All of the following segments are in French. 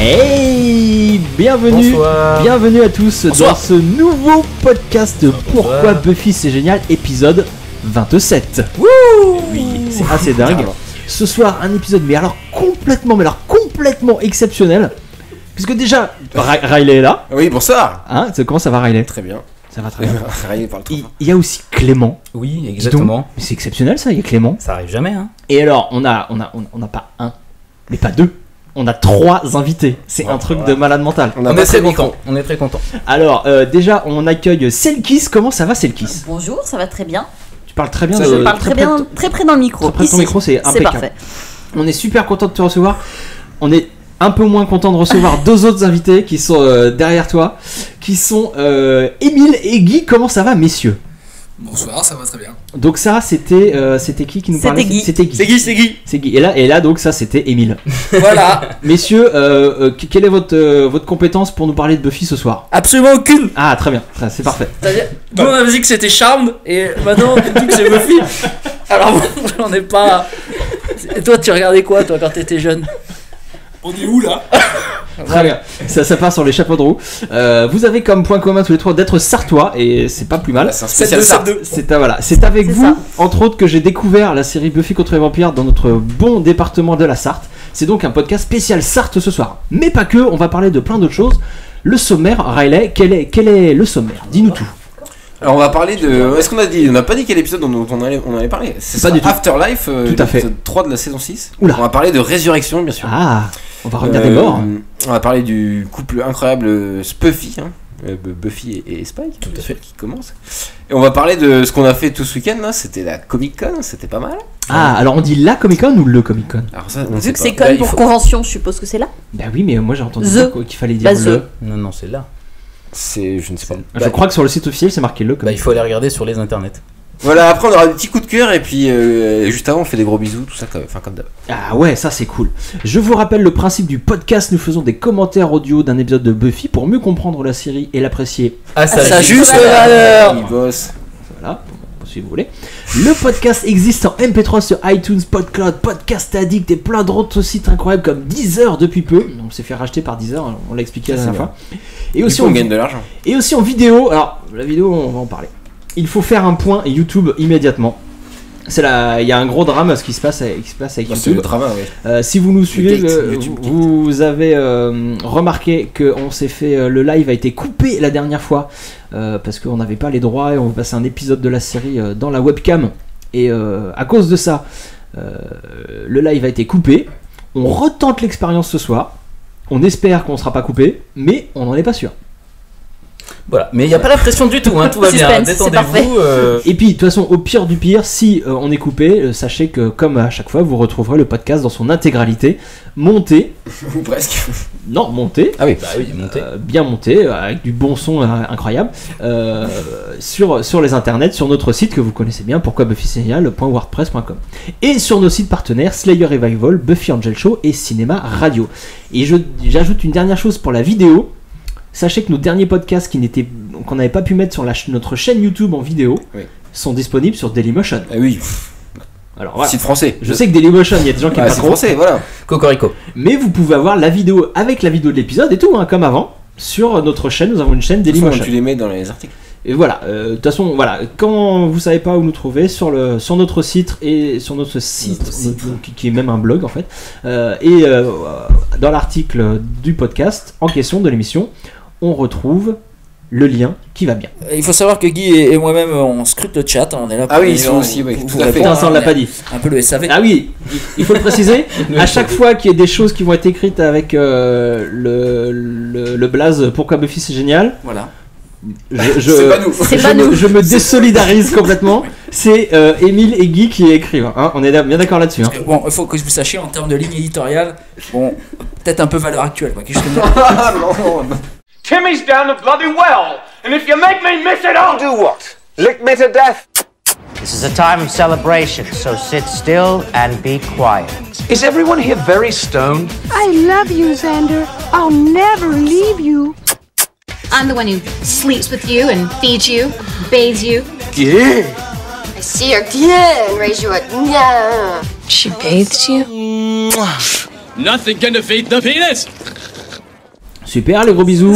Hey, bienvenue, Bonsoir. bienvenue à tous Bonsoir. dans ce nouveau podcast Pourquoi Buffy c'est génial, épisode 27. Wouh, oui, c'est assez dingue. Carrément. Ce soir, un épisode mais alors complètement exceptionnel. Puisque déjà, Riley est là. Oui, bonsoir. Hein, comment ça va Riley? Très bien. Ça va très bien. Riley parle trop. Il y a aussi Clément. Oui, Dis donc. exactement. Mais c'est exceptionnel ça, il y a Clément. Ça arrive jamais, hein. Et alors, on a pas un, mais pas deux. On a 3 invités. C'est un truc de malade mental. On a On pas est très très content. On est très content. Alors, déjà, on accueille Selkis. Comment ça va, Selkis? Bonjour, ça va très bien. Tu parles très bien. Je parle très bien, très près dans le micro. Très près de ton Ici. micro, c'est C'est impeccable. parfait. On est super content de te recevoir. On est un peu moins content de recevoir 2 autres invités qui sont derrière toi, qui sont Émile et Guy. Comment ça va, messieurs? Bonsoir, ça va très bien. Donc ça, c'était qui nous C'était parlait? Guy. C'était Guy. C'est Guy. C'est Guy. Et là, donc ça, c'était Émile. Voilà. Messieurs, quelle est votre compétence pour nous parler de Buffy ce soir? Absolument aucune. Ah, très bien, c'est parfait. C'est-à-dire, nous on avait dit que c'était Charmed et maintenant on dit que c'est Buffy. Alors on n'est pas. Et toi, tu regardais quoi, toi, quand t'étais jeune? On est où là? Très bien, ça part sur les chapeaux de roue. Vous avez comme point commun tous les trois d'être sartois et c'est pas plus mal. C'est un spécial ça. C'est avec C'est vous, ça. entre autres, que j'ai découvert la série Buffy contre les vampires dans notre bon département de la Sarthe. C'est donc un podcast spécial Sarthe ce soir. Mais pas que, on va parler de plein d'autres choses. Le sommaire, Riley, quel est le sommaire? Dis-nous tout. Alors on va parler de. Est-ce qu'on a dit? On n'a pas dit quel épisode dont on allait parler. C'est Pas ça, du tout. Afterlife, Tout à fait. l'épisode 3 de la saison 6. Oula. On va parler de résurrection, bien sûr. Ah, on va revenir des morts. On va parler du couple incroyable Spuffy, hein. Buffy et Spike. Tout à fait. Qui commence. Et on va parler de ce qu'on a fait tout ce week-end là. C'était la Comic Con, c'était pas mal. Ah, alors on dit la Comic Con ou le Comic Con? Alors ça, on sait Vu que pas. c'est Bah, con il pour faut- convention, je suppose que c'est là. Bah oui, mais moi j'ai entendu The. dire qu'il fallait dire Bah, le. The. Non, c'est là. C'est, je ne sais pas. Je crois que sur le site officiel c'est marqué le Bah, Comic il faut aller regarder sur les internets. Voilà, après on aura des petits coups de cœur et puis juste avant on fait des gros bisous, tout ça, comme d'hab. Ah ouais, ça c'est cool. Je vous rappelle le principe du podcast. Nous faisons des commentaires audio d'un épisode de Buffy pour mieux comprendre la série et l'apprécier. Ah, Ça juste valeur. Il bosse. Voilà, si vous voulez. Le podcast existe en MP3 sur iTunes, PodCloud, Podcast Addict et plein d'autres sites incroyables comme Deezer depuis peu. On s'est fait racheter par Deezer, on l'a expliqué la Ça, dernière c'est fois. Et Aussi aussi, on gagne de l'argent. et aussi en vidéo. Alors, la vidéo, on va en parler. Il faut faire un point YouTube immédiatement. Il y a un gros drame ce qui se passe avec C'est YouTube. le travail, oui. Si vous nous suivez, gate, YouTube gate. vous avez remarqué que on s'est fait le live a été coupé la dernière fois parce qu'on n'avait pas les droits et on passait un épisode de la série dans la webcam et à cause de ça, le live a été coupé. On retente l'expérience ce soir. On espère qu'on ne sera pas coupé, mais on n'en est pas sûr. Voilà, mais il n'y a pas la pression du tout, hein. Tout va bien. Suspense, c'est Détendez-vous. Et puis, de toute façon, au pire du pire, si on est coupé, sachez que, comme à chaque fois, vous retrouverez le podcast dans son intégralité, monté, Ou presque. non, monté, Ah oui. Bah oui, montez. bien monté, avec du bon son incroyable, sur les internets, sur notre site que vous connaissez bien, pourquoi.buffysénial.wordpress.com. Et sur nos sites partenaires, Slayer Revival, Buffy Angel Show et Cinéma Radio. Et j'ajoute une dernière chose pour la vidéo. Sachez que nos derniers podcasts qu'on n'avait pas pu mettre sur notre chaîne YouTube en vidéo Oui. sont disponibles sur Dailymotion. Ah oui. Alors voilà. Site français. Je sais que Dailymotion, il y a des gens qui Ah, aiment pas c'est trop, français, voilà. Cocorico. mais vous pouvez avoir la vidéo avec la vidéo de l'épisode et tout, hein, comme avant. Sur notre chaîne, nous avons une chaîne De toute façon, Dailymotion. tu les mets dans les articles. Et voilà, de toute façon, voilà, quand vous savez pas où nous trouver, sur notre site et sur notre site, qui est même un blog en fait, dans l'article du podcast en question de l'émission, on retrouve le lien qui va bien. Il faut savoir que Guy et moi-même on scrute le chat, on est là pour Ah oui, les ils sont gens, aussi, oui, pour tout vous à fait. répondre, Putain, ça on l'a hein, pas dit. Un peu le SAV. Ah oui, il faut le préciser, à chaque fois qu'il y a des choses qui vont être écrites avec le blaze Pourquoi Buffy c'est génial, Voilà. C'est pas nous. C'est pas nous. je me désolidarise complètement. C'est Émile et Guy qui écrivent, hein, on est bien d'accord là-dessus. Hein. Bon, il faut que vous sachiez en termes de ligne éditoriale, bon, peut-être un peu valeur actuelle, quoi. Quelque chose comme ça. Ah non. Timmy's down the bloody well, and if you make me miss it, I'll do what? Lick me to death? This is a time of celebration, so sit still and be quiet. Is everyone here very stoned? I love you, Xander. I'll never leave you. I'm the one who sleeps with you and feeds you, bathes you. Yeah. I see your yeah and raise you a yeah. She bathes you? Nothing can defeat the penis! Super, les gros bisous.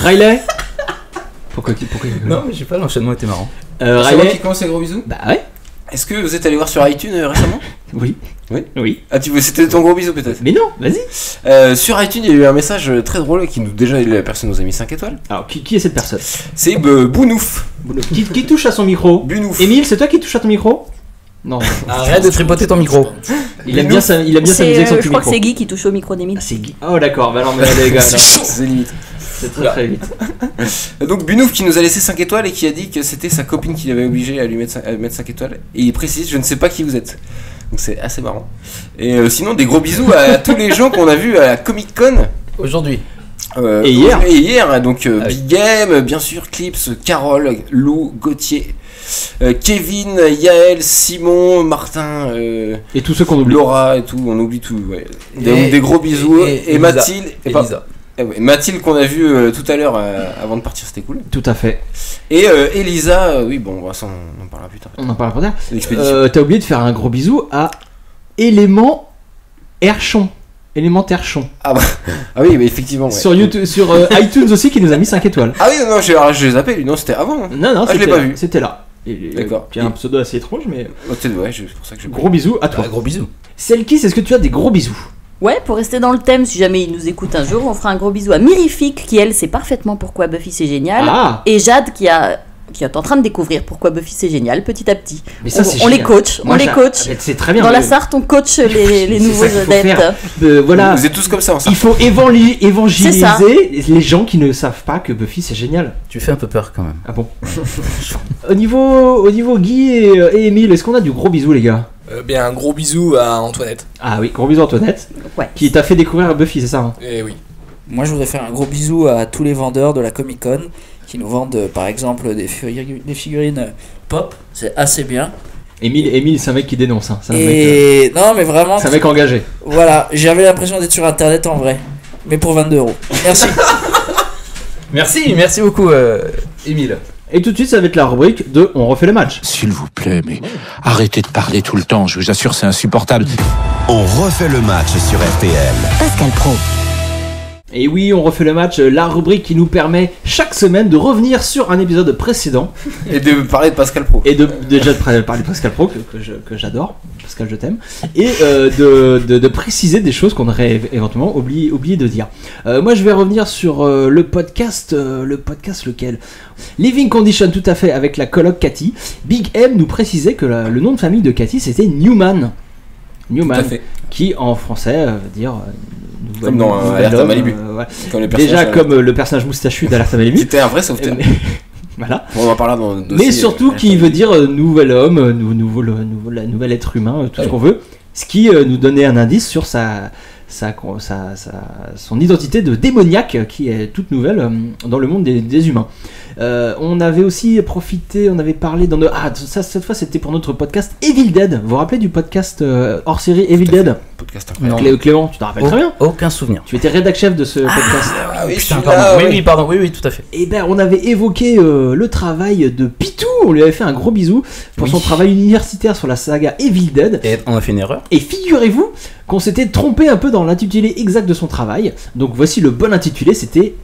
Riley. Pourquoi Non, mais je sais pas, l'enchaînement était marrant. C'est moi Riley. qui commence les gros bisous. Bah ouais. Est-ce que vous êtes allé voir sur iTunes récemment? Oui. Oui. Ah, c'était ton gros bisou peut-être. Mais non, vas-y. Sur iTunes, il y a eu un message très drôle qui nous déjà la personne nous a mis 5 étoiles. Alors, qui est cette personne? C'est Bounouf. Qui touche à son micro? Bunouf. Émile, c'est toi qui touches à ton micro? Non. Arrête de tripoter ton micro. Il aime bien s'amuser avec son petit micro. Je crois que c'est Guy qui touche au micro d'Emile. Ah, c'est Guy. Oh d'accord, bah non mais les gars, C'est limite. c'est très vite. Donc Bunouf qui nous a laissé 5 étoiles et qui a dit que c'était sa copine qui l'avait obligé à lui mettre 5 étoiles. Et il précise, je ne sais pas qui vous êtes. Donc c'est assez marrant. Et sinon des gros bisous à tous les gens qu'on a vus à la Comic Con. Aujourd'hui. Et hier. Et hier, donc Big Game, bien sûr, Clips, Carole, Lou, Gauthier, Kevin, Yael, Simon, Martin, Et tous ceux qu'on oublie. Laura et tout, on oublie tout. Ouais. Et- Des gros bisous. et Et Mathilde. Elisa. Mathilde qu'on a vu tout à l'heure avant de partir, c'était cool. Tout à fait. Et Elisa, oui, bon, ça on en parlera plus tard. On en parle après. L'expédition. T'as oublié de faire un gros bisou à Élément Herchon. Élémentaire Chon. Ah oui, mais effectivement. Ouais. Sur YouTube, sur iTunes aussi, qui nous a mis 5 étoiles. Ah oui, non, je les appelle. Non, c'était avant. Hein. Non, je l'ai pas vu. C'était là. D'accord. Qui a un pseudo assez étrange, mais. Peut-être, ouais, c'est pour ça que je. Gros bisous à toi. Gros bisous. Selkis, est-ce que tu as des gros bisous? Ouais, pour rester dans le thème, si jamais il nous écoute un jour, on fera un gros bisou à Mirifique qui, elle, sait parfaitement pourquoi Buffy c'est génial. Ah. Et Jade qui est en train de découvrir pourquoi Buffy c'est génial petit à petit. Mais ça, c'est on les génial. coach, Moi, on les coach. C'est très bien. Dans la mais- Sarthe, on coach les nouveaux C'est ça qu'il faut adeptes. faire. Voilà. Vous êtes tous comme ça en Il faut C'est ça. évangéliser les gens qui ne savent pas que Buffy c'est génial. Tu fais un peu peur quand même. Ah bon. au niveau Guy et Emile, est-ce qu'on a du gros bisou les gars? Bien, un gros bisou à Antoinette. Ah oui, gros bisou Antoinette. Ouais. Qui t'a fait découvrir Buffy, c'est ça hein? Eh oui. Moi, je voudrais faire un gros bisou à tous les vendeurs de la Comic Con qui nous vendent, par exemple, des figurines pop. C'est assez bien. Emile, c'est un mec qui dénonce. Hein. C'est un mec, Et non, mais vraiment. c'est un mec engagé. Voilà, j'avais l'impression d'être sur internet en vrai. Mais pour 22€. Merci. Merci beaucoup, Émile. Et tout de suite, ça va être la rubrique de On refait le match. S'il vous plaît, mais arrêtez de parler tout le temps, je vous assure, c'est insupportable. On refait le match sur RTL. Pascal Pro. Et oui, on refait le match, la rubrique qui nous permet chaque semaine de revenir sur un épisode précédent. Et de parler de Pascal Pro. Et déjà de parler de Pascal Pro, que j'adore. Pascal, je t'aime. Et de préciser des choses qu'on aurait éventuellement oublié de dire. Moi, je vais revenir sur le podcast lequel Living Condition, tout à fait, avec la coloc Cathy. Big M nous précisait que le nom de famille de Cathy, c'était Newman. Newman, qui en français veut dire... Comme dans Alerte à Malibu. Ouais. Comme Déjà comme le personnage moustachu d'Alerte à Malibu. C'était un vrai sauveteur. Voilà. On en parlera dans le dossier. Mais surtout qui veut dire nouvel homme, nouvel être humain, tout ce qu'on veut. Ce qui nous donnait un indice sur son identité de démoniaque qui est toute nouvelle dans le monde des humains. On avait aussi profité, on avait parlé dans cette fois c'était pour notre podcast Evil Dead. Vous vous rappelez du podcast hors série Evil Dead? Podcast incroyable. Non. Clément, tu t'en rappelles très bien? Aucun souvenir. Tu étais rédac chef de ce podcast. Ah oui, Putain, pardon. Oui, pardon. Oui, tout à fait. Et ben on avait évoqué le travail de Pitou. On lui avait fait un gros bisou pour son travail universitaire sur la saga Evil Dead. Et on a fait une erreur. Et figurez-vous qu'on s'était trompé un peu dans l'intitulé exact de son travail. Donc voici le bon intitulé, c'était,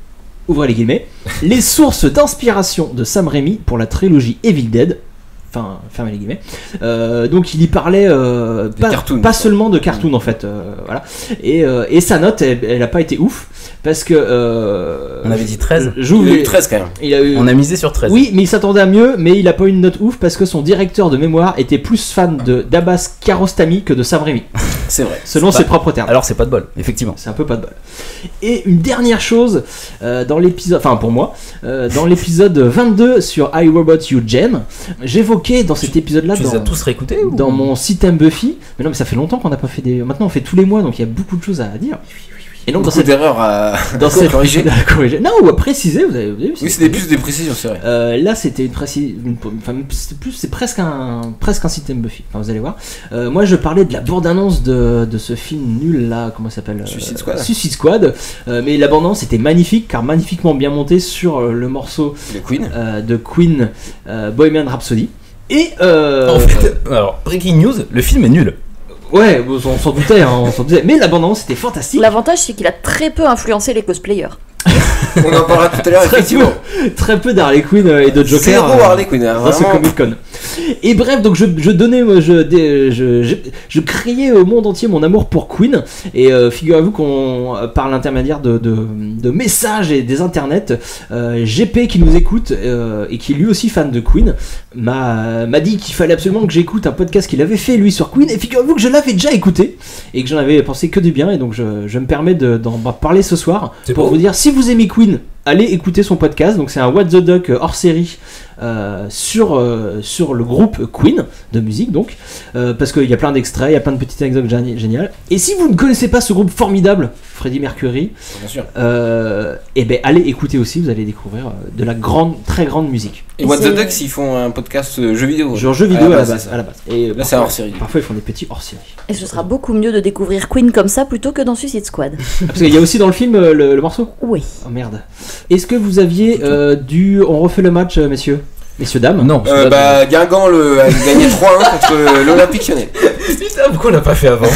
ouvrez les guillemets, les sources d'inspiration de Sam Raimi pour la trilogie Evil Dead. Enfin, fermez les guillemets. Donc il y parlait pas seulement de cartoon en fait. Voilà. Et sa note, elle a pas été ouf. Parce que. On avait dit 13. Il a eu 13 quand même. On a misé sur 13. Oui, mais il s'attendait à mieux, mais il a pas eu une note ouf parce que son directeur de mémoire était plus fan d'Abbas Kiarostami que de Sam Raimi. C'est vrai. Selon ses propres termes. Alors c'est pas de bol, effectivement. C'est un peu pas de bol. Et une dernière chose, dans l'épisode. Enfin pour moi, dans l'épisode 22 sur I, Robot, You, Jen, j'évoquais dans cet épisode-là. Tu les as tous réécoutés ou... Dans mon site Buffy. Mais non, mais ça fait longtemps qu'on n'a pas fait des. Maintenant on fait tous les mois, donc il y a beaucoup de choses à dire. Et donc, beaucoup dans cette d'erreurs à corriger. Non, ou à préciser, vous avez vu. Oui, c'était plus des précisions, c'est vrai. Là, c'était une précision. Enfin, c'est presque un système Buffy. Enfin, vous allez voir. Moi, je parlais de la bande-annonce de ce film nul là. Comment ça s'appelle? Suicide Squad. Mais la bande-annonce était magnifique, car magnifiquement bien montée sur le morceau de Queen, Bohemian Rhapsody. Et en fait, alors breaking news, le film est nul. Ouais, on s'en doutait, mais l'abondance était fantastique. L'avantage, c'est qu'il a très peu influencé les cosplayers. On en parlera tout à l'heure, effectivement. Très peu d'Harley Quinn et de Joker. Zéro Harley Quinn, dans ce Comic Con. Et bref, donc je criais au monde entier mon amour pour Queen. Et figurez-vous qu'on, par l'intermédiaire de messages et des internets, GP qui nous écoute et qui est lui aussi fan de Queen m'a dit qu'il fallait absolument que j'écoute un podcast qu'il avait fait lui sur Queen. Et figurez-vous que je l'avais déjà écouté et que j'en avais pensé que du bien. Et donc je me permets d'en parler ce soir pour vous dire, si vous aimez Queen, allez écouter son podcast. Donc c'est un What the Duck hors série sur le groupe Queen de musique, donc parce qu'il y a plein d'extraits, il y a plein de petites anecdotes géniales. Et si vous ne connaissez pas ce groupe formidable, Freddie Mercury, bien sûr, et ben allez écouter aussi, vous allez découvrir de la très grande musique. Et What the Duck, ils font un podcast jeux vidéo. Genre jeux vidéo à la base. Et là c'est hors série. Parfois ils font des petits hors série. Et ce sera beaucoup mieux de découvrir Queen comme ça plutôt que dans Suicide Squad. Parce qu'il y a aussi dans le film le morceau. Oui. Oh merde. Est-ce que vous aviez on refait le match, messieurs dames? Non. Guingamp a gagné 3-1 contre l'Olympique Lyonnais. Putain, pourquoi on l'a pas fait avant?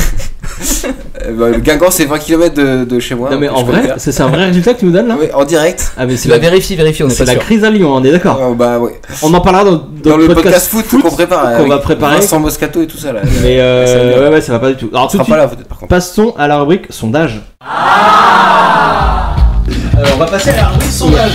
Guingamp, c'est 20 km de chez moi. Non mais en vrai, c'est un vrai résultat que tu nous donnes là? Oui, en direct. Ah mais c'est vérifie, on est pas sûr. C'est la crise à Lyon, on est d'accord. Ouais. On en parlera dans le podcast foot qu'on prépare. Qu'on va préparer. Sans Moscato et tout ça là. Mais ouais, ça va pas du tout. Alors tout de suite, par contre. Passons à la rubrique sondage. Alors on va passer à la rubrique sondage.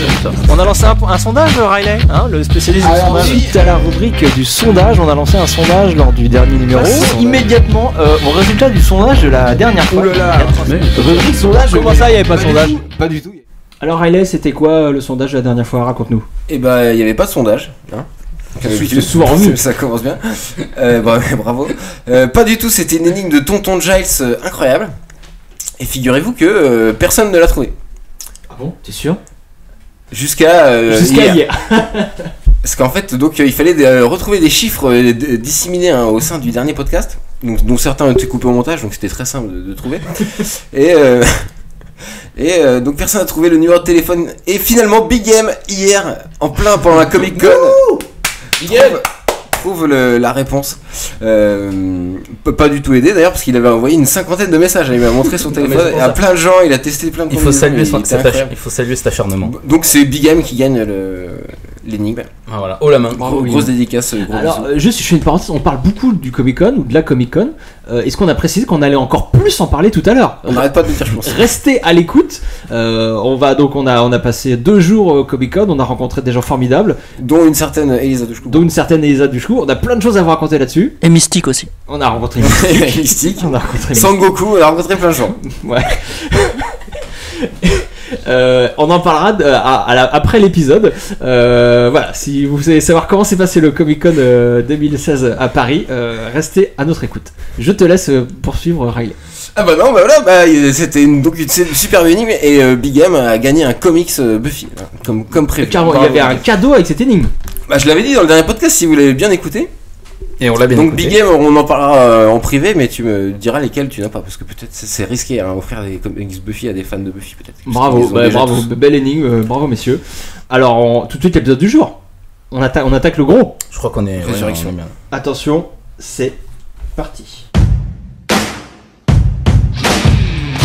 On a lancé un sondage, Riley, le spécialiste du sondage. Suite à la rubrique du sondage, on a lancé un sondage lors du dernier numéro. Immédiatement au résultat du sondage de la dernière fois. Rubrique sondage. Comment ça, il n'y avait pas de sondage? Pas du tout. Alors Riley, c'était quoi le sondage de la dernière fois? Raconte-nous. Eh ben, il n'y avait pas de sondage. C'est souvent revenu. Ça commence bien. Bravo. Pas du tout, c'était une énigme de Tonton Giles incroyable. Et figurez-vous que personne ne l'a trouvé. Ah bon? T'es sûr? Jusqu'à hier. Parce qu'en fait, donc il fallait retrouver des chiffres disséminés au sein du dernier podcast, dont certains ont été coupés au montage, donc c'était très simple de trouver. Et donc personne n'a trouvé le numéro de téléphone. Et finalement, Big M hier, en plein pendant la Comic Con, Big M trouve la réponse. Peut pas du tout aider d'ailleurs, parce qu'il avait envoyé une 50aine de messages. Il m'a montré son téléphone à plein de gens, il a testé plein de il faut saluer cet acharnement. Donc c'est Big M qui gagne l'énigme. Ah voilà, haut la main. Grosse dédicace. Alors juste, je fais une parenthèse, on parle beaucoup du Comic Con ou de la Comic Con. Est-ce qu'on a précisé qu'on allait encore plus en parler tout à l'heure? On n'arrête pas de le dire, je pense. Restez à l'écoute. On a passé 2 jours au Comic Con, on a rencontré des gens formidables, dont une certaine Elisa Dushku. On a plein de choses à vous raconter là-dessus. Et Mystique aussi. On a rencontré Mystique. Sangoku, on a rencontré plein de gens. Ouais. On en parlera après l'épisode. Voilà, si vous voulez savoir comment s'est passé le Comic Con 2016 à Paris, restez à notre écoute. Je te laisse poursuivre, Riley. Ah bah non, voilà, c'était une super énigme et Big M a gagné un comics Buffy, comme prévu. Car il y avait un cadeau avec cette énigme. Bah je l'avais dit dans le dernier podcast, si vous l'avez bien écouté. Et on l'a bien Donc écouté. Big M, on en parlera en privé, mais tu me diras lesquels tu n'as pas, parce que peut-être c'est risqué, offrir des comics Buffy à des fans de Buffy peut-être. Bravo, belle énigme, bravo messieurs. Alors tout de suite l'épisode du jour. On attaque le gros. Je crois qu'on est Résurrection. on est bien. Attention, c'est parti.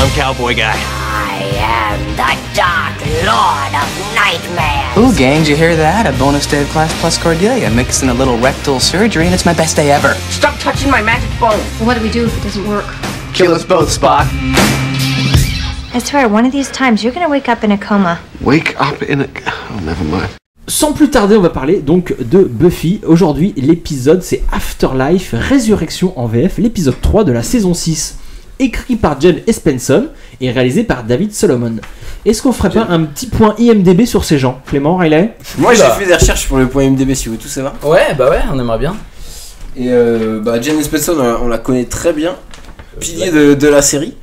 I'm Cowboy Guy. I am the Dark Lord of Nightmare. Ooh, gang, did you hear that? A bonus day of Class Plus Cordelia. Mixed in a little rectal surgery, and it's my best day ever. Stop touching my magic bone. What do we do if it doesn't work? Kill us both, Spock. I swear, one of these times you're gonna wake up in a coma. Wake up in a... Oh, never mind. Sans plus tarder, on va parler donc de Buffy. Aujourd'hui, l'épisode, c'est Afterlife, Résurrection en VF, l'épisode 3 de la saison 6. Écrit par Jen Espenson et réalisé par David Solomon. Est-ce qu'on ferait pas un petit point IMDB sur ces gens, Clément, Riley? Moi j'ai fait des recherches pour le point IMDB, si vous voulez tout savoir. Ouais, on aimerait bien. Et Jen Espenson, on la connaît très bien, pilier de la série.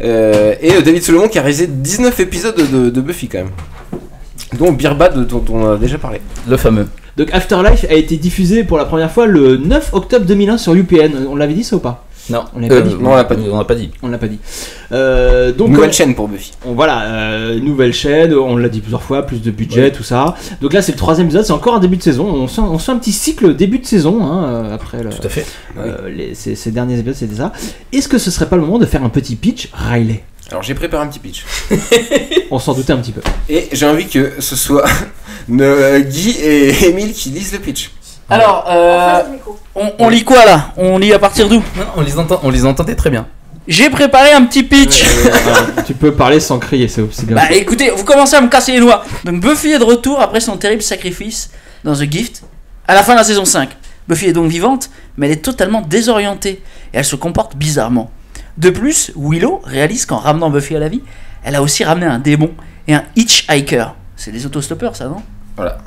Et David Solomon qui a réalisé 19 épisodes de Buffy quand même. Dont Birbad dont on a déjà parlé. Le fameux. Donc Afterlife a été diffusé pour la première fois le 9 octobre 2001 sur UPN. On l'avait dit ça ou pas? Non, on l'a pas dit. Non, on l'a pas dit. On l'a pas dit. Donc nouvelle chaîne pour Buffy. Nouvelle chaîne, on l'a dit plusieurs fois, plus de budget, tout ça. Donc là, c'est le 3e épisode, c'est encore un début de saison. On se fait un petit cycle début de saison après. Tout à fait. Ces derniers épisodes, c'était ça. Est-ce que ce serait pas le moment de faire un petit pitch, Riley? Alors j'ai préparé un petit pitch. On s'en doutait un petit peu. Et j'ai envie que ce soit Guy et Émile qui lisent le pitch. Alors, on lit quoi là? On lit à partir d'où? Non, on les entendait très bien. J'ai préparé un petit pitch. Tu peux parler sans crier, c'est aussi bien. Bah écoutez, vous commencez à me casser les noix. Donc Buffy est de retour après son terrible sacrifice dans The Gift à la fin de la saison 5. Buffy est donc vivante, mais elle est totalement désorientée et elle se comporte bizarrement. De plus, Willow réalise qu'en ramenant Buffy à la vie, elle a aussi ramené un démon et un hitchhiker. C'est des autostoppeurs, ça, non? Voilà.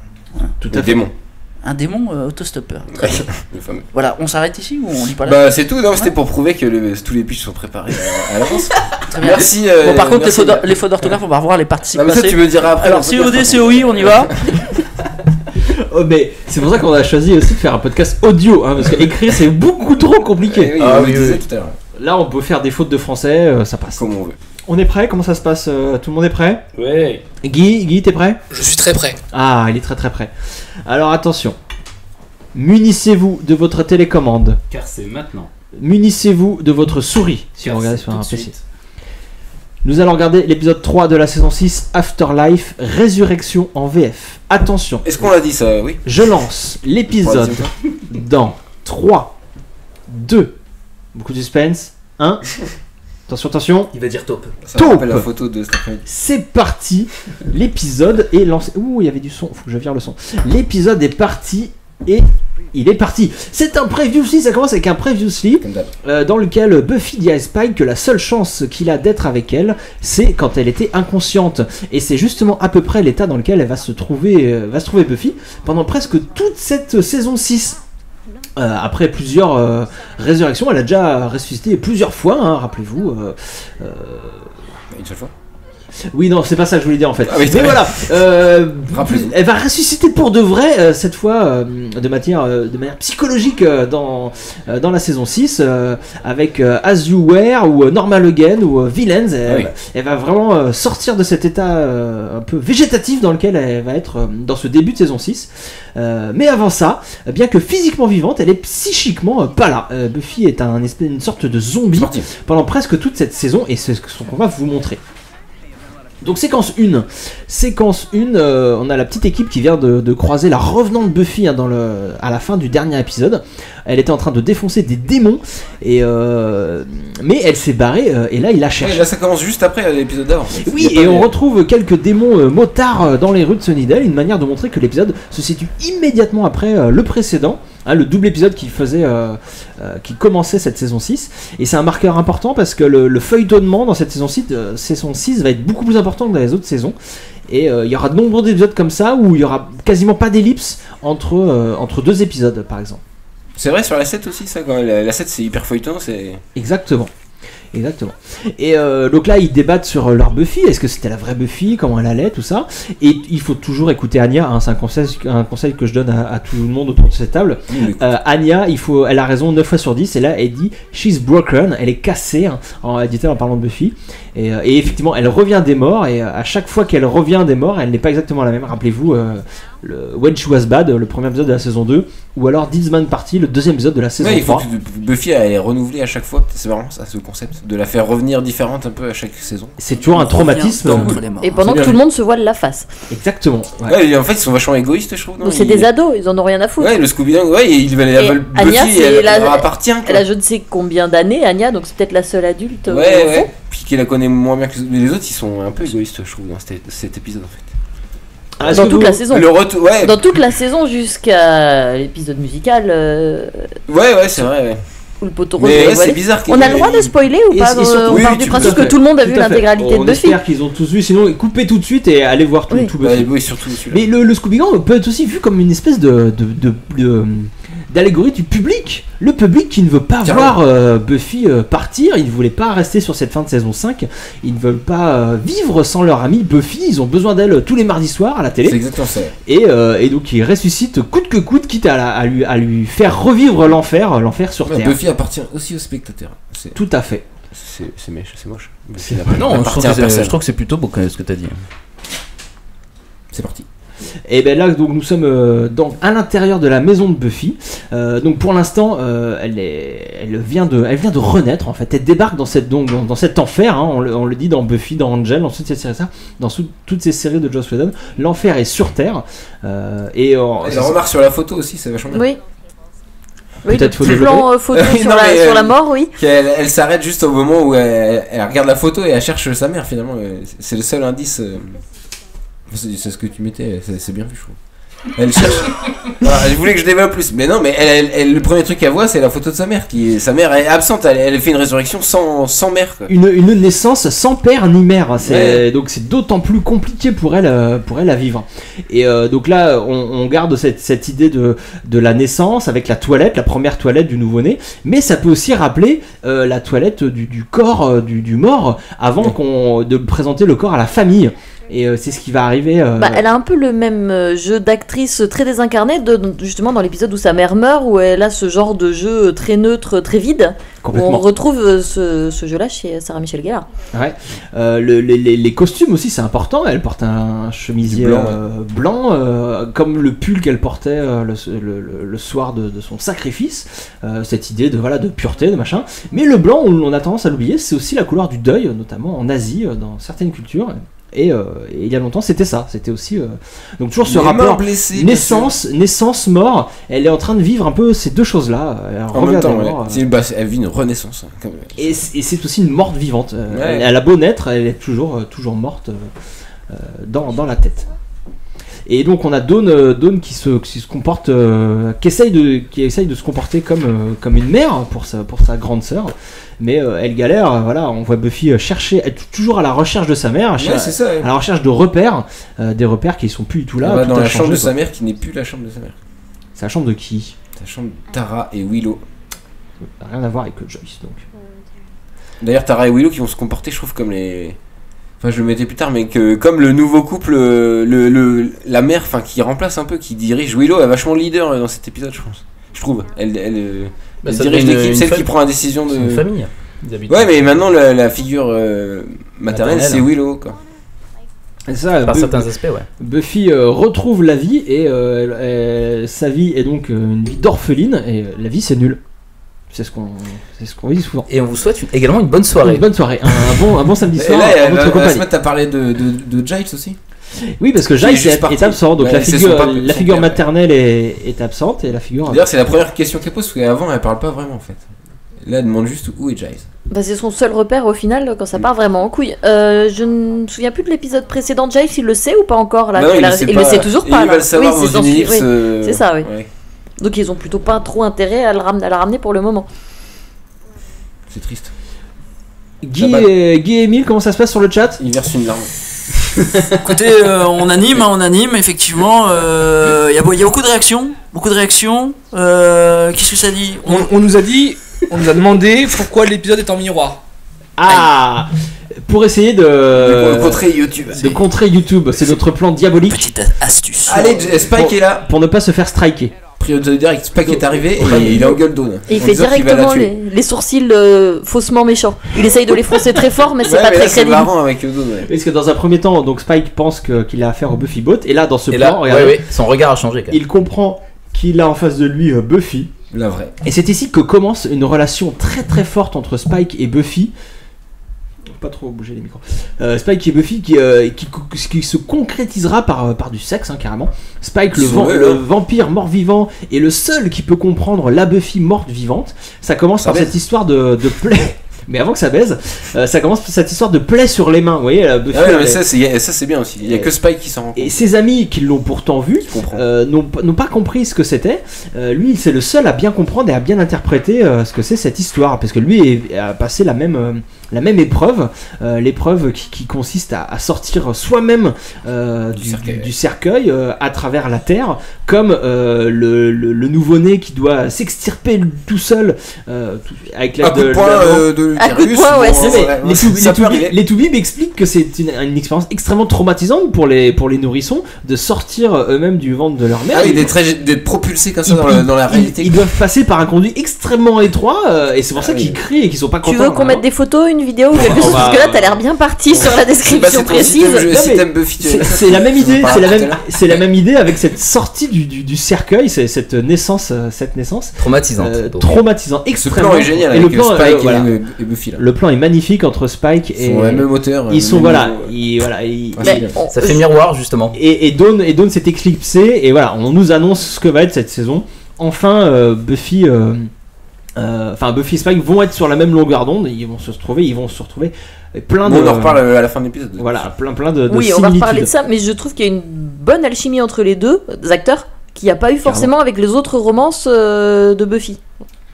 Tout à fait. Démon. Un démon autostoppeur. Très bien. Le fameux. Voilà, on s'arrête ici ou on lit pas là? Bah c'est tout, non, c'était pour prouver que tous les pitchs sont préparés à l'avance. Très bien. Merci. Bon, par contre, merci. les fautes d'orthographe, on va revoir les participes Non, mais ça, passés. tu me diras après. Alors, COD, COI, on y va. Oh, mais c'est pour ça qu'on a choisi aussi de faire un podcast audio, hein, parce qu'écrire c'est beaucoup trop compliqué. Oui, on le disait tout à l'heure. Là, on peut faire des fautes de français, ça passe. Comme on veut. On est prêt? Comment ça se passe? Tout le monde est prêt? Ouais. Guy, t'es prêt? Je suis très prêt. Ah, il est très très prêt. Alors attention. Munissez-vous de votre télécommande. Car c'est maintenant. Munissez-vous de votre souris, si vous regardez sur un PC. Nous allons regarder l'épisode 3 de la saison 6, Afterlife, Résurrection en VF. Attention. Est-ce qu'on l'a dit ça? Oui. Je lance l'épisode dans 3, 2, beaucoup de suspense, 1. Attention, attention. Il va dire taupe. Ça me rappelle la photo de cet après-midi. C'est parti. L'épisode est lancé. Ouh, il y avait du son. Faut que je vire le son. L'épisode est parti et il est parti. C'est un previously. Ça commence avec un previously dans lequel Buffy dit à Spike que la seule chance qu'il a d'être avec elle, c'est quand elle était inconsciente. Et c'est justement à peu près l'état dans lequel elle va se trouver Buffy pendant presque toute cette saison 6. Après plusieurs résurrections, elle a déjà ressuscité plusieurs fois, hein, rappelez-vous. Une seule fois. Oui, non, c'est pas ça que je voulais dire en fait. Ah oui, mais voilà, elle va ressusciter pour de vrai, cette fois de manière psychologique dans la saison 6, avec As You Were ou Normal Again ou Villains. Elle va vraiment sortir de cet état un peu végétatif dans lequel elle va être dans ce début de saison 6. Mais avant ça, bien que physiquement vivante, elle est psychiquement pas là. Buffy est une sorte de zombie pendant presque toute cette saison et c'est ce qu'on va vous montrer. Donc séquence 1, on a la petite équipe qui vient de croiser la revenante Buffy hein, à la fin du dernier épisode. Elle était en train de défoncer des démons, mais elle s'est barrée et là il la cherche. Ouais, là ça commence juste après l'épisode d'avant. Oui, et on retrouve quelques démons motards dans les rues de Sunnydale, une manière de montrer que l'épisode se situe immédiatement après le précédent. Hein, le double épisode qui commençait cette saison 6, et c'est un marqueur important parce que le feuilletonnement dans cette saison 6 va être beaucoup plus important que dans les autres saisons, et il y aura de nombreux épisodes comme ça où il y aura quasiment pas d'ellipse entre deux épisodes par exemple. C'est vrai sur la 7 aussi ça, quand la 7 c'est hyper feuilleton, c'est... Exactement. Et donc là ils débattent sur leur Buffy, est-ce que c'était la vraie Buffy, comment elle allait, tout ça, et il faut toujours écouter Anya, hein, c'est un conseil que je donne à tout le monde autour de cette table. Anya, elle a raison 9 fois sur 10, et là elle dit she's broken, elle est cassée, hein, dit-elle en parlant de Buffy, et effectivement elle revient des morts, et à chaque fois qu'elle revient des morts elle n'est pas exactement la même. Rappelez-vous When She Was Bad, le premier épisode de la saison 2, ou alors Deeds Man Party, le deuxième épisode de la saison 3. Il faut que Buffy elle est renouvelée à chaque fois, c'est marrant ça, ce concept de la faire revenir différente un peu à chaque saison. C'est toujours un traumatisme. Et pendant que tout le monde se voile la face. Exactement. Ouais, en fait ils sont vachement égoïstes je trouve. Donc c'est des ados, ils en ont rien à foutre. Ouais, le Scooby-Doo, ouais, ils veulent Anya, Buffy, elle leur appartient. Elle a je ne sais combien d'années, Anya, donc c'est peut-être la seule adulte. Ouais. Puis qu'elle la connaît moins bien que les autres, ils sont un peu égoïstes je trouve dans cet épisode en fait. Dans toute la saison. Ouais. Dans toute la saison jusqu'à l'épisode musical. Ouais, c'est vrai. Ouais. Où le poteau rose. Mais c'est bizarre. On a le droit de spoiler ou pas? On part du principe que tout le monde a vu l'intégralité de Buffy. On espère qu'ils ont tous vu, sinon coupez tout de suite et allez voir tout Buffy. Oui, surtout mais le Scooby-Gang peut être aussi vu comme une espèce d'allégorie du public. Le public qui ne veut pas voir Buffy partir, ils ne voulaient pas rester sur cette fin de saison 5, ils ne veulent pas vivre sans leur amie Buffy, ils ont besoin d'elle tous les mardis soirs à la télé. C'est exactement ça. Et donc ils ressuscitent coûte que coûte, quitte à lui faire revivre l'enfer sur Terre. Buffy appartient aussi aux spectateurs. Tout à fait. C'est moche. Non, je trouve que c'est plutôt beau ce que t'as dit. C'est parti. Et ben là donc nous sommes à l'intérieur de la maison de Buffy. Donc pour l'instant elle vient de renaître en fait. Elle débarque dans cet enfer. Hein, on le dit dans Buffy, dans Angel, dans toutes ces séries toutes ces séries de Joss Whedon. L'enfer est sur Terre. Et on remarque sur la photo aussi, c'est vachement bien. Oui. Oui, le petit plan photo sur la mort, oui. Elle s'arrête juste au moment où elle regarde la photo et elle cherche sa mère finalement. C'est le seul indice. C'est ce que tu mettais, c'est bien vu, je trouve. Elle cherche. Je voulais que je développe plus, mais non, mais le premier truc qu'elle voit, c'est la photo de sa mère. Sa mère est absente, elle fait une résurrection sans mère. Quoi. Une naissance sans père ni mère. Donc c'est d'autant plus compliqué pour elle à vivre. Et donc là, on garde cette idée de la naissance avec la toilette, la première toilette du nouveau-né, mais ça peut aussi rappeler la toilette du corps du mort avant de présenter le corps à la famille. Et c'est ce qui va arriver. Elle a un peu le même jeu d'actrice très désincarnée, justement dans l'épisode où sa mère meurt, où elle a ce genre de jeu très neutre, très vide. Où on retrouve ce jeu-là chez Sarah Michelle Gellar. Ouais. Les costumes aussi, c'est important. Elle porte un chemisier blanc, comme le pull qu'elle portait le soir de son sacrifice. Cette idée de pureté, de machin. Mais le blanc, on a tendance à l'oublier, c'est aussi la couleur du deuil, notamment en Asie, dans certaines cultures. Et il y a longtemps c'était aussi donc toujours ce rapport naissance mort. Elle est en train de vivre un peu ces deux choses là en même temps. Elle vit une renaissance et c'est aussi une morte vivante. Elle a beau naître, elle est toujours morte dans la tête. Et donc on a Dawn qui se comporte, qui essaye de se comporter comme une mère pour sa grande sœur, mais elle galère. On voit Buffy être toujours à la recherche de sa mère, à la recherche de repères, des repères qui sont plus du tout là. Dans la chambre de sa mère qui n'est plus la chambre de sa mère. C'est la chambre de qui? La chambre de Tara et Willow. Ça n'a rien à voir avec Joyce donc. D'ailleurs Tara et Willow qui vont se comporter, je trouve, comme les... Enfin, je le mettais plus tard, mais comme le nouveau couple, la mère, qui remplace un peu, qui dirige Willow, est vachement leader dans cet épisode, je pense. Je trouve. Elle dirige l'équipe, celle qui prend la décision de. C'est une famille. Ouais, mais maintenant la figure maternelle, c'est Willow, quoi. Ça, par certains aspects, ouais. Buffy retrouve la vie et sa vie est donc une vie d'orpheline et la vie c'est nul. C'est ce qu'on dit souvent. Et on vous souhaite également une bonne soirée. Une bonne soirée, un bon samedi soir. Et là, la semaine, t'as parlé de Giles aussi. Oui, parce que Giles est absent, donc la figure maternelle est absente et la figure. D'ailleurs, c'est la première question qu'elle pose, parce qu'avant, elle parle pas vraiment en fait. Là, elle demande juste où est Giles. C'est son seul repère au final quand ça part vraiment en couille. Je ne me souviens plus de l'épisode précédent. Giles, il le sait ou pas encore là? Il le sait toujours pas. Il va le savoir dans une ellipse. C'est ça, oui. Ouais. Donc ils ont plutôt pas trop intérêt à la ramener pour le moment. C'est triste. Guy et Emile, comment ça se passe sur le chat? Il verse une larme. Écoutez, on anime, effectivement. Il y a beaucoup de réactions. Qu'est-ce que ça dit? On nous a demandé pourquoi l'épisode est en miroir. Ah, pour essayer de contrer YouTube. De contrer YouTube, c'est notre plan diabolique. Petite astuce. Allez, Spike est là. Pour ne pas se faire striker. Priorité direct, Spike est arrivé et il est en gueule d'Aune. Et il fait directement les sourcils faussement méchants. Il essaye de les froncer très fort, mais c'est pas très crédible. C'est marrant avec Dawn. Parce que dans un premier temps, donc Spike pense qu'il a affaire au Buffy Bot, et là dans ce plan, regardez, son regard a changé. Il comprend qu'il a en face de lui Buffy. La vraie. Et c'est ici que commence une relation très très forte entre Spike et Buffy. Pas trop bouger les micros. Spike et Buffy qui se concrétisera par du sexe, carrément. Spike, le vampire mort-vivant, est le seul qui peut comprendre la Buffy morte-vivante. Ça commence par cette histoire de plaie. Mais avant que ça baise, ça commence par cette histoire de plaie sur les mains. Vous voyez, la Buffy. Mais ça c'est bien aussi. Il n'y a que Spike qui s'en rend compte. Et ses amis qui l'ont pourtant vu n'ont pas compris ce que c'était. Lui, c'est le seul à bien comprendre et à bien interpréter ce que c'est cette histoire. Parce que lui a passé la même épreuve, l'épreuve qui consiste à sortir soi-même du cercueil à travers la terre, comme le nouveau-né qui doit s'extirper tout seul avec l'aide de les toubibs expliquent que c'est une expérience extrêmement traumatisante pour les nourrissons de sortir eux-mêmes du ventre de leur mère. D'être propulsés comme ça dans la réalité. Ils doivent passer par un conduit extrêmement étroit et c'est pour ça qu'ils crient et qu'ils sont pas contents. Tu veux qu'on mette des photos, une vidéo ou quelque chose, parce que là t'as l'air bien parti sur la description précise. C'est la même idée, c'est la même idée avec cette sortie du cercueil, cette naissance traumatisant extrêmement. Ce plan est génial avec Spike et Buffy là. Le plan est magnifique entre Spike et ils sont à la même hauteur. Ils sont ça fait miroir justement. Et Dawn s'est éclipsé et voilà, on nous annonce ce que va être cette saison. Enfin, Buffy et Spike vont être sur la même longueur d'onde. Ils vont se retrouver plein de. On en reparle à la fin de l'épisode. Voilà, plein de. Oui, on va reparler de ça, mais je trouve qu'il y a une bonne alchimie entre les deux acteurs qu'il n'y a pas eu forcément avec les autres romances de Buffy.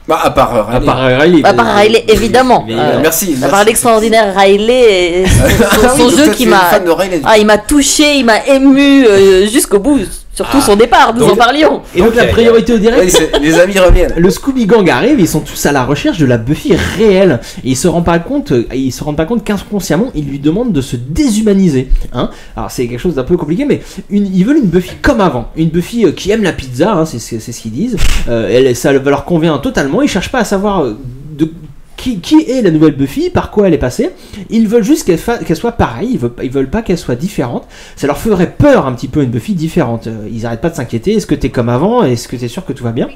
Bah, à part Riley, évidemment. Merci. À part l'extraordinaire Riley et son jeu qui m'a touché, il m'a ému jusqu'au bout. Surtout son départ, nous en parlions. Et donc la priorité au direct, les amis reviennent. Le Scooby Gang arrive, ils sont tous à la recherche de la Buffy réelle. Et ils se rendent pas compte qu'inconsciemment, ils lui demandent de se déshumaniser. Hein, alors c'est quelque chose d'un peu compliqué, mais ils veulent une Buffy comme avant. Une Buffy qui aime la pizza, hein, c'est ce qu'ils disent. Ça leur convient totalement, ils cherchent pas à savoir qui est la nouvelle Buffy, par quoi elle est passée. Ils veulent juste qu'elle soit pareille, ils veulent pas qu'elle soit différente. Ça leur ferait peur un petit peu une Buffy différente. Ils arrêtent pas de s'inquiéter, est-ce que t'es comme avant, est-ce que t'es sûr que tout va bien.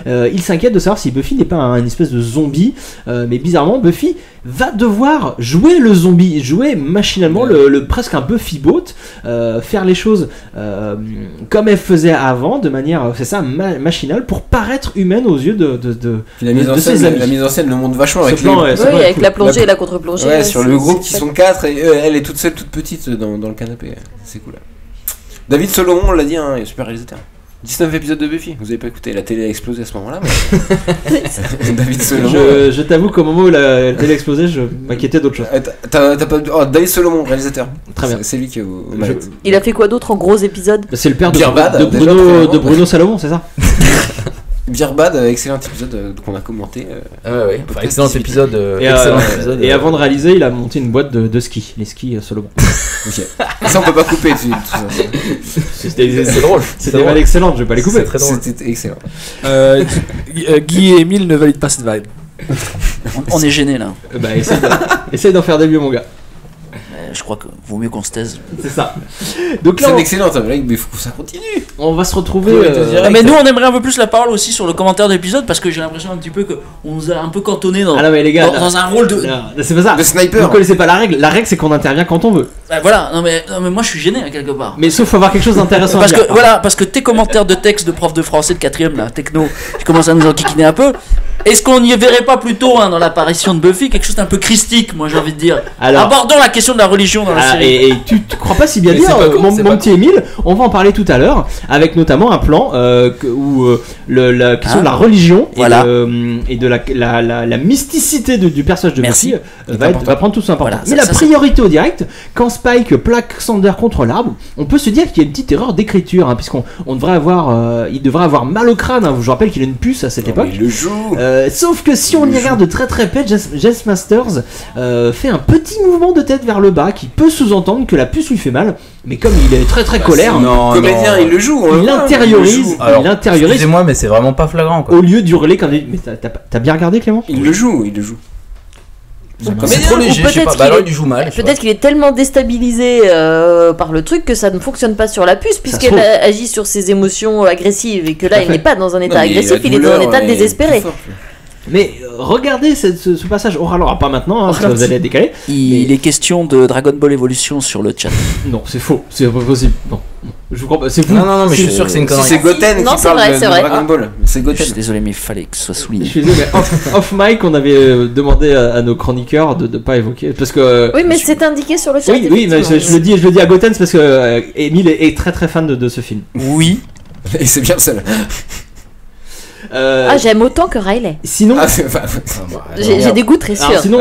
Ils s'inquiètent de savoir si Buffy n'est pas une espèce de zombie, mais bizarrement Buffy va devoir jouer le zombie, jouer machinalement presque un Buffy bot, faire les choses comme elle faisait avant, de manière machinale, pour paraître humaine aux yeux de ses amis. La mise en scène le montre vachement avec la plongée et la contre-plongée. Ouais, sur le groupe qui sont 4 et elle est toute seule, toute petite dans le canapé. C'est cool. David Solomon, on l'a dit, hein, il est super réalisateur. 19 épisodes de Buffy, vous avez pas écouté, la télé a explosé à ce moment-là. Mais... David Solomon. Je t'avoue qu'au moment où la télé a explosé, je m'inquiétais d'autre chose. T'as pas... David Solomon, réalisateur. Très bien. C'est lui qui est au Il a fait quoi d'autre en gros épisodes? C'est le père de Bruno Salomon, c'est ça? Beer Bad, excellent épisode qu'on a commenté. Excellent épisode. Et avant de réaliser, il a monté une boîte de ski, les skis Solomon. Ok. Ça on peut pas couper. C'est drôle. C'était mal excellent, je vais pas les couper. C'est très drôle. C'était excellent. Guy et Emile ne valident pas cette vibe. On est gênés là. Bah essaye d'en faire des mieux, mon gars. Je crois que vaut mieux qu'on se taise. C'est ça. Donc là, c'est excellent, mais il faut que ça continue. On va se retrouver. Mais nous, on aimerait un peu plus la parole aussi sur le commentaire d'épisode parce que j'ai l'impression un petit peu qu'on nous a un peu cantonné dans un rôle de. C'est pas ça. De sniper. Vous connaissez pas la règle. La règle, c'est qu'on intervient quand on veut. Voilà. Non mais moi, je suis gêné hein, quelque part. Mais sauf avoir quelque chose d'intéressant. Parce que tes commentaires de texte de prof de français de 4ème là, techno, je commence à nous enquiquiner un peu. Est-ce qu'on n'y verrait pas plutôt dans l'apparition de Buffy quelque chose d'un peu christique, moi j'ai envie de dire. Alors, abordons la question de la religion dans la série. Et tu crois pas si bien dire, mon petit Émile, on va en parler tout à l'heure, avec notamment un plan où la question de la religion et de la mysticité du personnage de Buffy va prendre tout son importance. Mais la priorité au direct, quand Spike plaque Xander contre l'arbre, on peut se dire qu'il y a une petite erreur d'écriture, puisqu'on devrait il devrait avoir mal au crâne. Je vous rappelle qu'il a une puce à cette époque. Il le joue. Sauf que si on y regarde de très très près, Jess Masters fait un petit mouvement de tête vers le bas qui peut sous-entendre que la puce lui fait mal, mais comme il est très très colère, le comédien il le joue, il l'intériorise. Excusez-moi, mais c'est vraiment pas flagrant quoi. Au lieu d'hurler quand mais t'as bien regardé Clément? Il le joue. C'est trop léger, je sais pas. Alors il joue mal. Peut-être qu'il est tellement déstabilisé par le truc que ça ne fonctionne pas sur la puce, puisqu'elle agit sur ses émotions agressives et que là il n'est pas dans un état agressif, il est dans un état désespéré. Mais regardez ce passage, on râlera pas maintenant, parce que vous allez être décalé. Il est question de Dragon Ball Evolution sur le chat. Non, c'est faux, c'est pas possible. Non, je vous crois pas, c'est vous. Non, mais je suis sûr que c'est une connerie. C'est Goten qui parle de Dragon Ball. C'est Goten. Je suis désolé, mais il fallait que ce soit souligné. Je suis désolé, mais off mic, on avait demandé à nos chroniqueurs de pas évoquer, parce que. Oui, mais c'est indiqué sur le chat. Oui, mais je le dis à Goten, c'est parce que Emile est très très fan de ce film. Oui. Et c'est bien le seul. J'aime autant que Riley. Sinon, j'ai des goûts très sûrs. Sinon,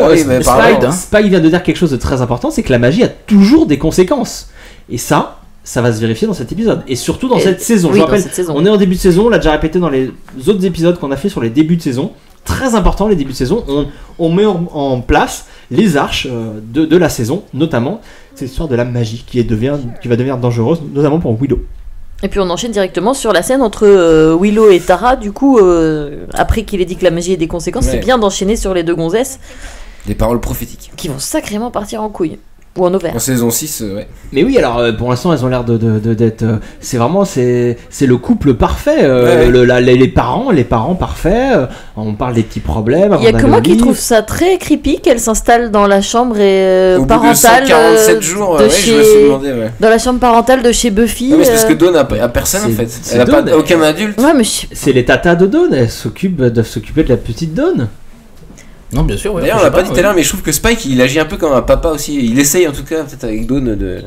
Spike vient de dire quelque chose de très important, c'est que la magie a toujours des conséquences. Et ça va se vérifier dans cet épisode. Et surtout dans cette saison. Je rappelle, on est en début de saison, on l'a déjà répété dans les autres épisodes qu'on a fait sur les débuts de saison. Très important, les débuts de saison. On met en place les arches de la saison, notamment cette histoire de la magie qui va devenir dangereuse, notamment pour Willow. Et puis on enchaîne directement sur la scène entre Willow et Tara. Du coup, après qu'il ait dit que la magie ait des conséquences, c'est bien d'enchaîner sur les deux gonzesses. Des paroles prophétiques. Qui vont sacrément partir en couille. Ou en ovaire. En saison 6, ouais. Mais oui, alors pour l'instant, elles ont l'air d'être. C'est vraiment c'est le couple parfait. Les parents parfaits. On parle des petits problèmes. Il y a que moi qui trouve ça très creepy qu'elle s'installe dans la chambre parentale. Au bout de 147 jours, de je me suis demandé. Ouais. Dans la chambre parentale de chez Buffy. Non, mais c'est parce que Dawn a personne en fait. Elle a pas aucun adulte. Ouais, mais c'est les tatas de Dawn. Elles doivent s'occuper de la petite Dawn. Non, bien sûr. Ouais, d'ailleurs, on l'a pas dit tout à l'heure, mais je trouve que Spike il agit un peu comme un papa aussi. Il essaye en tout cas, peut-être avec Dawn, de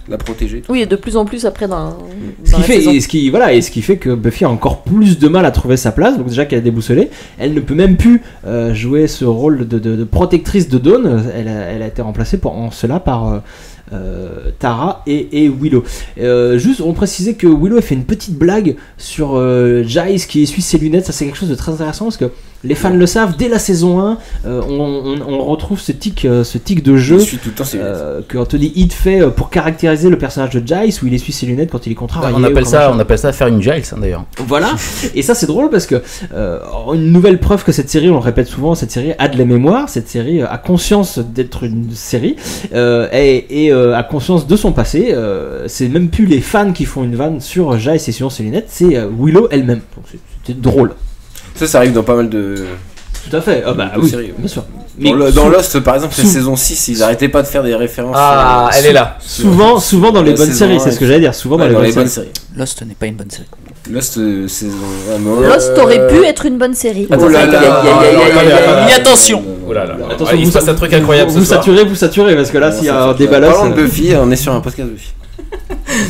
la protéger. Oui, et de plus en plus après dans ce qui fait que Buffy a encore plus de mal à trouver sa place. Donc, déjà qu'elle est déboussolée, elle ne peut même plus jouer ce rôle de protectrice de Dawn. Elle a été remplacée en cela par. Tara et Willow. Juste, on précisait que Willow a fait une petite blague sur Giles qui essuie ses lunettes. Ça, c'est quelque chose de très intéressant parce que les fans le savent. Dès la saison 1, on retrouve ce tic de jeu que Anthony Head fait pour caractériser le personnage de Giles, où il essuie ses lunettes quand il est contrarié. On appelle ça faire une Giles d'ailleurs. Voilà. Et ça, c'est drôle parce que une nouvelle preuve que cette série, on le répète souvent, cette série a de la mémoire. Cette série a conscience d'être une série et a conscience de son passé. C'est même plus les fans qui font une vanne sur Giles et sur ses lunettes, c'est Willow elle-même. Donc c'est drôle. Ça arrive dans pas mal de. Tout à fait. Oui, séries, bien sûr. Dans Lost, par exemple, la saison 6, ils arrêtaient pas de faire des références. Elle est là. Souvent dans les bonnes séries, c'est ce que j'allais dire. Souvent dans les bonnes séries. Lost n'est pas une bonne série. Lost, saison. Lost aurait pu être une bonne série. Attention. Attention, il se passe un truc incroyable. Vous saturez parce que là, s'il y a un débat Lost. Parlons de Buffy, on est sur un podcast Buffy.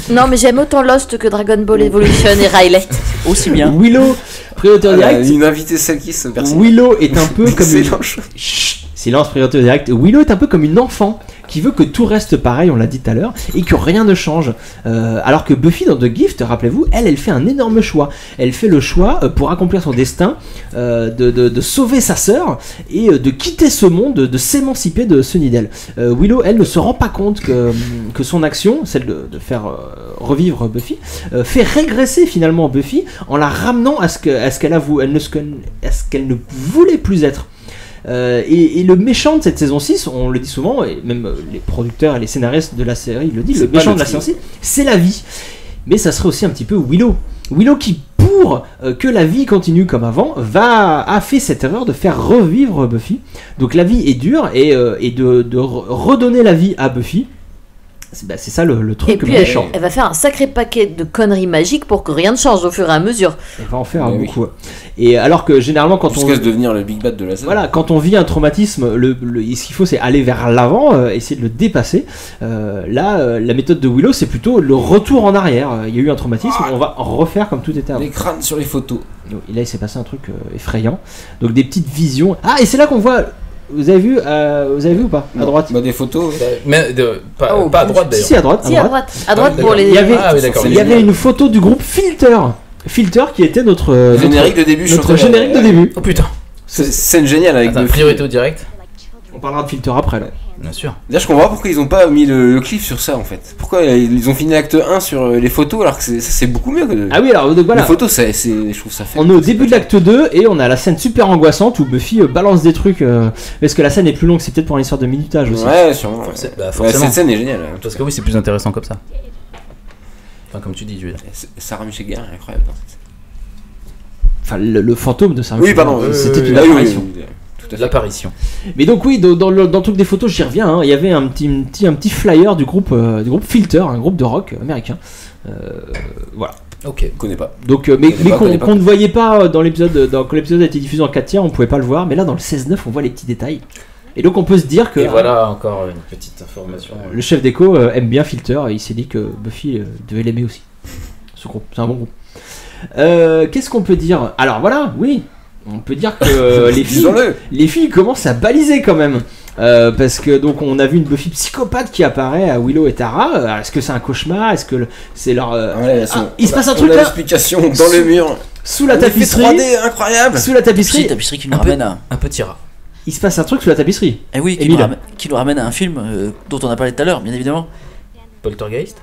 Non, mais j'aime autant Lost que Dragon Ball Evolution et Rayleigh. Aussi bien. Willow, priorité direct. Une invitée celle qui se personne. Willow est un peu comme silence, priorité direct. Willow est un peu comme une enfant qui veut que tout reste pareil, on l'a dit tout à l'heure, et que rien ne change. Alors que Buffy dans The Gift, rappelez-vous, elle fait un énorme choix. Elle fait le choix pour accomplir son destin de sauver sa sœur et de quitter ce monde, de s'émanciper de Sunnydale. Willow, elle ne se rend pas compte que son action, celle de faire revivre Buffy, fait régresser finalement Buffy en la ramenant à ce qu'elle ne voulait plus être. Et le méchant de cette saison 6, on le dit souvent, et même les producteurs et les scénaristes de la série le disent, le méchant de la saison 6, c'est la vie. Mais ça serait aussi un petit peu Willow. Willow qui, pour que la vie continue comme avant, a fait cette erreur de faire revivre Buffy. Donc la vie est dure, et de redonner la vie à Buffy, c'est ça le truc méchant. Elle va faire un sacré paquet de conneries magiques pour que rien ne change au fur et à mesure. Elle va en faire beaucoup. Oui. Et alors que généralement quand jusqu'à devenir le big bad de la série. Voilà, quand on vit un traumatisme, ce qu'il faut c'est aller vers l'avant, essayer de le dépasser. Là, la méthode de Willow c'est plutôt le retour en arrière. Il y a eu un traumatisme, on va refaire comme tout était avant. Les crânes sur les photos. Et là il s'est passé un truc effrayant. Donc des petites visions. Ah, et c'est là qu'on voit. Vous avez vu ou pas? À droite. Des photos. Mais pas à droite d'ailleurs. Si, à droite. À droite pour les. Il y avait une photo du groupe Filter qui était notre générique de début. Notre générique de début. Oh putain. C'est une géniale avec une priorité au direct. On parlera de Filter après là. Bien sûr. D'ailleurs, je comprends pas pourquoi ils ont pas mis le clip sur ça en fait. Pourquoi ils ont fini l'acte 1 sur les photos alors que c'est beaucoup mieux que. Ah oui, alors donc voilà. Les photos, je trouve ça fait. On est au début de l'acte 2 et on a la scène super angoissante où Buffy balance des trucs. Parce que la scène est plus longue, c'est peut-être pour une histoire de minutage aussi. Ouais, sûrement. Forcément. Cette scène est géniale. Parce que oui, c'est plus intéressant comme ça. Enfin, comme tu dis, Jules. Sarah Michelle Gellar est incroyable. Enfin, le fantôme de Sarah. Oui, pardon. C'était une apparition. L'apparition. Mais donc oui, dans le truc des photos, j'y reviens. Hein, il y avait un petit flyer du groupe Filter, un groupe de rock américain. Voilà. Ok, on connaît pas. Donc, mais qu'on ne voyait pas dans l'épisode, quand l'épisode a été diffusé en 4 tiers, on pouvait pas le voir. Mais là, dans le 16-9, on voit les petits détails. Et donc, on peut se dire que. Et voilà encore une petite information. Le chef d'écho aime bien Filter et il s'est dit que Buffy devait l'aimer aussi. Ce groupe, c'est un bon groupe. Qu'est-ce qu'on peut dire? Alors voilà, oui. On peut dire que les filles commencent à baliser quand même. Parce que donc on a vu une Buffy psychopathe qui apparaît à Willow et Tara. Est-ce que c'est un cauchemar? Est-ce que c'est leur. Il se passe un truc là. L'explication dans le mur. Sous la tapisserie. 3D incroyable. Sous la tapisserie. Une tapisserie qui nous ramène à un petit rat. Il se passe un truc sous la tapisserie. Et oui, qui nous ramène à un film dont on a parlé tout à l'heure, bien évidemment. Poltergeist.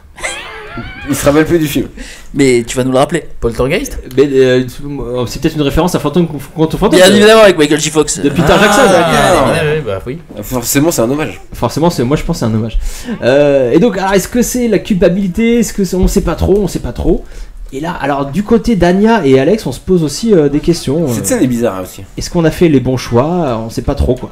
Il se rappelle plus du film. Mais tu vas nous le rappeler. Poltergeist. Mais c'est peut-être une référence à Fantôme contre Fantôme. Bien évidemment avec Michael J. Fox. De Peter Jackson. Bah oui. Forcément, c'est un hommage. Forcément, moi je pense que c'est un hommage. Et donc, alors, est-ce que c'est la culpabilité? Est-ce que on sait pas trop. Et là, alors du côté d'Anya et Alex, on se pose aussi des questions. Cette scène est bizarre aussi. Est-ce qu'on a fait les bons choix? On sait pas trop quoi.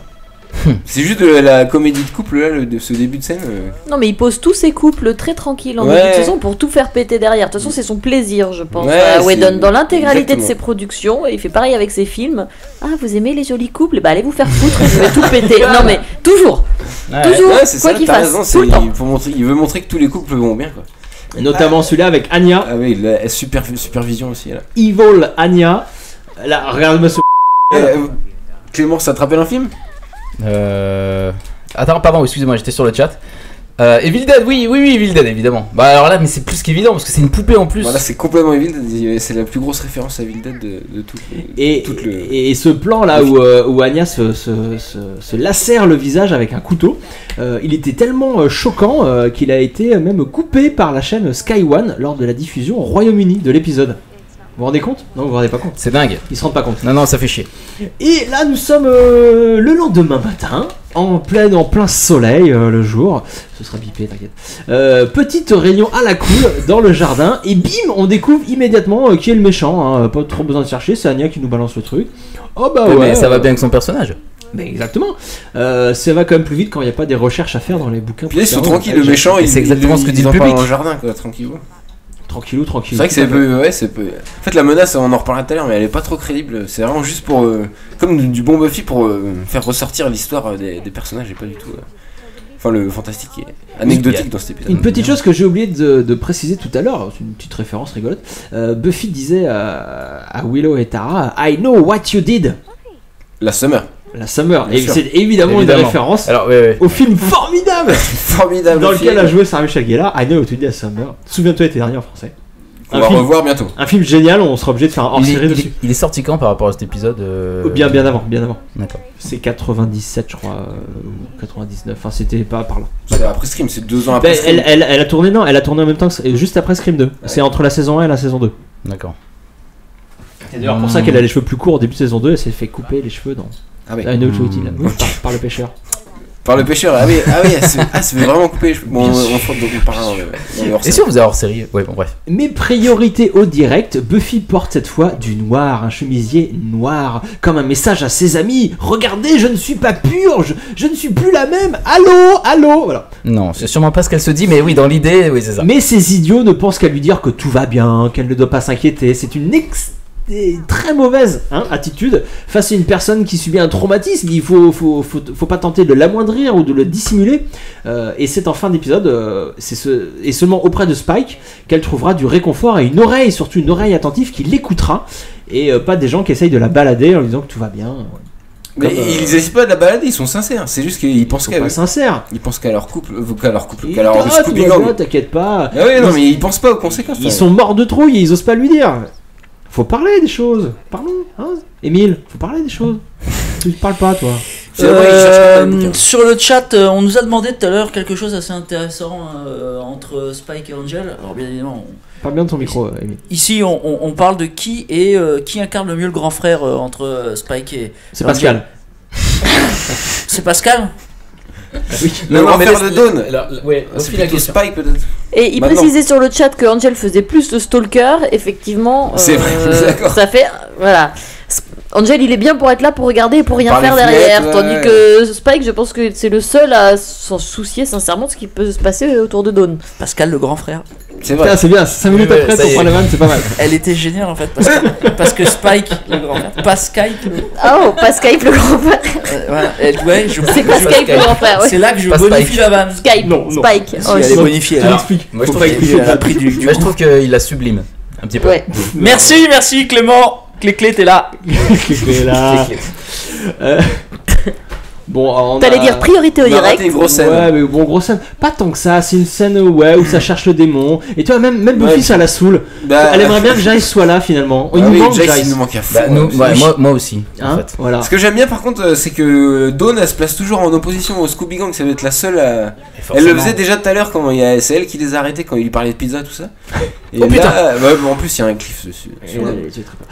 C'est juste de la comédie de couple là, de ce début de scène. Non mais il pose tous ses couples très tranquilles en début de saison pour tout faire péter derrière. De toute façon c'est son plaisir je pense. Whedon dans l'intégralité de ses productions et il fait pareil avec ses films. Ah vous aimez les jolis couples? Bah allez vous faire foutre, je vais tout péter. Non mais toujours. Toujours quoi qu'il fasse. Tout le temps. Il veut montrer que tous les couples vont bien quoi. Et notamment celui-là avec Anya. Ah oui, la supervision aussi là. Evil Anya. Là regarde-moi ce. Clément, ça te rappelle un film? Attends, pardon, excusez-moi, j'étais sur le chat. Evil Dead, oui, Evil Dead, évidemment. Bah alors là, mais c'est plus qu'évident parce que c'est une poupée en plus. Voilà, c'est complètement Evil Dead. C'est la plus grosse référence à Evil Dead de tout. Et ce plan là où Anya se lacère le visage avec un couteau, il était tellement choquant qu'il a été même coupé par la chaîne Sky One lors de la diffusion au Royaume-Uni de l'épisode. Vous vous rendez compte? Non, vous vous rendez pas compte. C'est dingue. Ils se rendent pas compte. Non, ça fait chier. Et là, nous sommes le lendemain matin, en plein soleil, le jour. Ce sera bipé, t'inquiète. Petite réunion à la cool dans le jardin. Et bim, on découvre immédiatement qui est le méchant. Hein. Pas trop besoin de chercher, c'est Anya qui nous balance le truc. Oh bah ouais. Mais ça va bien avec son personnage. Mais exactement. Ça va quand même plus vite quand il n'y a pas des recherches à faire dans les bouquins. Puis là, ils sont tranquilles, le méchant, c'est exactement ce que dit le public. Dans le jardin, quoi, tranquillou. Tranquillou. C'est vrai que c'est peu. En fait, la menace, on en reparlera tout à l'heure, mais elle est pas trop crédible. C'est vraiment juste pour. Comme du bon Buffy pour faire ressortir l'histoire des personnages et pas du tout. Enfin, le fantastique et anecdotique dans cet épisode. Une petite chose que j'ai oublié de préciser tout à l'heure, c'est une petite référence rigolote. Buffy disait à Willow et Tara, I know what you did. La Summer. Et c'est évidemment une référence au film formidable dans lequel a joué Sarah Michelle Gellar, I Know What You Did, Summer. Souviens-toi l'été dernier en français. On va revoir bientôt. Un film génial, on sera obligé de faire un hors-série dessus. Il est sorti quand par rapport à cet épisode Bien avant. D'accord. C'est 97 je crois, 99, enfin c'était pas par là. C'est après Scream, c'est 2 ans après Scream. Elle a tourné en même temps, juste après Scream 2. Ouais. C'est entre la saison 1 et la saison 2. D'accord. C'est d'ailleurs pour ça qu'elle a les cheveux plus courts au début de saison 2, elle s'est fait couper les cheveux dans... Ah oui. Par le pêcheur. Par le pêcheur, ça fait vraiment couper. Bon, on parlera et si on faisait hors série? Ouais, bon, bref. Mes priorités au direct, Buffy porte cette fois du noir, un chemisier noir, comme un message à ses amis. Regardez, je ne suis pas pure, je ne suis plus la même. Allô, voilà. Non, c'est sûrement pas ce qu'elle se dit, mais oui, dans l'idée, oui, c'est ça. Mais ces idiots ne pensent qu'à lui dire que tout va bien, qu'elle ne doit pas s'inquiéter. C'est une très mauvaise attitude face à une personne qui subit un traumatisme. Il faut pas tenter de l'amoindrir ou de le dissimuler, et c'est en fin d'épisode et seulement auprès de Spike qu'elle trouvera du réconfort et une oreille, surtout une oreille attentive qui l'écoutera, et pas des gens qui essayent de la balader en lui disant que tout va bien. Mais ils essaient pas de la balader, ils sont sincères. C'est juste qu'ils pensent qu'à sincères. Ils pensent qu'à leur couple, qu'à leur Scooby-Gang. T'inquiète pas. Ah oui, non, mais ils pensent pas aux conséquences. Ils sont morts de trouille et ils osent pas lui dire. Faut parler des choses. Parlons, hein, Émile. Faut parler des choses. Tu parles pas, toi. Sur le chat, on nous a demandé tout à l'heure quelque chose assez intéressant entre Spike et Angel. Alors bien évidemment, parle bien de ton micro, Émile. Ici, on parle de qui incarne le mieux le grand frère entre Spike et. C'est Pascal. C'est Pascal. Oui. Le grand frère de Dawn. C'est plutôt Spike peut-être. Et il précisait sur le chat que Angel faisait plus de stalker, effectivement. C'est vrai, d'accord. Ça fait. Voilà. Angel, il est bien pour être là pour regarder et pour rien faire derrière. Tandis que Spike, je pense que c'est le seul à s'en soucier sincèrement de ce qui peut se passer autour de Dawn. Pascal, le grand frère. C'est vrai. C'est bien, 5 minutes après pour prendre la vanne, c'est pas mal. Elle était géniale en fait, parce que Spike, le grand frère. Pas Skype. Oh, pas Skype, le grand frère. Voilà, c'est pas Skype, le grand frère. Ouais. C'est là que je bonifie la vanne. Skype, non. Spike. Si elle est bonifiée. Moi je trouve qu'il a pris du. Je trouve qu'il la sublime. Un petit peu. Ouais. Merci Clément. Clé, t'es là. Clé là. Bon, T'allais dire priorité au direct. Une grosse scène. Ouais, mais bon, grosse scène. Pas tant que ça. C'est une scène où ça cherche le démon. Et tu vois, même Buffy, ça la saoule. Elle aimerait bien que Giles soit là finalement. Il nous manque Giles. Il nous manque à fond. Moi aussi. Hein, en fait. Voilà. Ce que j'aime bien par contre, c'est que Dawn elle se place toujours en opposition au Scooby Gang. Ça doit être la seule à... Elle le faisait déjà tout à l'heure quand c'est elle qui les a arrêtés quand il lui parlait de pizza, tout ça. Et oh putain. En plus il y a un cliff dessus.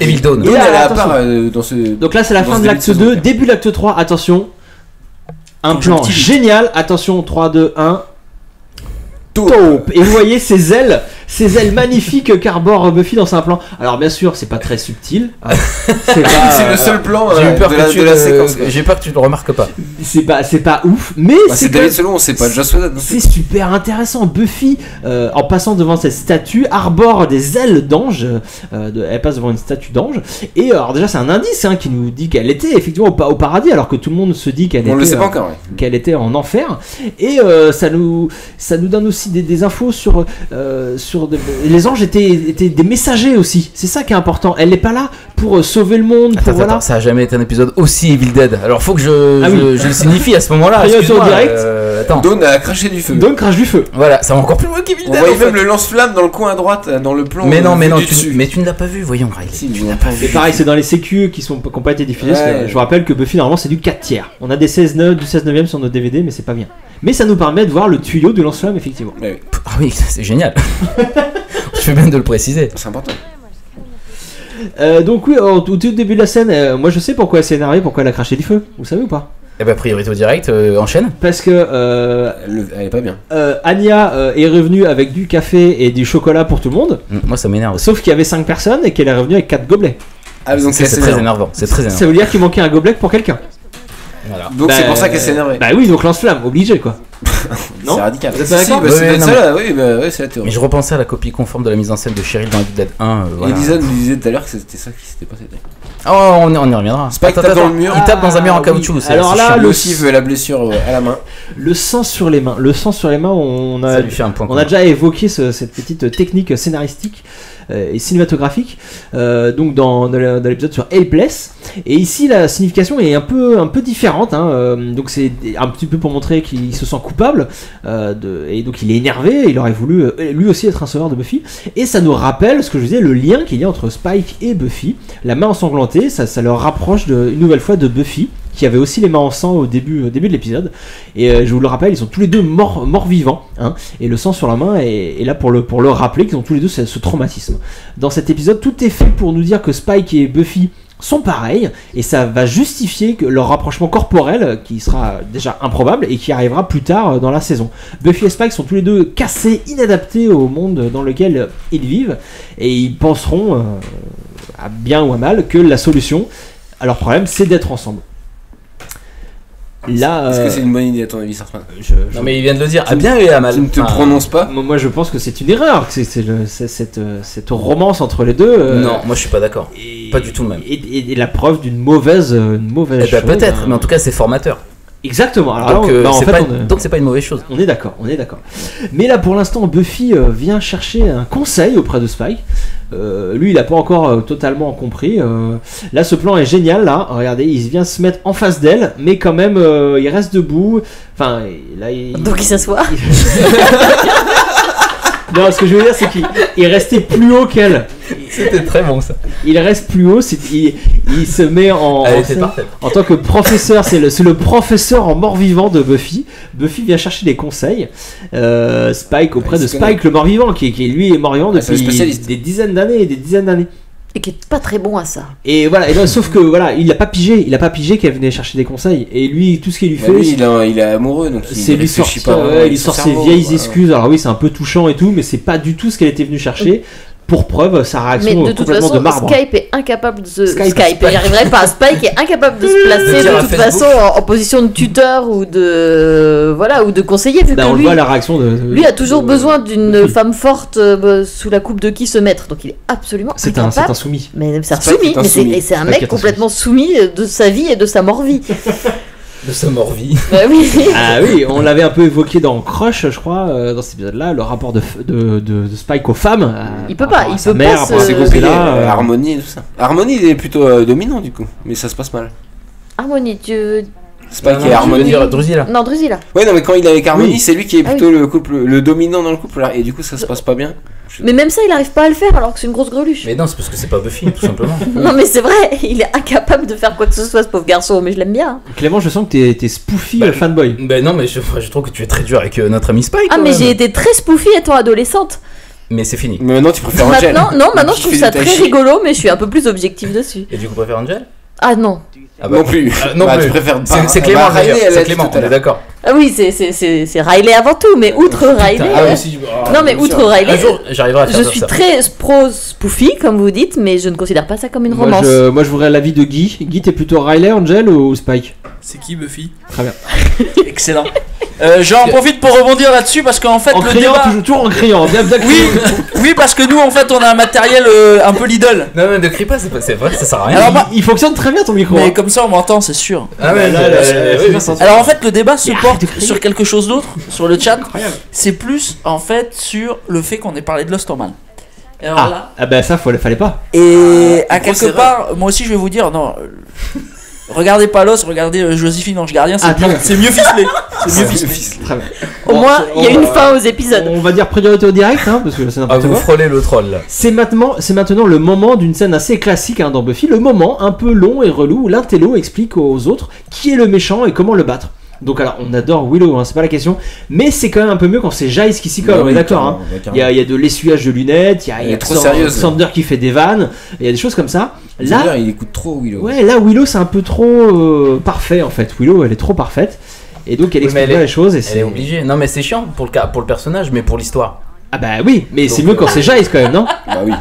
Evil Dawn. Dawn elle est à part dans ce... Donc là c'est la fin de l'acte 2, début de l'acte 3, attention. Un plan génial, attention, 3, 2, 1. Taupe. Et vous voyez ces ailes magnifiques qu'arbore Buffy dans un plan. Alors bien sûr, c'est pas très subtil. C'est le seul plan J'ai eu peur de la séquence. J'ai peur que tu le remarques pas. C'est pas ouf, mais c'est David Selon, c'est pas Joss Whedon. C'est super intéressant. Buffy, en passant devant cette statue, arbore des ailes d'ange. Elle passe devant une statue d'ange. Et alors déjà, c'est un indice qui nous dit qu'elle était effectivement au paradis, alors que tout le monde se dit qu'elle était en enfer. Et ça nous donne aussi des infos sur les anges étaient des messagers aussi. C'est ça qui est important. Elle n'est pas là pour sauver le monde. Attends, ça a jamais été un épisode aussi Evil Dead. Alors faut que je le signifie à ce moment-là. Dawn a craché du feu. Dawn crache du feu. Voilà, ça va encore plus loin qu'Evil Dead. On voyait même le lance-flamme dans le coin à droite, dans le plan. Mais non, tu ne l'as pas vu, voyons. Si, tu n'as pas vu. Et pareil, c'est dans les sécu qui n'ont pas été diffusés. Je vous rappelle que Buffy normalement c'est du 4 tiers. On a du 16 9e sur nos DVD, mais c'est pas bien. Mais ça nous permet de voir le tuyau de lance-flamme effectivement. Ah oui, c'est génial. Je fais bien de le préciser. C'est important. Donc oui, au tout début de la scène, moi je sais pourquoi elle s'est énervée, pourquoi elle a craché du feu. Vous savez ou pas? Eh ben priorité au direct, enchaîne. Parce que elle est pas bien. Anya est revenue avec du café et du chocolat pour tout le monde. Moi ça m'énerve aussi. Sauf qu'il y avait 5 personnes et qu'elle est revenue avec 4 gobelets. Ah donc c'est très énervant. C'est très énervant. Ça veut dire qu'il manquait un gobelet pour quelqu'un. Voilà. Donc c'est pour ça qu'elle s'est énervée. Bah oui, donc lance-flamme, obligé quoi. Non, c'est radical. Vous êtes d'accord? C'est la théorie. Mais je repensais à la copie conforme de la mise en scène de Cheryl dans Evil Dead 1. Voilà. Elisa nous disait tout à l'heure que c'était ça qui s'était passé. Oh, on y reviendra. Spike tape dans le mur. Il tape dans un mur en caoutchouc. Alors là, lui aussi veut la blessure à la main. Le sang sur les mains. On a déjà évoqué cette petite technique scénaristique et cinématographique donc dans l'épisode sur Helpless. Et ici la signification est un peu différente donc c'est un petit peu pour montrer qu'il se sent coupable et donc il est énervé, il aurait voulu lui aussi être un sauveur de Buffy, et ça nous rappelle ce que je disais, le lien qu'il y a entre Spike et Buffy. La main ensanglantée, ça leur rapproche une nouvelle fois de Buffy, qui avait aussi les mains en sang au début de l'épisode. Et je vous le rappelle, ils sont tous les deux morts vivants, et le sang sur la main est là pour le rappeler qu'ils ont tous les deux ce traumatisme. Dans cet épisode, tout est fait pour nous dire que Spike et Buffy sont pareils, et ça va justifier que leur rapprochement corporel, qui sera déjà improbable et qui arrivera plus tard dans la saison. Buffy et Spike sont tous les deux cassés, inadaptés au monde dans lequel ils vivent, et ils penseront, à bien ou à mal, que la solution à leur problème c'est d'être ensemble. Là, est-ce que c'est une bonne idée à ton avis, Sartre? Non mais il vient de le dire, à bien et à mal. Tu ne te prononces pas? Moi je pense que c'est une erreur, que c'est cette romance entre les deux. Non, moi je suis pas d'accord. Pas du tout le même. Et la preuve d'une mauvaise chose. Peut-être, mais en tout cas c'est formateur. Exactement. Alors donc c'est pas une mauvaise chose. On est d'accord. Mais là pour l'instant Buffy vient chercher un conseil auprès de Spike. Lui il a pas encore totalement compris. Là ce plan est génial là. Regardez, il vient se mettre en face d'elle, mais quand même il reste debout. Enfin là donc il s'assoit. Non, ce que je veux dire c'est qu'il est resté plus haut qu'elle. C'était très bon ça. Il reste plus haut, il se met en tant que professeur, c'est le professeur en mort-vivant de Buffy. Buffy vient chercher des conseils. Spike auprès de Spike le mort-vivant, qui lui est mort-vivant depuis des dizaines d'années. Et qui est pas très bon à ça. Et voilà, et là, sauf que voilà, il a pas pigé qu'elle venait chercher des conseils. Et lui, tout ce qu'il lui fait, lui, il est amoureux, donc il réfléchit pas. Il sort ses vieilles excuses. Alors oui, c'est un peu touchant et tout, mais c'est pas du tout ce qu'elle était venue chercher. Pour preuve, sa réaction mais de toute façon, de marbre. Skype est incapable de se... Skype, j'y arriverai pas. Spike est incapable de se placer de toute façon en position de tuteur ou de conseiller, vu que on lui, voit la réaction lui a toujours besoin d'une femme forte sous la coupe de qui se mettre. Donc il est absolument incapable. C'est un soumis. Mais c'est un soumis. C'est un mec complètement soumis de sa vie et de sa mort-vie. De sa mort-vie. Bah oui. Ah oui, on l'avait un peu évoqué dans Crush, je crois, dans cet épisode-là, le rapport de Spike aux femmes. Il peut pas, sa mère, Harmony et tout ça. Harmony, il est plutôt dominant du coup, mais ça se passe mal. Harmony, Spike et Harmony. Drusilla. Non, Drusilla. Ouais, non, mais quand il est avec Harmony, Oui. c'est lui qui est plutôt le couple, le dominant dans le couple, là, et du coup, ça se passe pas bien. Mais même ça, il arrive pas à le faire alors que c'est une grosse greluche. Mais non, c'est parce que c'est pas Buffy, tout simplement. Non, mais c'est vrai, il est incapable de faire quoi que ce soit, ce pauvre garçon, mais je l'aime bien. Clément, je sens que t'es spoofy fanboy. Bah non, mais je trouve que tu es très dur avec notre ami Spike. Ah, quand mais même. j'ai été très spoofy étant adolescente. Mais c'est fini. Mais maintenant, tu préfères Angel. Maintenant je trouve ça très rigolo, mais je suis un peu plus objectif dessus. Et du coup, tu préfères Angel? Ah non. Ah bah, non plus. Non bah, plus. tu préfères C'est Clément, bah, Riley, c'est Clément, on est d'accord. Ah oui, c'est Riley avant tout, mais outre Riley. Ah, aussi, non, mais outre Riley. Un jour, j'arriverai à faire je ça. suis très pro spoofy, comme vous dites, mais je ne considère pas ça comme une romance. Moi, je voudrais l'avis de Guy. Guy, t'es plutôt Riley, Angel ou Spike? C'est qui Buffy? Très bien. Excellent. J'en profite pour rebondir là-dessus parce qu'en fait En le criant, débat... toujours en criant. Bien oui, parce que nous en fait on a un matériel un peu Lidl. Non mais ne crie pas, c'est vrai, ça sert à rien. Alors, il fonctionne très bien ton micro. Mais comme ça on m'entend, c'est sûr. Ah ouais, alors en fait le débat se porte sur quelque chose d'autre sur le chat. C'est plus en fait sur le fait qu'on ait parlé de Lost Orman. Ah bah ça fallait pas. Et à quelque part, moi aussi je vais vous dire non. Regardez pas Lost, regardez Joséphine Ange Gardien, c'est mieux ficelé. C'est mieux ficelé. Très bien. Au moins, il y a une fin aux épisodes. On va dire priorité au direct, hein, parce que c'est n'importe quoi. Vous frôlez le troll là. C'est maintenant le moment d'une scène assez classique dans Buffy, le moment un peu long et relou où l'intello explique aux autres qui est le méchant et comment le battre. Donc alors on adore Willow, hein, c'est pas la question, mais c'est quand même un peu mieux quand c'est Giles qui s'y colle, on est d'accord. Hein. Il y a de l'essuyage de lunettes, il y a trop sérieuse. Xander qui fait des vannes, il y a des choses comme ça. Là, Xander, il écoute trop Willow. Ouais, là Willow c'est un peu trop parfait en fait. Willow elle est trop parfaite et donc elle explique pas les choses. Et elle est obligée. Non mais c'est chiant pour le personnage, mais pour l'histoire. Ah bah oui, mais donc, c'est mieux quand c'est Giles quand même, non? Bah oui.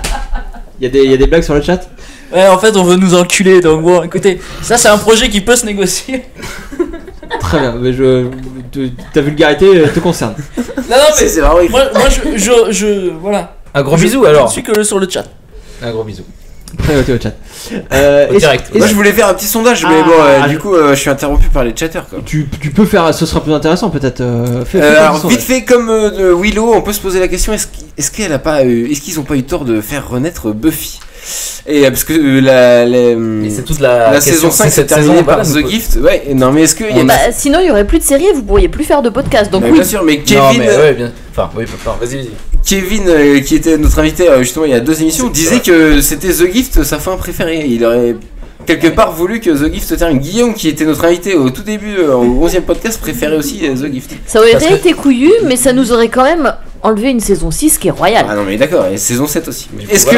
Il y a des blagues sur le chat. Ouais, en fait on veut nous enculer, donc bon, écoutez, ça c'est un projet qui peut se négocier. Très bien, mais ta vulgarité te concerne. Non, mais c'est vraiment. Moi, je voilà. Un gros bisou alors. Je suis que sur le chat. Un gros bisou. Priorité au chat. Direct. Moi je voulais faire un petit sondage, mais bon, du coup, je suis interrompu par les chatters. Quoi. Tu peux faire, ce sera plus intéressant peut-être. Alors vite fait, comme Willow, on peut se poser la question est-ce qu'ils ont pas eu tort de faire renaître Buffy? Et parce que et c'est toute la saison 5 s'est terminée par The Gift. Ouais, non mais est-ce que sinon il y aurait plus de séries et vous pourriez plus faire de podcast. Donc bah, oui. Bien sûr, mais Kevin. Non, mais ouais, bien. Enfin, oui, vas-y. Kevin, qui était notre invité justement il y a 2 émissions, disait que c'était The Gift sa fin préférée. Il aurait quelque part voulu que The Gift se termine. Guillaume, qui était notre invité au tout début, au 11e podcast, préférait aussi The Gift. Ça aurait été couillu, mais ça nous aurait quand même enlevé une saison 6 qui est royale. Ah non, mais d'accord, et saison 7 aussi. Est-ce que.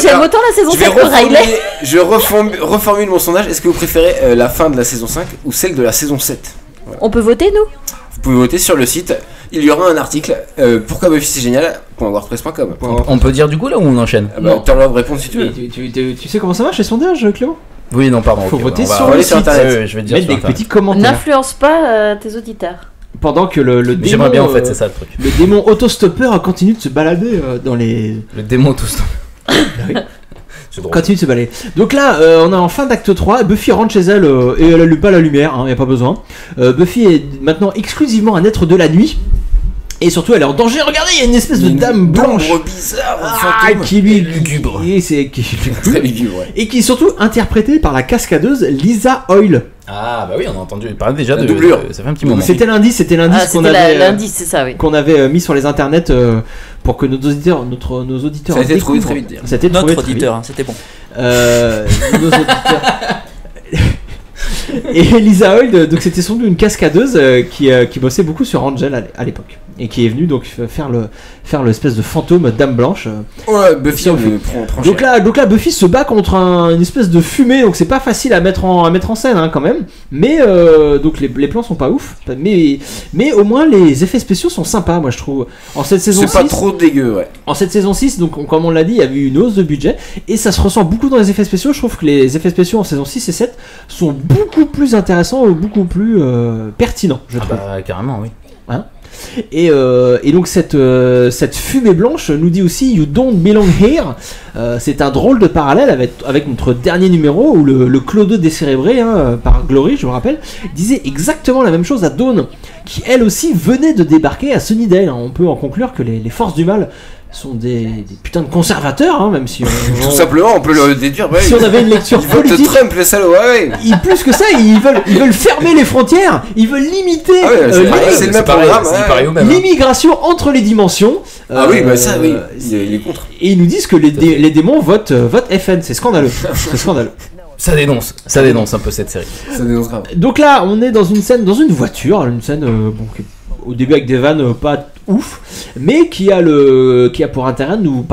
J'aime autant la saison 7 que Riley. Je reformule mon sondage. Est-ce que vous préférez la fin de la saison 5 ou celle de la saison 7? Voilà. On peut voter, nous? Vous pouvez voter sur le site. Il y aura un article. Pourquoi Buffy c'est génial .wordpress.com. On peut dire du coup là ou on enchaîne? T'as le droit de répondre si tu veux. Tu sais comment ça marche les sondages, Clément? Oui, non, pardon. Faut voter sur le site internet. Je vais dire mettre des petits commentaires. N'influence pas tes auditeurs. Pendant que le démon, j'aimerais bien en fait, c'est ça le truc. Le démon autostoppeur continue de se balader dans les. Le démon autostoppeur. Oui. Continue de se balader. Donc là, on est en fin d'acte 3. Buffy rentre chez elle et elle allume pas la lumière, y a pas besoin. Buffy est maintenant exclusivement un être de la nuit. Et surtout, elle est en danger. Regardez, il y a une espèce de dame blanche bizarre, qui lui lugubre. Et qui est surtout interprétée par la cascadeuse Lisa Hoyle. Ah bah oui, on a entendu parler déjà de doublure. Ça fait un petit moment. C'était l'indice qu'on avait l'indice, c'est ça, oui. Qu'on avait mis sur les internets pour que nos auditeurs ça a été trouvé très vite. Notre auditeur, c'était bon. Nos auditeurs. Et Lisa Hoyle, donc c'était sans doute une cascadeuse qui bossait beaucoup sur Angel à l'époque et qui est venue donc faire l'espèce de fantôme dame blanche. Ouais, Buffy prend donc là Buffy se bat contre une espèce de fumée, donc c'est pas facile à mettre en scène quand même. Mais donc les plans sont pas ouf, mais au moins les effets spéciaux sont sympas, moi je trouve. En cette saison 6, c'est pas trop dégueu, ouais. En cette saison 6, donc comme on l'a dit, il y a eu une hausse de budget et ça se ressent beaucoup dans les effets spéciaux. Je trouve que les effets spéciaux en saison 6 et 7 sont beaucoup plus intéressants, beaucoup plus pertinents, je trouve. Bah carrément, oui. Hein? Et donc cette fumée blanche nous dit aussi You don't belong here. C'est un drôle de parallèle avec notre dernier numéro où le Clodo décérébré par Glory, je vous rappelle, disait exactement la même chose à Dawn, qui elle aussi venait de débarquer à Sunnydale. On peut en conclure que les forces du mal sont des putains de conservateurs, hein, même si tout simplement on peut le déduire. Ouais, si on avait une lecture ils votent politique, Trump les salauds. Ouais. Plus que ça, ils veulent fermer les frontières, ils veulent limiter c'est le même programme. L'immigration entre les dimensions. Oui, bah ça, oui, il est contre. Et ils nous disent que les démons votent FN, c'est scandaleux. C'est scandaleux. Ça dénonce un peu cette série. Ça dénonce grave. Donc là, on est dans une scène, dans une voiture, une scène au début avec des vannes pas ouf, mais qui a pour intérêt de nous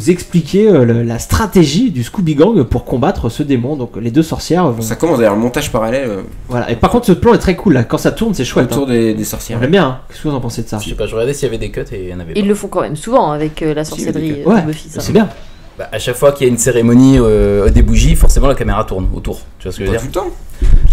expliquer la stratégie du Scooby Gang pour combattre ce démon. Donc les deux sorcières vont... Ça commence d'ailleurs le montage parallèle. Voilà. Et par contre, ce plan est très cool là. Quand ça tourne, c'est chouette. Autour des sorcières. On l'aime bien. Hein. Qu'est-ce que vous en pensez de ça? Je sais pas. Je regardais s'il y avait des cuts et il y en avait pas. Ils le font quand même souvent avec la sorcellerie de Buffy. Ça. C'est bien. Bah, à chaque fois qu'il y a une cérémonie des bougies, forcément la caméra tourne autour. Tu vois ce que je veux dire? Tout le temps.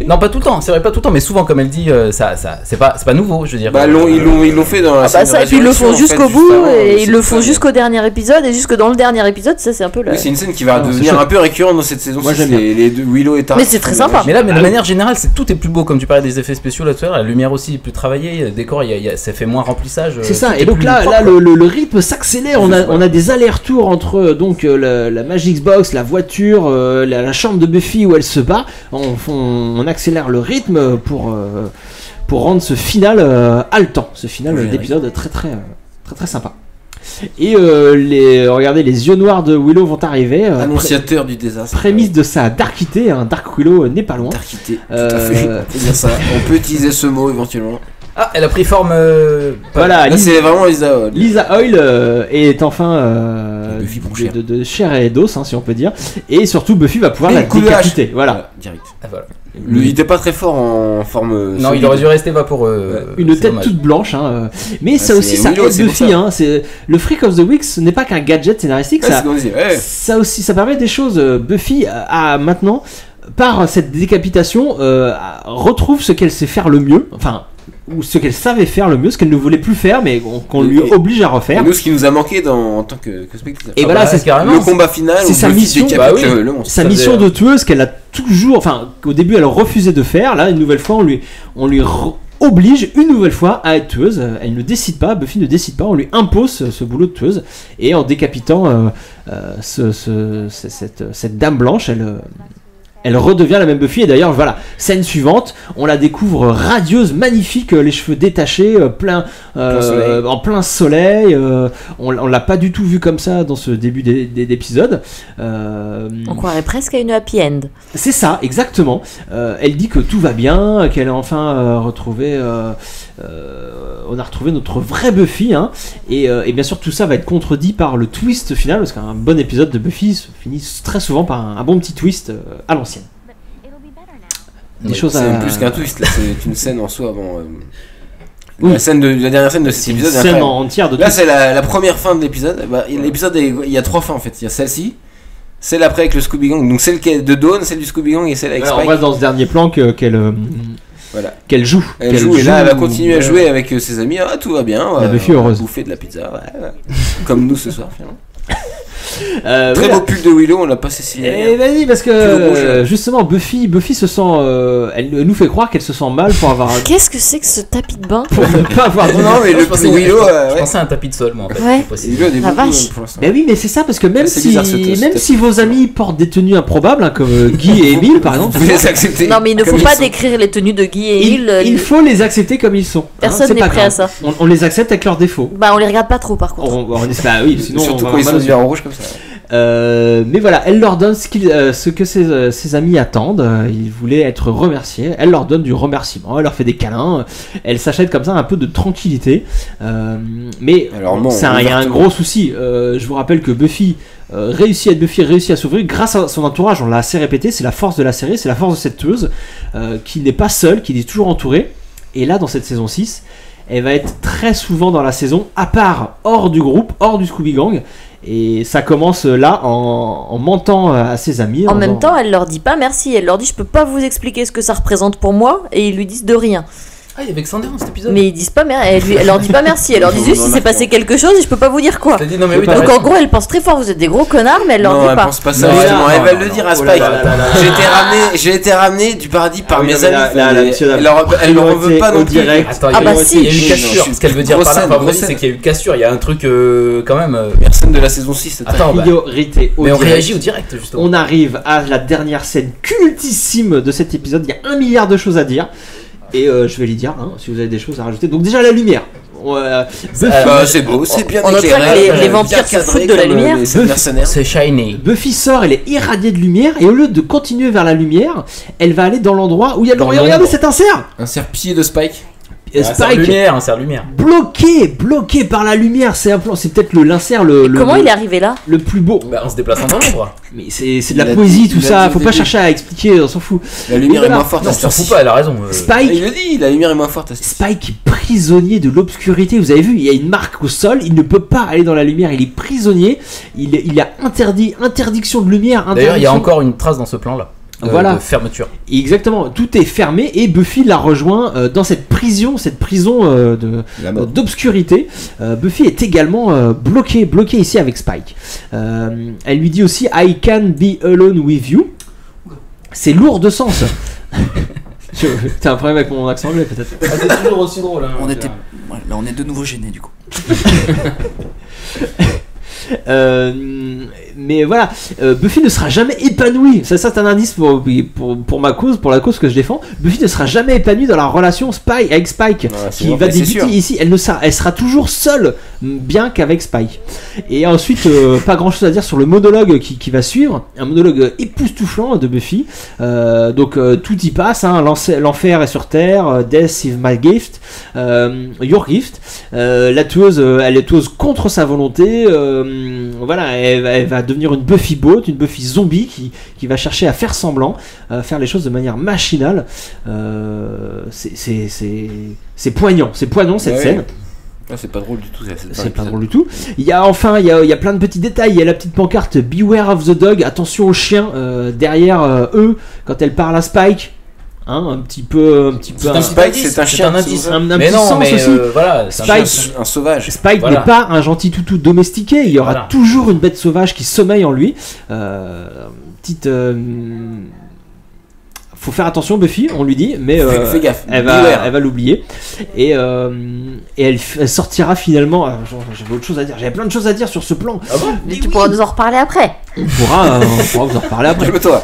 Non, pas tout le temps, c'est vrai, pas tout le temps, mais souvent, comme elle dit, ça c'est pas nouveau, je veux dire. Bah, ils l'ont fait dans la scène ça, et puis ils le font jusqu'au bout, et ils le font jusqu'au dernier épisode, et jusque dans le dernier épisode, ça c'est un peu là. Oui, c'est une scène qui va devenir un peu récurrente dans cette saison. Moi j'aime les deux Willow et Tara. Mais c'est très sympa. Mais là, de manière générale, tout est plus beau, comme tu parlais des effets spéciaux là tout à l'heure, la lumière aussi est plus travaillée, le décor, ça fait moins remplissage. C'est ça, et donc là le rythme s'accélère, on a des allers-retours entre donc la Magic Box, la voiture, la chambre de Buffy où elle se bat, on accélère le rythme pour rendre ce final haletant, ce final d'épisode très sympa. Et regardez, les yeux noirs de Willow vont arriver. Annonciateur du désastre. Prémisse de sa darkité, Dark Willow n'est pas loin. Darkité, tout à fait. On peut dire ça. On peut utiliser ce mot éventuellement. Ah, elle a pris forme. Voilà, là c'est vraiment Lisa Oil. Lisa Oil est enfin de chair et d'os, si on peut dire. Et surtout, Buffy va pouvoir la décapiter. Voilà. Direct. Ah, voilà. Il était pas très fort en forme. Non, il aurait dû rester vaporeux. Une tête toute blanche, mais ça aussi, ça aide Buffy. C'est le Freak of the Week, ce n'est pas qu'un gadget scénaristique. Ça aussi, ça permet des choses. Buffy a maintenant, par cette décapitation, retrouve ce qu'elle sait faire le mieux. Enfin. Ou ce qu'elle savait faire le mieux, ce qu'elle ne voulait plus faire, mais qu'on lui oblige à refaire. Et nous, ce qui nous a manqué en tant que spectateur. Et voilà, c'est carrément le combat final. C'est sa mission. Sa mission de tueuse qu'elle a toujours. Enfin, qu'au début, elle refusait de faire. Là, une nouvelle fois, on lui oblige une nouvelle fois à être tueuse. Elle ne décide pas. Buffy ne décide pas. On lui impose ce boulot de tueuse. Et en décapitant cette dame blanche, elle redevient la même Buffy. Et d'ailleurs, voilà, scène suivante, on la découvre radieuse, magnifique, les cheveux détachés, en plein soleil. On l'a pas du tout vu comme ça dans ce début d'épisode. On croirait presque à une happy end. C'est ça, exactement. Elle dit que tout va bien, qu'elle a enfin retrouvé... on a retrouvé notre vraie Buffy, et bien sûr tout ça va être contredit par le twist final, parce qu'un bon épisode de Buffy se finit très souvent par un bon petit twist à l'ancienne. C'est plus qu'un twist, là, c'est une scène en soi. La dernière scène de cet épisode, une scène entière de là c'est la première fin de l'épisode. L'épisode, il y a 3 fins en fait. Il y a celle-ci, celle après avec le Scooby Gang, donc celle de Dawn, celle du Scooby Gang et celle avec Spike. On voit dans ce dernier plan qu'elle joue. Elle joue, et là elle va continuer à jouer avec ses amis. Ah, tout va bien, la Buffy heureuse. Bouffer de la pizza, comme nous ce soir finalement. Très beau pull de Willow, on l'a pas cessé. Et vas-y, parce que justement Buffy se sent, elle nous fait croire qu'elle se sent mal pour avoir. Qu'est-ce que c'est que ce tapis de bain? Pour ne pas avoir. Non, mais le pull Willow. Je pensais à un tapis de sol, moi en fait. Ouais. La vache. Mais oui, mais c'est ça, parce que même si vos amis portent des tenues improbables, comme Guy et Emile par exemple, vous les acceptez. Non, mais il ne faut pas décrire les tenues de Guy et Emile. Il faut les accepter comme ils sont. Personne n'est prêt à ça. On les accepte avec leurs défauts. Bah, on les regarde pas trop par contre. Oui, sinon surtout quand ils sont en rouge comme ça. Mais voilà, elle leur donne ce que ses amis attendent. Ils voulaient être remerciés. Elle leur donne du remerciement. Elle leur fait des câlins. Elle s'achète comme ça un peu de tranquillité. Mais il y a un gros souci. Je vous rappelle que Buffy réussit à s'ouvrir grâce à son entourage. On l'a assez répété. C'est la force de la série. C'est la force de cette tueuse qui n'est pas seule, qui est toujours entourée. Et là, dans cette saison 6, elle va être très souvent dans la saison, à part hors du groupe, hors du Scooby Gang. Et ça commence là en mentant à ses amis. En même temps, elle leur dit pas merci. Elle leur dit je peux pas vous expliquer ce que ça représente pour moi. Et ils lui disent de rien. Ah, il y avait Xander dans cet épisode. Mais ils disent pas merci, elle leur dit pas merci, elle leur dit juste si s'est passé quelque chose et je peux pas vous dire quoi. Dit, non, mais oui, donc en gros elle pense très fort, vous êtes des gros connards, mais elle leur dit pas. Non, elle pense pas ça justement, elle va le dire à Spike. J'ai été ramené du paradis par mes amis. Elle leur en veut pas non plus. Attends, il y a eu cassure. Ce qu'elle veut dire par là, c'est qu'il y a eu cassure, il y a un truc quand même. Personne de la saison 6. Attends, priorité au mais on direct. réagit au direct justement. On arrive à la dernière scène cultissime de cet épisode, il y a 1 milliard de choses à dire. Et je vais les dire si vous avez des choses à rajouter. Donc déjà la lumière. C'est beau, c'est bien on éclairé. Les vampires qui foutent de la lumière. C'est shiny. Buffy sort, elle est irradiée de lumière et au lieu de continuer vers la lumière, elle va aller dans l'endroit où il y a l'ombre. Regardez cet insert. Insert pied de Spike. Spike lumière. Bloqué par la lumière. C'est un plan. C'est peut-être l'insert Comment il est arrivé là? Le plus beau. En se déplaçant dans l'ombre. Mais c'est de la poésie tout ça. Faut pas chercher à expliquer. On s'en fout. La lumière est moins forte. Non, on s'en fout pas. Elle a raison. Spike. Il le dit. La lumière est moins forte. Spike est prisonnier de l'obscurité. Vous avez vu, il y a une marque au sol. Il ne peut pas aller dans la lumière. Il est prisonnier. Il a interdiction de lumière. D'ailleurs, il y a encore une trace dans ce plan là. Voilà. De fermeture. Exactement, tout est fermé et Buffy la rejoint dans cette prison d'obscurité. Buffy est également bloquée ici avec Spike. Elle lui dit aussi I can be alone with you. C'est lourd de sens. T'as un problème avec mon accent anglais peut-être. C'est toujours aussi drôle. Là on est de nouveau gênés du coup. Mais voilà, Buffy ne sera jamais épanouie. Ça c'est un indice pour ma cause, pour la cause que je défends. Buffy ne sera jamais épanouie dans la relation avec Spike qui va débuter ici. Elle sera toujours seule, bien qu'avec Spike. Et ensuite, pas grand chose à dire sur le monologue qui va suivre. Un monologue époustouflant de Buffy. Donc tout y passe. L'enfer est sur terre. Death is my gift. Your gift. La tueuse, elle est tueuse contre sa volonté. Voilà, elle va devenir une Buffy Boat, une Buffy zombie qui va chercher à faire semblant, faire les choses de manière machinale. C'est poignant cette scène. C'est pas drôle du tout. C'est pas drôle du tout. Il y a plein de petits détails. Il y a la petite pancarte Beware of the Dog. Attention aux chiens derrière eux quand elle parle à Spike. Un petit peu. Spike, c'est un chien. Mais non, mais voilà, Spike, un sauvage. Spike n'est pas un gentil toutou domestiqué. Il y aura toujours une bête sauvage qui sommeille en lui. Faut faire attention, Buffy, on lui dit, mais fais gaffe. Elle va l'oublier. Et elle sortira finalement. J'avais autre chose à dire. J'avais plein de choses à dire sur ce plan. Ah bon? Mais tu pourras nous en reparler après. On pourra vous en reparler après. Calme-toi.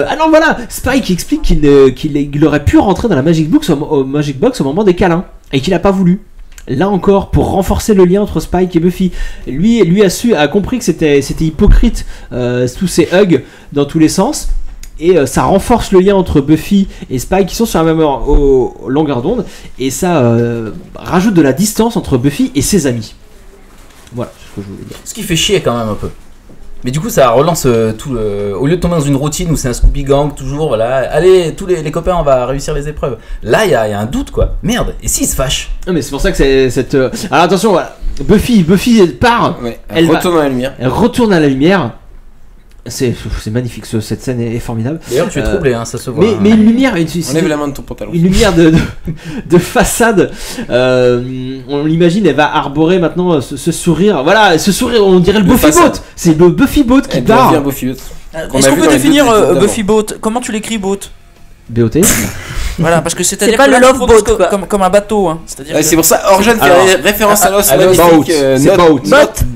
Alors voilà, Spike explique qu'il aurait pu rentrer dans la Magic Box au moment des câlins et qu'il n'a pas voulu. Là encore, pour renforcer le lien entre Spike et Buffy, lui a compris que c'était hypocrite tous ces hugs dans tous les sens. Et ça renforce le lien entre Buffy et Spike qui sont sur la même longueur d'onde. Et ça rajoute de la distance entre Buffy et ses amis. Voilà ce que je voulais dire. Ce qui fait chier quand même un peu. Mais du coup ça relance tout le... Au lieu de tomber dans une routine où c'est un Scooby Gang toujours, voilà, allez tous les copains on va réussir les épreuves. Là il y a un doute quoi. Merde, et s'ils se fâchent? Non mais c'est pour ça que c'est cette... Alors attention, voilà. Buffy part. Ouais, elle retourne à la lumière. Elle retourne à la lumière. C'est magnifique, cette scène est formidable. D'ailleurs tu es troublé, ça se voit. Mais une lumière, enlève la main de ton pantalon. Une lumière de façade. On l'imagine, elle va arborer maintenant ce sourire. Voilà, ce sourire, on dirait le Buffy Boat. C'est le Buffy Boat qui part. Est-ce qu'on peut définir Buffy Boat? Comment tu l'écris Boat? B-O-T. Voilà, parce que c'est-à-dire pas que le love boat comme un bateau. C'est pour ça, Orjan fait référence à l'os magnifique.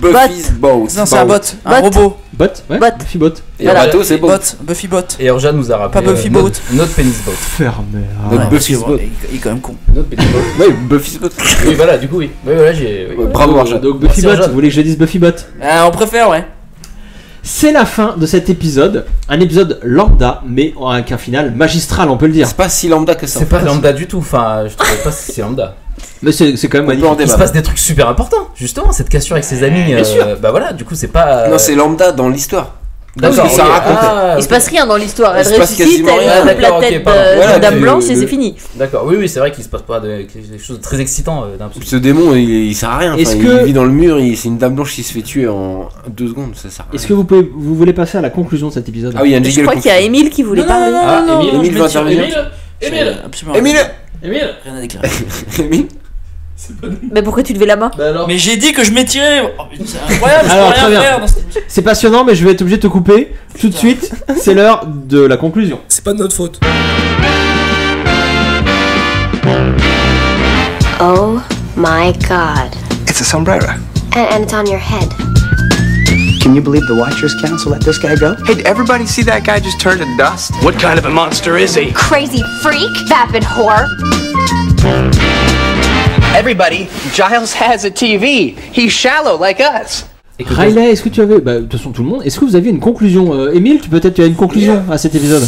Buffy's Boat. Non, c'est un bot, un robot. Bot, ouais. Buffy Boat. Et le bateau, c'est Boat. Buffy Boat. Et Orjan nous a rappelé. Pas Buffy Boat. Notre Penis Boat. Fermé. Notre Buffy's Boat. Il est quand même con. Notre Penis Boat. Oui, Buffy's Boat. Oui, voilà, du coup, oui. Oui, voilà, j'ai. Bravo, Orjan. Donc Buffy Boat, vous voulez que je dise Buffy Boat? On préfère, ouais. C'est la fin de cet épisode, un épisode lambda, mais avec un final magistral, on peut le dire. C'est pas si lambda que ça. C'est pas lambda du tout, enfin, je trouvais pas si lambda. Mais c'est quand même magnifique. Il se passe des trucs super importants, justement, cette cassure avec ses amis. Bien sûr. Bah voilà, du coup, c'est pas. Non, c'est lambda dans l'histoire. D'accord, ça raconte. Il se passe rien dans l'histoire. Elle Il se passe ressuscite, quasiment rien. elle coupe la tête d'une dame blanche et c'est fini. D'accord, oui, c'est vrai qu'il se passe pas des choses très excitantes d'un coup. Ce démon, il sert à rien. Il vit dans le mur, c'est une dame blanche qui se fait tuer en 2 secondes. Ça sert à rien. Est-ce que vous voulez passer à la conclusion de cet épisode? Ah oui, il y a une Je crois qu'il y a Émile qui voulait parler. Émile veut intervenir. Émile. Emile, rien à déclarer. Emile, Mais pourquoi tu levais la main? Mais j'ai dit que je m'étirais. Oh, putain, c'est incroyable, je Alors, peux très rien bien. faire dans cette émission. c'est passionnant, mais je vais être obligé de te couper tout de suite. C'est l'heure de la conclusion. C'est pas de notre faute. Oh my god. It's a sombrero. And it's on your head. Can you believe the Watchers Council let this guy go? Hey, did everybody see that guy just turn to dust? What kind of a monster is he? Crazy freak, vapid whore. Everybody, Giles has a TV. He's shallow like us. Riley, est-ce que tu avais, de toute façon tout le monde, est-ce que vous aviez une conclusion? Émile, tu as une conclusion à cet épisode?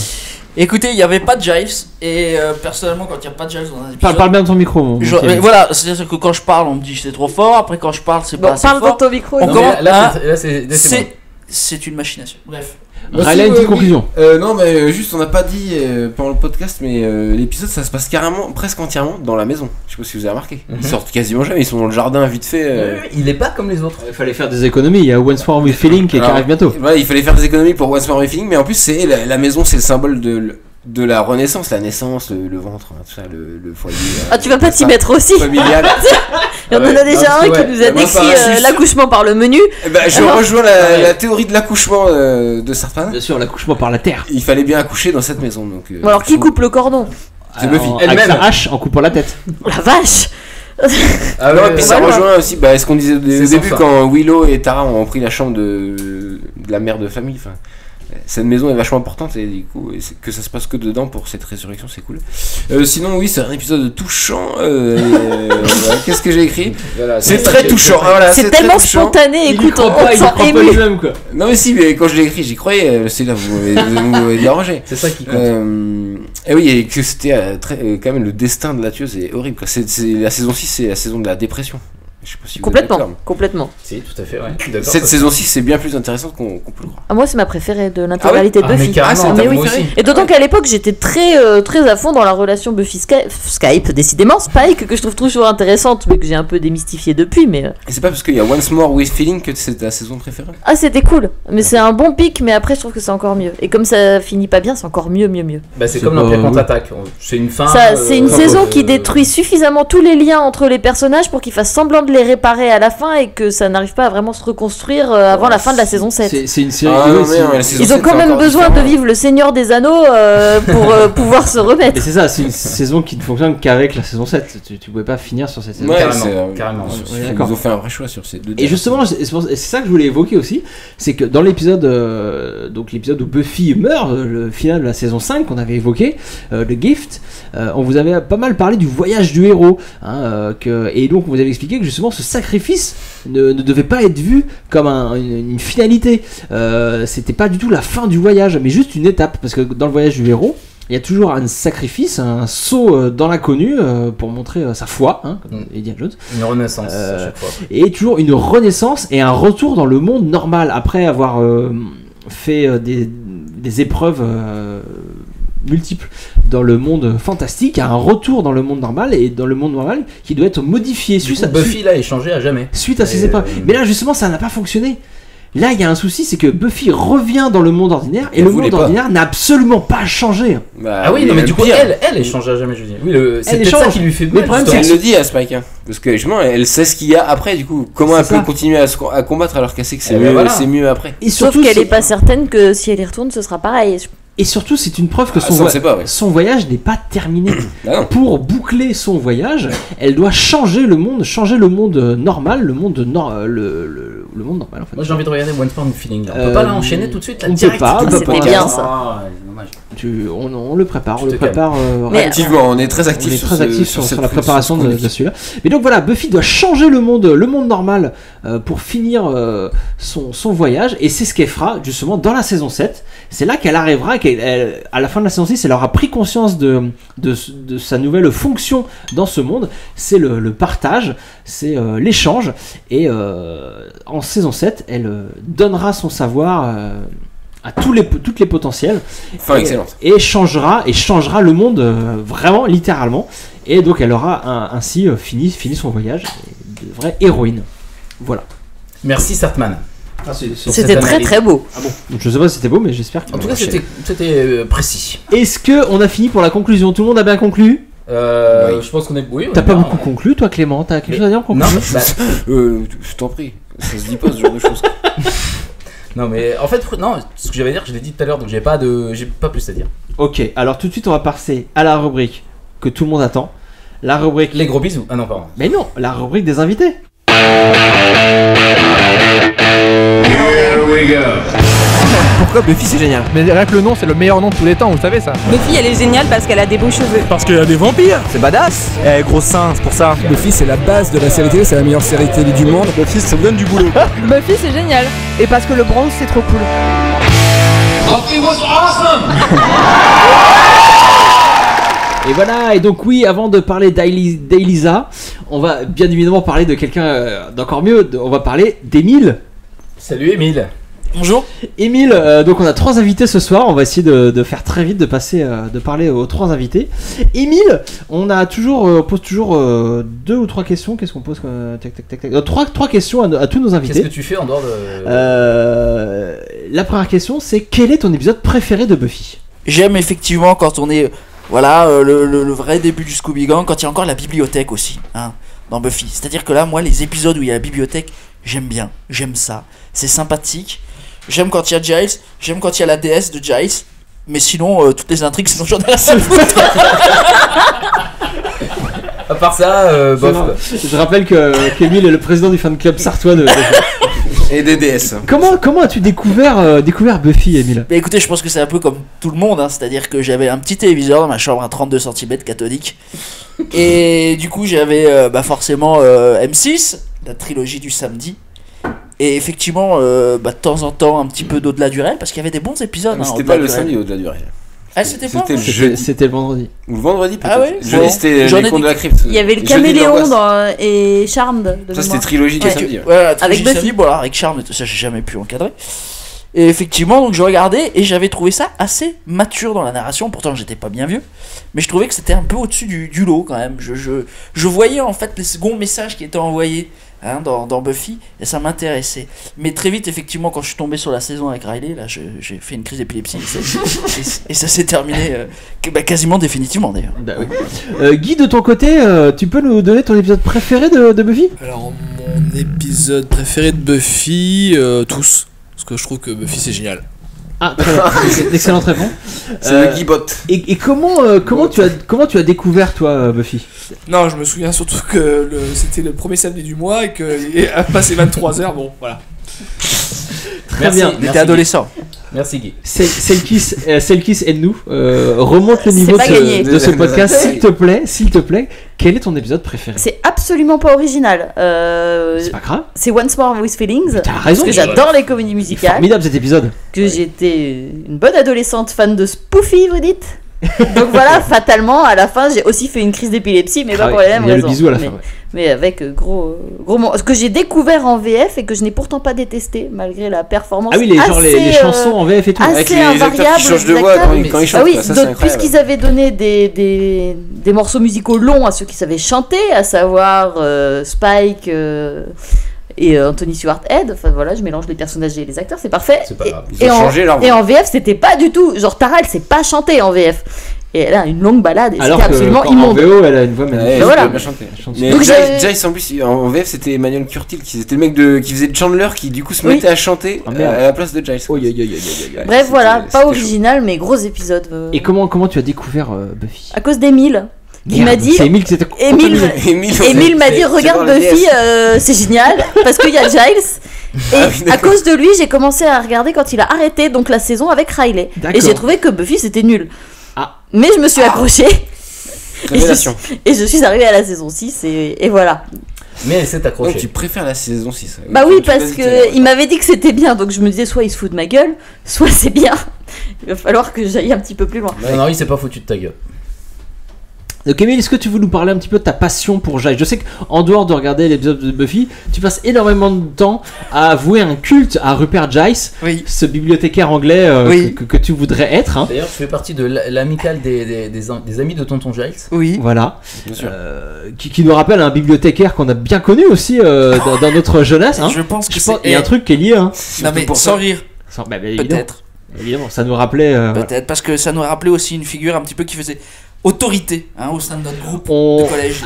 Écoutez, il n'y avait pas de Giles, et personnellement, quand il n'y a pas de Giles dans un épisode. Parle bien de ton micro. Mon Mais voilà, c'est-à-dire que quand je parle, on me dit que c'est trop fort, après quand je parle, c'est pas assez Parle fort. dans ton micro. On Non, commence- mais là, hein, c'est c'est une machination. Bref. Riley, une petite conclusion. Non, mais juste, on n'a pas dit pendant le podcast, mais l'épisode ça se passe carrément, presque entièrement dans la maison. Je sais pas si vous avez remarqué. Ils sortent quasiment jamais, ils sont dans le jardin vite fait. Il est pas comme les autres. Il fallait faire des économies. Il y a Once More with Feeling qui arrive bientôt. Ouais, il fallait faire des économies pour Once More with Feeling, mais en plus, c'est la maison, c'est le symbole de la renaissance, la naissance, le ventre, tout ça, le foyer. Ah, tu vas pas t'y mettre aussi? Familial. Il y en a déjà un qui nous a décrit l'accouchement par le menu. Je rejoins la théorie de l'accouchement de Sartman. Bien sûr, l'accouchement par la terre. Il fallait bien accoucher dans cette maison. Donc, Bon, alors qui coupe le cordon? C'est Buffy. Avec sa hache en coupant la tête. La vache! Ah non, et puis ça rejoint aussi ce qu'on disait au C'est début sans fin. quand Willow et Tara ont pris la chambre de la mère de famille. Enfin, cette maison est vachement importante et du coup, que ça se passe que dedans pour cette résurrection, c'est cool. Sinon, oui, c'est un épisode touchant. Voilà, qu'est-ce que j'ai écrit? Voilà, c'est très touchant. Voilà, C'est très tellement touchant. spontané, Il y écoute, croit on pas, il y s'en croit pas ému. lui-même quoi. Non mais si, mais quand je l'ai écrit, j'y croyais. C'est là, vous m'avez dérangé. C'est ça qui compte. Et oui, et que c'était quand même le destin de la tueuse est horrible. Quoi. C'est la saison 6, c'est la saison de la dépression. Je sais pas si vous êtes d'accord, mais Complètement. Si, tout à fait, ouais. D'accord, cette ça- saison 6, c'est bien plus intéressant qu'on peut le croire. Ah, moi, c'est ma préférée de l'intégralité Ah de ouais Buffy. mais carrément, c'est ta mais oui. préférée. Et d'autant qu'à l'époque, j'étais très à fond dans la relation Buffy Skype, décidément Spike, que je trouve toujours intéressante, mais que j'ai un peu démystifié depuis. Mais Et c'est pas parce qu'il y a Once More with Feeling que c'est ta saison préférée. ah, c'était cool. Mais c'est un bon pic, mais après, je trouve que c'est encore mieux. Et comme ça finit pas bien, c'est encore mieux. Bah, c'est C'est comme pas- l'Empire contre-attaque. C'est une fin. C'est une saison qui détruit suffisamment tous les liens entre les personnages pour qu'ils fassent semblant de les réparer à la fin et que ça n'arrive pas à vraiment se reconstruire avant la fin de la saison 7. C'est une série. Ah non, c'est- mais la saison Ils ont 7, quand c'est même encore besoin de différent. vivre le Seigneur des Anneaux pour pouvoir se remettre. Mais c'est ça, c'est une saison qui ne fonctionne qu'avec la saison 7. Tu pouvais pas finir sur cette saison. Ouais, Carrément, c'est, carrément. Ouais, Ils d'accord. ont fait un vrai choix sur ces deux. Et justement, c'est ça que je voulais évoquer aussi, c'est que dans l'épisode, donc l'épisode où Buffy meurt, le final de la saison 5 qu'on avait évoqué, le Gift, on vous avait pas mal parlé du voyage du héros, hein, et donc on vous avait expliqué que justement ce sacrifice ne devait pas être vu comme une finalité. C'était pas du tout la fin du voyage, mais juste une étape, parce que dans le voyage du héros, il y a toujours un sacrifice, un saut dans l'inconnu pour montrer sa foi, hein, comme Indiana Jones. Une renaissance à chaque fois. Et toujours une renaissance et un retour dans le monde normal après avoir fait des épreuves multiples dans le monde fantastique, un retour dans le monde normal et dans le monde normal qui doit être modifié Du coup, Buffy l'a échangé à jamais. suite à ces épreuves. Mais là justement ça n'a pas fonctionné. Là il y a un souci, c'est que Buffy revient dans le monde ordinaire et Elle le voulait monde pas. ordinaire n'a absolument pas changé. Ah oui, non, mais du coup, elle échange à jamais, je dis. Oui, c'est peut-être ça qui lui fait mal. Le problème, c'est qu'elle le dit à Spike, hein, parce que justement, elle sait ce qu'il y a après, du coup, comment elle peut continuer à combattre alors qu'elle sait que c'est mieux, voilà. c'est mieux après. Et Sauf surtout, qu'elle est pas certaine que si elle y retourne, ce sera pareil. Et surtout, c'est une preuve que Ah, ça, on sait pas, ouais. son voyage n'est pas terminé. Pour boucler son voyage, elle doit changer le monde normal, le monde normal en fait. Moi j'ai envie de regarder One More Feeling. Là. On peut pas l'enchaîner tout de suite là, On peut direct. pas. C'était bien ça. Ah, c'est dommage. On le prépare, Je te calme. Mais Activement, on est très actifs sur la préparation de celui-là. Mais donc voilà, Buffy doit changer le monde normal pour finir son voyage, et c'est ce qu'elle fera justement dans la saison 7. C'est là qu'elle arrivera, à la fin de la saison 6, elle aura pris conscience de sa nouvelle fonction dans ce monde. C'est le partage, c'est l'échange, et en saison 7, elle donnera son savoir à toutes les potentiels, Enfin, excellente. et changera le monde vraiment littéralement, et donc elle aura ainsi fini son voyage, de vraie héroïne. Voilà. Merci Sartman. C'était très très beau. Ah bon, je sais pas si c'était beau, mais j'espère que En tout cas, c'était précis. Est-ce que on a fini pour la conclusion? Tout le monde a bien conclu? Je pense qu'on est. Oui, T'as pas beaucoup conclu, toi, Clément? T'as quelque chose à dire en conclusion? Non, je t'en prie. Ça se dit pas ce genre de choses. Non, mais en fait, non, ce que j'avais à dire, je l'ai dit tout à l'heure, donc j'ai pas plus à dire. Ok, alors tout de suite, on va passer à la rubrique que tout le monde attend. La rubrique. Les gros bisous. Ah non, pardon. Mais non, la rubrique des invités. Here we go. Pourquoi Buffy c'est génial? Mais rien que le nom, c'est le meilleur nom de tous les temps, vous savez ça. Buffy elle est géniale parce qu'elle a des beaux cheveux. Parce qu'il y a des vampires. C'est badass. Eh gros sein, c'est pour ça. Buffy c'est la base de la série télé, c'est la meilleure série télé du monde. Buffy ça me donne du boulot. Buffy c'est génial. Et parce que le bronze c'est trop cool. Buffy was awesome. Et voilà, et donc oui, avant de parler d'Elisa, on va bien évidemment parler de quelqu'un d'encore mieux, on va parler d'Émile. Salut Émile. Bonjour. Émile, donc on a 3 invités ce soir, on va essayer de faire très vite, de parler aux 3 invités. Émile, on pose toujours 2 ou 3 questions, qu'est-ce qu'on pose tac. 3 questions à tous nos invités. Qu'est-ce que tu fais en dehors de... La première question c'est, quel est ton épisode préféré de Buffy? J'aime effectivement quand on est... Voilà, le vrai début du Scooby Gang, quand il y a encore la bibliothèque aussi, hein, dans Buffy. C'est-à-dire que là, moi, les épisodes où il y a la bibliothèque, j'aime bien, j'aime ça. C'est sympathique. J'aime quand il y a Giles, j'aime quand il y a la déesse de Giles. Mais sinon, toutes les intrigues, sinon j'en ai rien à foutre. À part ça, bof. Je rappelle qu'Émile est le président du fan club sartois de... Et des DS. Comment as-tu découvert Buffy, Émile? Bah écoutez, je pense que c'est un peu comme tout le monde, hein, c'est-à-dire que j'avais un petit téléviseur dans ma chambre, un 32 cm cathodique. Et du coup, j'avais forcément M6, la trilogie du samedi. Et effectivement, de temps en temps, un petit peu d'au-delà du réel, parce qu'il y avait des bons épisodes. Mais c'était pas le samedi au-delà du réel. Ah, c'était pas C'était le vendredi. Ou le vendredi peut-être. Ah ouais. C'était les contes de la crypte. Il y avait le caméléon et Charmed. Ça c'était trilogie du samedi. Ouais, avec Buffy. Bon, alors, avec Charmed, ça j'ai jamais pu encadrer. Et effectivement, donc je regardais et j'avais trouvé ça assez mature dans la narration. Pourtant, j'étais pas bien vieux, mais je trouvais que c'était un peu au-dessus du lot quand même. Je voyais en fait les seconds messages qui étaient envoyés. Hein, dans Buffy, et ça m'intéressait. Mais très vite, effectivement, quand je suis tombé sur la saison avec Riley, là, j'ai fait une crise d'épilepsie et ça s'est terminé quasiment définitivement d'ailleurs. Bah, oui. Guy, de ton côté, tu peux nous donner ton épisode préféré de Buffy? Alors, mon épisode préféré de Buffy, tous. Parce que je trouve que Buffy c'est génial. Ah, très bien. Excellente réponse. C'est le Guybot. Et comment tu as découvert toi Buffy? Non, je me souviens surtout que c'était le premier samedi du mois et que à passer 23h, bon, voilà. Très bien. Il était adolescent. Merci Guy. Selkis aide-nous. Remonte le niveau de ce podcast, s'il te plaît. Quel est ton épisode préféré? C'est absolument pas original. C'est pas grave. C'est Once More with Feelings. T'as raison. Parce que j'adore les comédies musicales. Formidable cet épisode. Que j'étais une bonne adolescente fan de Spoofy, vous dites. Donc voilà, fatalement, à la fin, j'ai aussi fait une crise d'épilepsie, mais pas pour les mêmes raisons. Il y a le bisou à la fin. Mais avec gros ce que j'ai découvert en VF et que je n'ai pourtant pas détesté malgré la performance. Ah oui, les chansons en VF et tout. Avec les acteurs qui changent de voix quand ils chantent. Ah oui, ça, puisqu'ils avaient donné des morceaux musicaux longs à ceux qui savaient chanter, à savoir Spike et Anthony Stewart Head. Enfin voilà, je mélange les personnages et les acteurs, c'est parfait. C'est pas grave. Ils ont changé leur voix. Et en VF, c'était pas du tout. Genre Tara, elle sait pas chanter en VF. Et elle a une longue balade et c'était absolument immonde. En VO, elle a une voix magnifique. Voilà. Mais Giles en plus, en VF, c'était Emmanuel Curtil c'était le mec qui faisait Chandler qui du coup se mettait à chanter à la place de Giles. Bref, voilà, pas original mais gros épisode. Et comment tu as découvert Buffy? À cause d'Émile. Il m'a dit. C'est Émile qui s'était. Émile m'a dit regarde Buffy, c'est génial parce qu'il y a Giles. Et à cause de lui, j'ai commencé à regarder quand il a arrêté donc la saison avec Riley. Et j'ai trouvé que Buffy c'était nul. Mais je me suis accrochée. Et je suis arrivée à la saison 6 et voilà. Mais elle s'est accrochée. Donc tu préfères la saison 6? Bah oui, parce qu'il m'avait dit que c'était bien, donc je me disais soit il se fout de ma gueule, soit c'est bien. Il va falloir que j'aille un petit peu plus loin. Non, il s'est pas foutu de ta gueule. Donc Émile, est-ce que tu veux nous parler un petit peu de ta passion pour Giles? Je sais qu'en dehors de regarder l'épisode de Buffy, tu passes énormément de temps à vouer un culte à Rupert Giles, ce bibliothécaire anglais que tu voudrais être. Hein. D'ailleurs, tu fais partie de l'amicale des amis de Tonton Giles. Oui. Voilà. Bien sûr. Qui nous rappelle un bibliothécaire qu'on a bien connu aussi dans notre jeunesse. Hein. Je pense que il y a un truc qui est lié. Hein. Non mais sans rire. Peut-être. Évidemment, ça nous rappelait. Peut-être parce que ça nous rappelait aussi une figure un petit peu qui faisait autorité au sein de notre groupe de collège.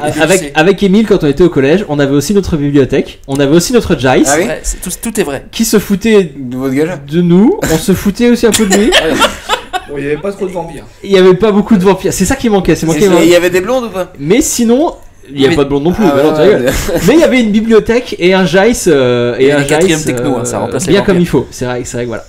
Avec Émile, quand on était au collège, on avait aussi notre bibliothèque, on avait aussi notre Jace. Ah oui, tout est vrai. Qui se foutait de votre gueule. De nous, on se foutait aussi un peu de lui. Bon, il n'y avait pas trop de vampires. Il n'y avait pas beaucoup de vampires, c'est ça qui manquait. Il y avait des blondes ou pas? Mais sinon, il n'y avait pas de blondes non plus. Mais il y avait une bibliothèque et un Jace techno, ça remplace bien comme il faut. C'est vrai que voilà.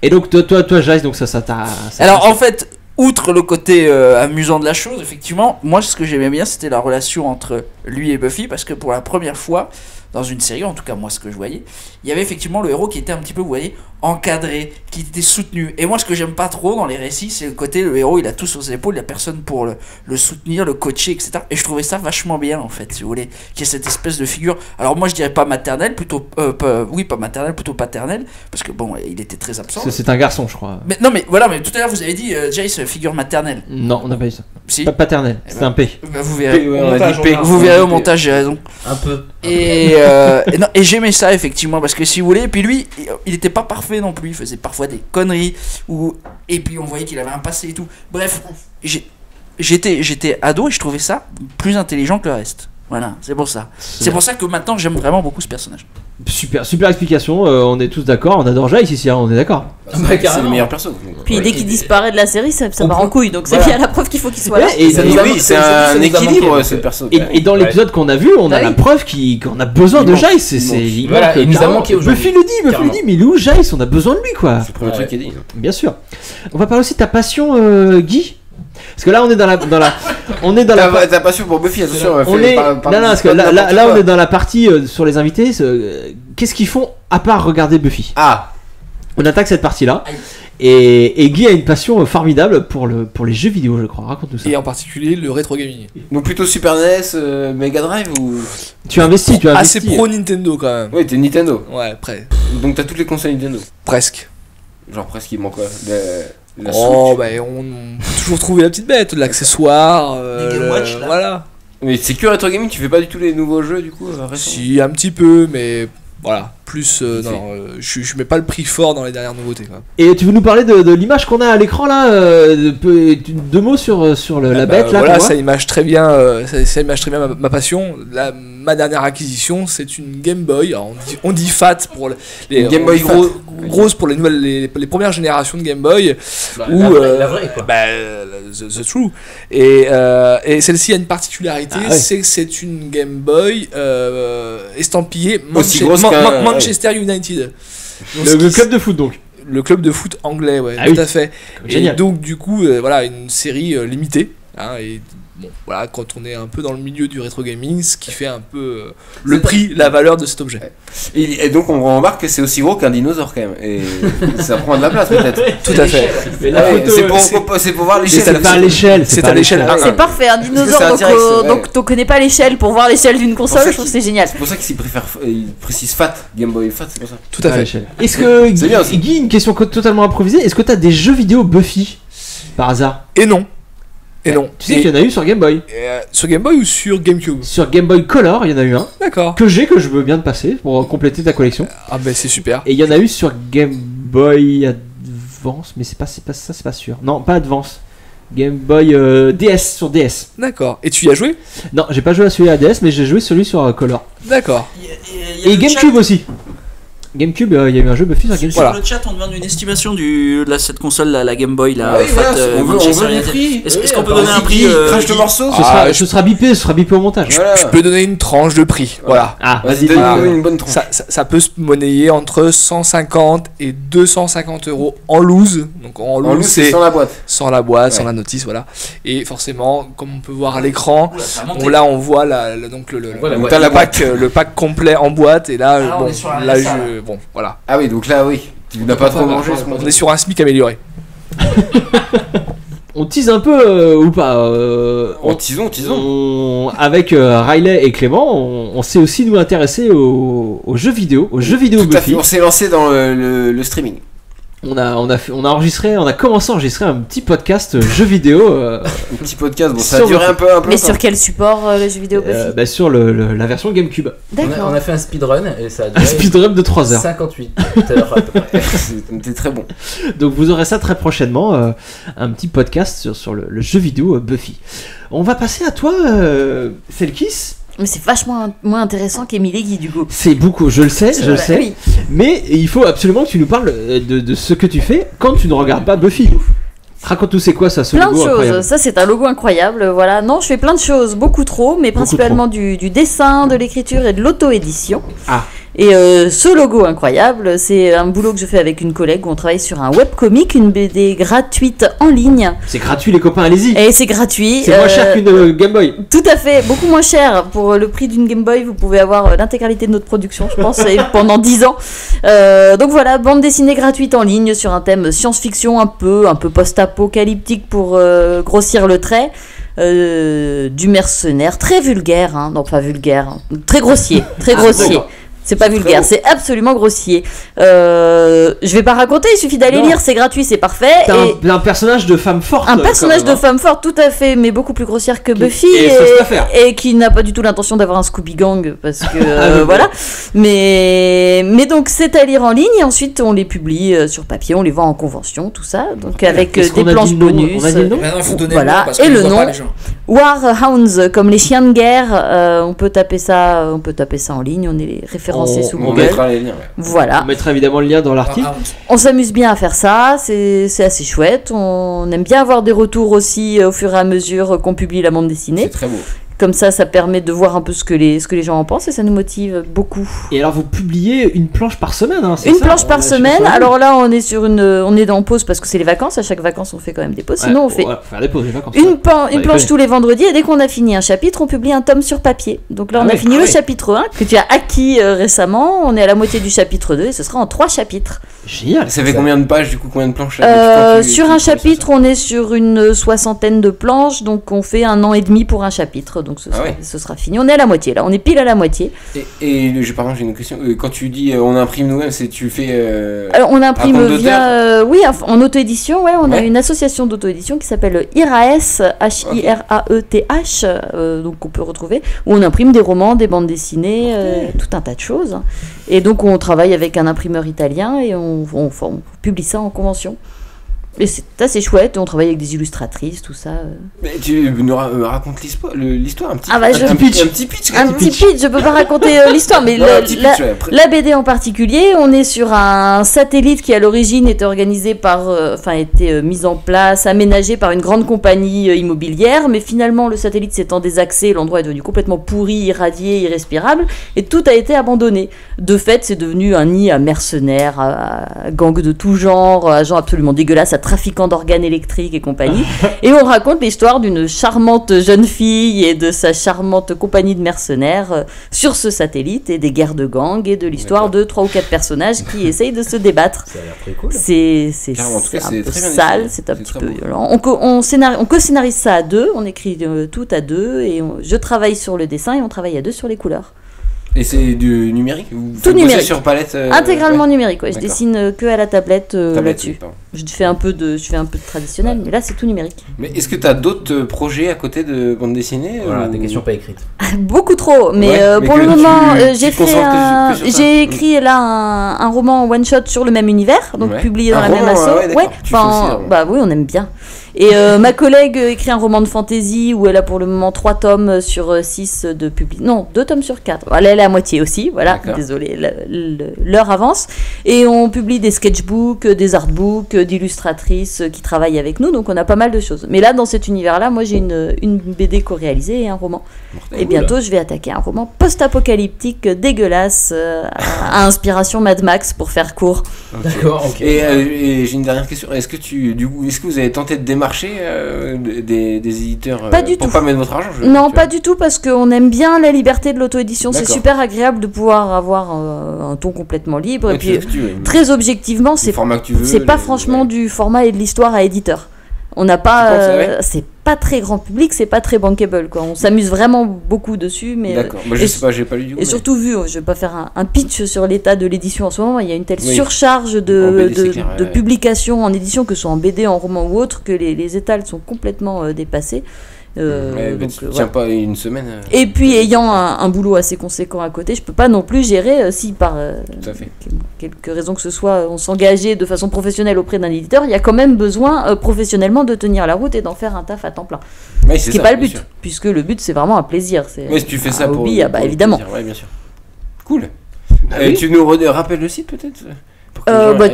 Et donc toi Jace, donc ça t'a. Alors en fait. Outre le côté amusant de la chose, effectivement, moi ce que j'aimais bien c'était la relation entre lui et Buffy, parce que pour la première fois dans une série, en tout cas moi ce que je voyais, il y avait effectivement le héros qui était un petit peu, vous voyez, encadré, qui était soutenu. Et moi ce que j'aime pas trop dans les récits, c'est le côté le héros il a tout sur ses épaules, il y a personne pour le soutenir, le coacher, etc. Et je trouvais ça vachement bien en fait, si vous voulez, qu'il y ait cette espèce de figure. Alors moi je dirais pas maternelle, plutôt pas maternelle, plutôt paternelle, parce que bon, il était très absent. C'est un garçon, je crois. Mais non mais voilà, mais tout à l'heure vous avez dit Jace figure maternelle. Non, on n'a pas eu ça. Si. Pas paternelle, c'est un P. Vous verrez. Vous verrez au montage, j'ai raison. Un peu. Et j'aimais ça effectivement, parce que si vous voulez, et puis lui il était pas parfait non plus, il faisait parfois des conneries, et puis on voyait qu'il avait un passé et tout. Bref, j'étais ado et je trouvais ça plus intelligent que le reste. Voilà, c'est pour ça. C'est pour ça que maintenant j'aime vraiment beaucoup ce personnage. Super explication, on est tous d'accord, on adore Jace ici, on est d'accord. C'est le meilleur perso. Puis dès qu'il disparaît de la série, ça part en couille, donc c'est bien la preuve qu'il faut qu'il soit là. Et c'est un équilibre ce perso. Et dans l'épisode qu'on a vu, on a la preuve qu'on a besoin de Jace. Il nous a manqué aujourd'hui. Buffy le dit, mais il est où Jace? On a besoin de lui quoi. C'est le premier truc qu'il dit. Bien sûr. On va parler aussi de ta passion, Guy. Parce que là on est dans la ta passion pour Buffy, attention. Parce que là on est dans la partie sur les invités. Qu'est-ce qu'ils font à part regarder Buffy? On attaque cette partie là. Et Guy a une passion formidable pour les jeux vidéo, je crois. Raconte-nous ça. Et en particulier le rétro gaming. Donc plutôt Super NES, Mega Drive ou... Tu investis. Assez pro Nintendo quand même. Oui, t'es Nintendo. Ouais, près. Donc t'as toutes les consoles Nintendo. Presque. Genre presque, il manque quoi? On peut toujours trouver la petite bête, l'accessoire, voilà. Mais c'est que rétro gaming, tu fais pas du tout les nouveaux jeux du coup récemment? Si, un petit peu, mais voilà, plus je mets pas le prix fort dans les dernières nouveautés quoi. Et tu veux nous parler de l'image qu'on a à l'écran là, deux mots sur la bête là. Voilà, ça image très bien, ma passion. Ma dernière acquisition, c'est une Game Boy. Alors, on dit fat pour les Game Boy grosse pour les premières générations de Game Boy. La vraie quoi. The True. Et celle-ci a une particularité, c'est que c'est une Game Boy estampillée Manchester United. Le club de foot donc. Le club de foot anglais, tout à fait. Et donc du coup, voilà, une série limitée. Et bon, voilà, quand on est un peu dans le milieu du rétro gaming, ce qui fait un peu le prix, la valeur de cet objet. Et donc on remarque que c'est aussi gros qu'un dinosaure quand même. Et ça prend de la place peut-être. Tout à fait. C'est pour voir l'échelle. C'est pas à l'échelle. C'est à l'échelle. C'est parfait, un dinosaure. Donc tu connais pas l'échelle pour voir l'échelle d'une console, je trouve que c'est génial. C'est pour ça qu'il précise Fat, Game Boy Fat, c'est pour ça. Tout à fait. Est-ce que Guy, une question totalement improvisée, est-ce que t'as des jeux vidéo Buffy par hasard? Et non. Et non. Tu sais qu'il y en a eu sur Game Boy. Sur Game Boy ou sur GameCube? Sur Game Boy Color, il y en a eu un. D'accord. Que je veux bien te passer pour compléter ta collection. Ah ben c'est super. Et il y en a eu sur Game Boy Advance, mais c'est pas sûr. Non, pas Advance. Game Boy DS sur DS. D'accord. Et tu y as joué? Non, j'ai pas joué à celui à DS, mais j'ai joué celui sur Color. D'accord. Et GameCube aussi. GameCube, il y a eu un jeu Buffy sur GameCube. Sur le chat, on demande une estimation de cette console, la Game Boy. Là, on veut les prix. Est-ce qu'on peut donner un prix? Crash de morceaux. Ce sera bipé au montage. Je peux donner une tranche de prix. Voilà. Vas-y, donne-nous une bonne tranche. Ça peut se monnayer entre 150 et 250 euros en loose. Donc en loose, c'est sans la boîte. Sans la boîte, sans la notice, voilà. Et forcément, comme on peut voir à l'écran, là on voit le pack complet en boîte. Et là, bon, voilà. Ah oui, donc là, oui. Tu n'as pas trop mangé. On est sur un SMIC amélioré. On tease un peu ou pas Tisons. Avec Riley et Clément, on s'est aussi nous intéresser aux jeux vidéo, Buffy. On s'est lancé dans le streaming. On a commencé à enregistrer un petit podcast jeux vidéo. Un petit podcast, bon, ça a duré un peu. Mais sur quel support les jeux vidéo Buffy sur la version GameCube. D'accord. On a fait un speedrun et ça a duré un speedrun de 3 heures. 58 heures à peu près. C'était très bon. Donc vous aurez ça très prochainement, un petit podcast sur le jeu vidéo Buffy. On va passer à toi, Selkis. Mais c'est vachement moins intéressant qu'Emily Guy, du coup. C'est beaucoup, je le sais. Oui. Mais il faut absolument que tu nous parles de ce que tu fais quand tu ne regardes pas Buffy. Raconte-nous, c'est quoi ça, ce logo incroyable ? Plein de choses, ça c'est un logo incroyable, voilà. Non, je fais plein de choses, beaucoup trop, mais principalement du dessin, de l'écriture et de l'auto-édition. Ah. Et ce logo incroyable, c'est un boulot que je fais avec une collègue où on travaille sur un webcomic, une BD gratuite en ligne. C'est gratuit les copains, allez-y. Et c'est gratuit. C'est moins cher qu'une Game Boy. Tout à fait, beaucoup moins cher. Pour le prix d'une Game Boy, vous pouvez avoir l'intégralité de notre production, je pense, et pendant 10 ans. Donc voilà, bande dessinée gratuite en ligne sur un thème science-fiction un peu post-apocalyptique pour grossir le trait. Du mercenaire, très vulgaire, hein. Non pas vulgaire, hein. Très grossier, très grossier. C'est pas vulgaire, c'est absolument grossier. Je vais pas raconter, il suffit d'aller lire, c'est gratuit, c'est parfait. T'as un personnage de femme forte. Un personnage de femme forte, tout à fait, mais beaucoup plus grossière que Buffy et qui n'a pas du tout l'intention d'avoir un Scooby Gang parce que voilà. Mais donc c'est à lire en ligne et ensuite on les publie sur papier, on les vend en convention, tout ça. Donc avec des planches bonus. On a dit le nom voilà, et le nom. Warhounds, comme les chiens de guerre. On peut taper ça en ligne. On est les référencés sous Google. On mettra les liens. Voilà. On mettra évidemment le lien dans l'article. On s'amuse bien à faire ça. C'est assez chouette. On aime bien avoir des retours aussi au fur et à mesure qu'on publie la bande dessinée. C'est très beau. Comme ça permet de voir un peu ce que les gens en pensent et ça nous motive beaucoup. Et alors vous publiez une planche par semaine, hein, une planche par semaine. Alors là on est on est en pause parce que c'est les vacances. À chaque vacances on fait quand même des pauses. Sinon on fait faire des pauses, les vacances, une planche tous les vendredis et dès qu'on a fini un chapitre on publie un tome sur papier. Donc là on a fini le chapitre 1 que tu as acquis récemment. On est à la moitié du chapitre 2 et ce sera en 3 chapitres. Génial. Ça fait combien de pages du coup, combien de planches sur un chapitre on est sur une 60aine de planches. Donc on fait 1 an et demi pour un chapitre. Donc ce sera fini. On est à la moitié là, on est pile à la moitié. Et pardon, j'ai une question. Quand tu dis on imprime nous-mêmes, c'est tu fais. Alors on imprime en auto-édition. Ouais, on a une association d'auto-édition qui s'appelle IRAETH, HIRAETH, donc on peut retrouver où on imprime des romans, des bandes dessinées, tout un tas de choses. Et donc on travaille avec un imprimeur italien et on publie ça en convention. Et c'est assez chouette, on travaille avec des illustratrices, tout ça. Mais tu nous racontes l'histoire, un petit pitch. Un petit pitch, je peux pas raconter l'histoire, mais la BD en particulier, on est sur un satellite qui à l'origine était organisé était mis en place, aménagé par une grande compagnie immobilière, mais finalement le satellite s'étant désaxé, l'endroit est devenu complètement pourri, irradié, irrespirable, et tout a été abandonné. De fait, c'est devenu un nid à mercenaires, à gangs de tout genre, à gens absolument dégueulasses, à trafiquants d'organes électriques et compagnie. Et on raconte l'histoire d'une charmante jeune fille et de sa charmante compagnie de mercenaires sur ce satellite et des guerres de gangs et de l'histoire de 3 ou 4 personnages qui essayent de se débattre. Ça a l'air très cool. C'est un peu sale, c'est un petit peu violent. On co-scénarise ça à 2, on écrit tout à 2 et je travaille sur le dessin et on travaille à 2 sur les couleurs. Et c'est du numérique? Tout numérique. Sur palette intégralement numérique, ouais. Je dessine que à la tablette là-dessus. Je fais un peu de traditionnel, mais là c'est tout numérique. Mais est-ce que tu as d'autres projets à côté de bande dessinée? Voilà, des questions pas écrites. Beaucoup trop, mais pour le moment j'ai écrit là un roman one shot sur le même univers, donc publié dans la même asso. Oui, on aime bien. Et ma collègue écrit un roman de fantasy où elle a pour le moment 3 tomes sur 6 de public. Non, 2 tomes sur 4. Elle est à moitié aussi, voilà, désolé, l'heure avance. Et on publie des sketchbooks, des artbooks, d'illustratrices qui travaillent avec nous, donc on a pas mal de choses. Mais là, dans cet univers-là, moi j'ai une BD co-réalisée et un roman. Et bientôt, je vais attaquer un roman post-apocalyptique dégueulasse à inspiration Mad Max pour faire court. D'accord, ok. Et j'ai une dernière question. Est-ce que vous avez tenté de démarcher des éditeurs pas du pour tout. Pas mettre votre argent? Non, pas du tout, parce qu'on aime bien la liberté de l'auto-édition. C'est super agréable de pouvoir avoir un ton complètement libre. Et puis, très objectivement, c'est pas franchement du format et de l'histoire à éditeur. On n'a pas, c'est pas pas très grand public, c'est pas très bankable quoi. On s'amuse vraiment beaucoup dessus, mais d'accord. Moi je sais pas, j'ai pas lu du coup. Et surtout vu, je vais pas faire un pitch sur l'état de l'édition en ce moment. Il y a une telle surcharge de publications en édition, que ce soit en BD, en roman ou autre, que les étals sont complètement dépassés. Tiens pas une semaine. Et puis ayant un boulot assez conséquent à côté, je peux pas non plus gérer si par quelque raison que ce soit on s'engageait de façon professionnelle auprès d'un éditeur, il y a quand même besoin professionnellement de tenir la route et d'en faire un taf à temps plein. Ce qui n'est pas le but, puisque le but c'est vraiment un plaisir. Mais si tu fais ça pour hobby, pour évidemment. Ouais, bien sûr. Cool. Tu nous rappelles le site peut-être?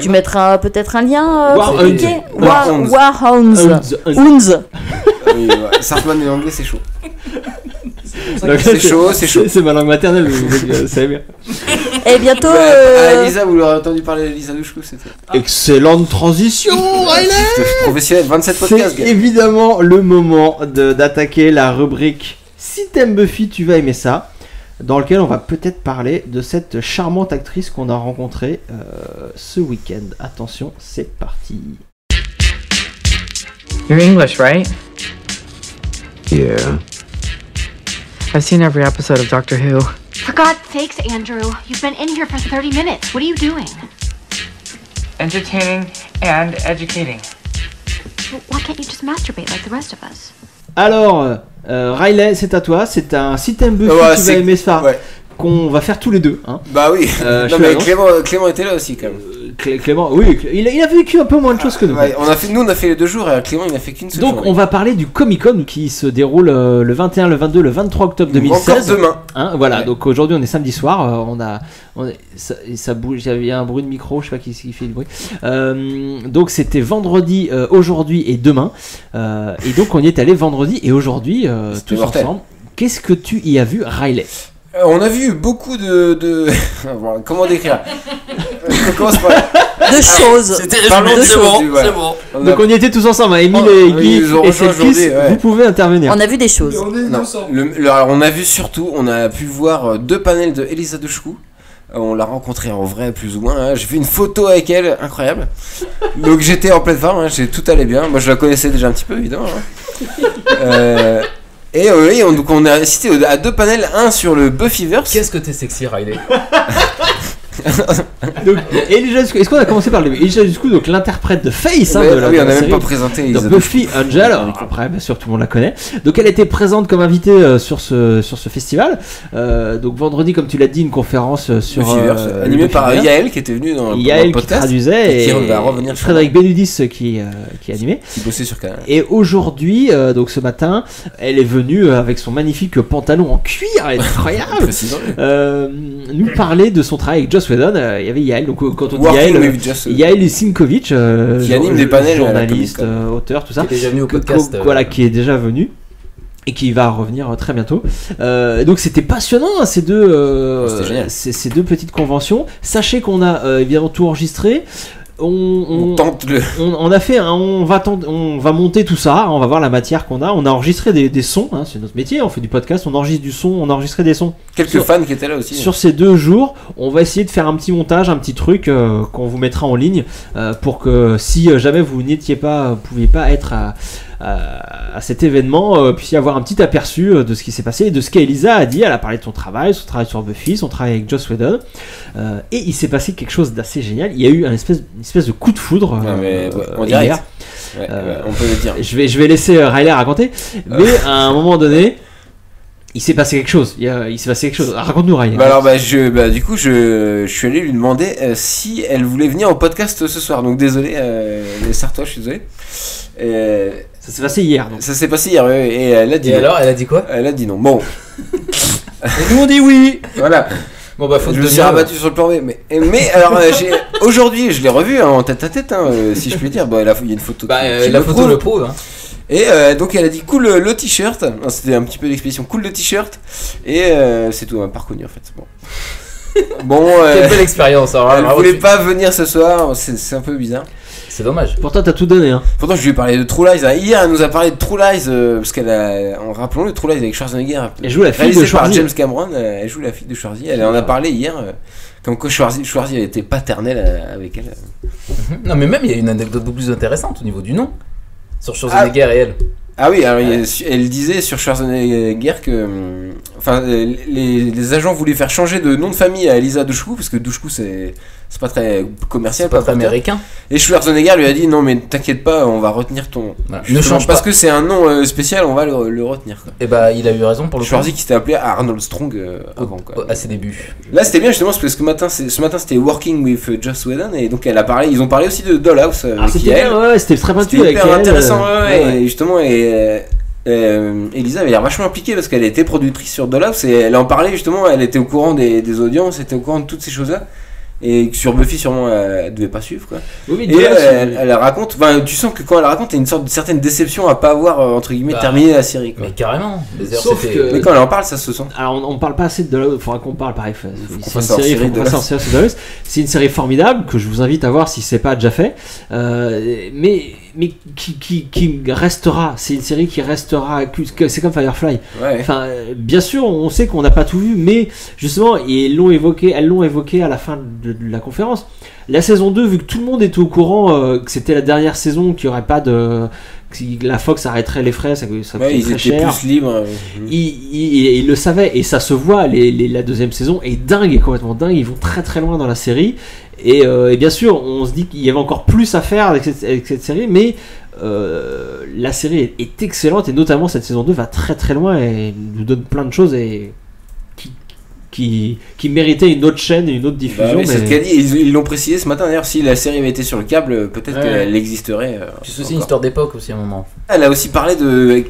Tu mettras peut-être un lien. Warhounds. Oui, Sartman et anglais, c'est chaud. C'est chaud. C'est ma langue maternelle, vous savez bien. Et bientôt. Elisa, vous l'aurez entendu parler d'Elisa Dushku, c'était. Excellente transition, Riley. Professionnel, 27 podcasts. C'est évidemment le moment d'attaquer la rubrique Si t'aimes Buffy, tu vas aimer ça, dans lequel on va peut-être parler de cette charmante actrice qu'on a rencontrée ce week-end. Attention, c'est parti. You're English, right? Yeah. I've seen every episode of Doctor Who. For God's sakes, Andrew, you've been in here for 30 minutes. What are you doing? Entertaining and educating. Well, why can't you just masturbate like the rest of us? Alors, Riley, c'est à toi. C'est un Si t'aimes Buffy, tu vas aimer ça. Ouais. Qu'on va faire tous les deux. Hein. Bah oui. Non, mais Clément était là aussi quand même. Clément, oui, il a vécu un peu moins de choses que nous. Ouais, nous on a fait les 2 jours et Clément il a fait qu'une seule journée. Donc on va parler du Comic Con qui se déroule le 21, le 22, le 23 octobre 2016. Encore demain. Hein, voilà, donc aujourd'hui on est samedi soir. Ça bouge, il y a un bruit de micro, je sais pas qui fait le bruit. Donc c'était vendredi, aujourd'hui et demain. Et donc on y est allé vendredi et aujourd'hui tous ensemble. Qu'est-ce que tu y as vu, Riley? On a vu beaucoup de... Comment décrire? De choses. C'était résumé, c'est bon. Donc on y était tous ensemble, Emile et Guy et Selkis, vous pouvez intervenir. On a vu des choses. Alors on a vu surtout, on a pu voir 2 panels de Elisa Dushku. On l'a rencontrée en vrai plus ou moins. J'ai fait une photo avec elle, incroyable. Donc j'étais en pleine forme, tout allait bien. Moi je la connaissais déjà un petit peu évidemment. Et oui, donc on a assisté à 2 panels, un sur le Buffyverse. Qu'est-ce que t'es sexy, Riley? Donc, est-ce qu'on a commencé par Elisa Dushku, donc l'interprète de Faith, oui, on n'a même pas présenté de Buffy Angel. Après, bien sûr, tout le monde la connaît. Donc, elle était présente comme invitée sur ce festival. Donc, vendredi, comme tu l'as dit, une conférence sur animée par Yael qui était venue dans le podcast, qui traduisait et qui va revenir. Frédéric Benudis qui animait. Qui bossait sur Canal. Et aujourd'hui, donc ce matin, elle est venue avec son magnifique pantalon en cuir, incroyable. Nous parler de son travail avec Joss Whedon. Il y avait Yael, donc quand on dit Yael Sinkovic, qui anime des panels, journaliste, auteur, tout ça, qui est déjà venu au podcast, qui est déjà venu et qui va revenir très bientôt. Donc c'était passionnant, ces deux petites conventions. Sachez qu'on a évidemment tout enregistré. On va monter tout ça, on va voir la matière qu'on a. On a enregistré des sons, hein, c'est notre métier, on fait du podcast, on enregistre du son, on a enregistré des sons. Quelques fans qui étaient là aussi. Sur ces 2 jours, on va essayer de faire un petit montage, un petit truc qu'on vous mettra en ligne pour que si jamais vous pouviez pas être à cet événement, puissiez avoir un petit aperçu de ce qui s'est passé et de ce qu'Elisa a dit. Elle a parlé de son travail sur Buffy, son travail avec Joss Whedon, et il s'est passé quelque chose d'assez génial. Il y a eu une espèce de coup de foudre hier. On peut le dire. Je vais laisser Riley raconter, mais à un moment donné il s'est passé quelque chose. Il s'est passé quelque chose. Raconte-nous, Riley. Du coup, je suis allé lui demander si elle voulait venir au podcast ce soir. Donc désolé, les Sartois, je suis désolé. Ça s'est passé hier. Donc. Ça s'est passé hier, oui. Et elle a dit. Et non. Alors, elle a dit quoi? Elle a dit non. Bon. Et nous on dit oui. Voilà. Bon bah faut je me suis rabattu sur le plan B. Mais alors aujourd'hui, je l'ai revu en tête à tête, si je puis dire. Bon, il y a une photo. La photo le prouve. Hein. Et donc elle a dit cool le t-shirt. Non, c'était un petit peu l'expression cool le t-shirt. Et c'est tout, on m'a pas reconnu en fait. Bon. Quelle belle expérience. Elle voulait pas venir ce soir, c'est un peu bizarre. C'est dommage. Pourtant t'as tout donné hein. Pourtant je lui ai parlé de True Lies. Hier elle nous a parlé de True Lies parce qu'elle a, en rappelant le True Lies avec Schwarzenegger. Elle joue la fille de Schwarzy. James Cameron. Elle joue la fille de Schwarzy. Elle en a parlé hier. Comme quoi Schwarzy a été paternel avec elle. Non mais même il y a une anecdote beaucoup plus intéressante au niveau du nom. Sur Schwarzenegger et elle. Ah oui, alors elle disait sur Schwarzenegger que les agents voulaient faire changer de nom de famille à Elisa Dushku parce que Dushku c'est pas très commercial, pas très américain. Et Schwarzenegger lui a dit non mais t'inquiète pas, on va retenir ton. Voilà. Ne change parce que c'est un nom spécial, on va le retenir. Quoi. Et bah il a eu raison pour le coup. Schwarzy qui s'était appelé Arnold Strong avant quoi. À ses débuts. Là c'était bien justement parce que ce matin c'était Working with Joss Whedon et donc ils ont parlé aussi de Dollhouse. C'était bien, ouais, c'était très pointu avec elle. Intéressant, ouais. Et justement Elisa avait l'air vachement impliquée parce qu'elle était productrice sur Dollhouse et elle en parlait justement, elle était au courant des audiences, elle était au courant de toutes ces choses là. Et sur Buffy sûrement elle devait pas suivre quoi. Oui, et elle raconte, tu sens que quand elle raconte il y a une certaine déception à pas avoir entre guillemets terminé la série quoi. Mais carrément. Mais quand elle en parle ça se sent. Alors on parle pas assez de Dollhouse, il faudra qu'on parle pareil. C'est une série formidable que je vous invite à voir si c'est pas déjà fait. Mais qui restera, c'est une série qui restera, c'est comme Firefly. Ouais. Enfin, bien sûr, on sait qu'on n'a pas tout vu, mais justement, elles l'ont évoqué à la fin de la conférence. La saison 2, vu que tout le monde était au courant que c'était la dernière saison, qu'il n'y aurait pas de... la Fox arrêterait les frais, ça coûterait très cher. Ils étaient plus libres. Ils le savaient, et ça se voit, la deuxième saison est dingue, est complètement dingue, ils vont très très loin dans la série. Et bien sûr, on se dit qu'il y avait encore plus à faire avec cette série, mais la série est excellente, et notamment cette saison 2 va très très loin et nous donne plein de choses et qui méritait une autre chaîne et une autre diffusion. C'est ce qu'a dit, ils l'ont précisé ce matin d'ailleurs, si la série avait été sur le câble, peut-être qu'elle existerait. C'est aussi une histoire d'époque aussi à un moment. Elle a aussi parlé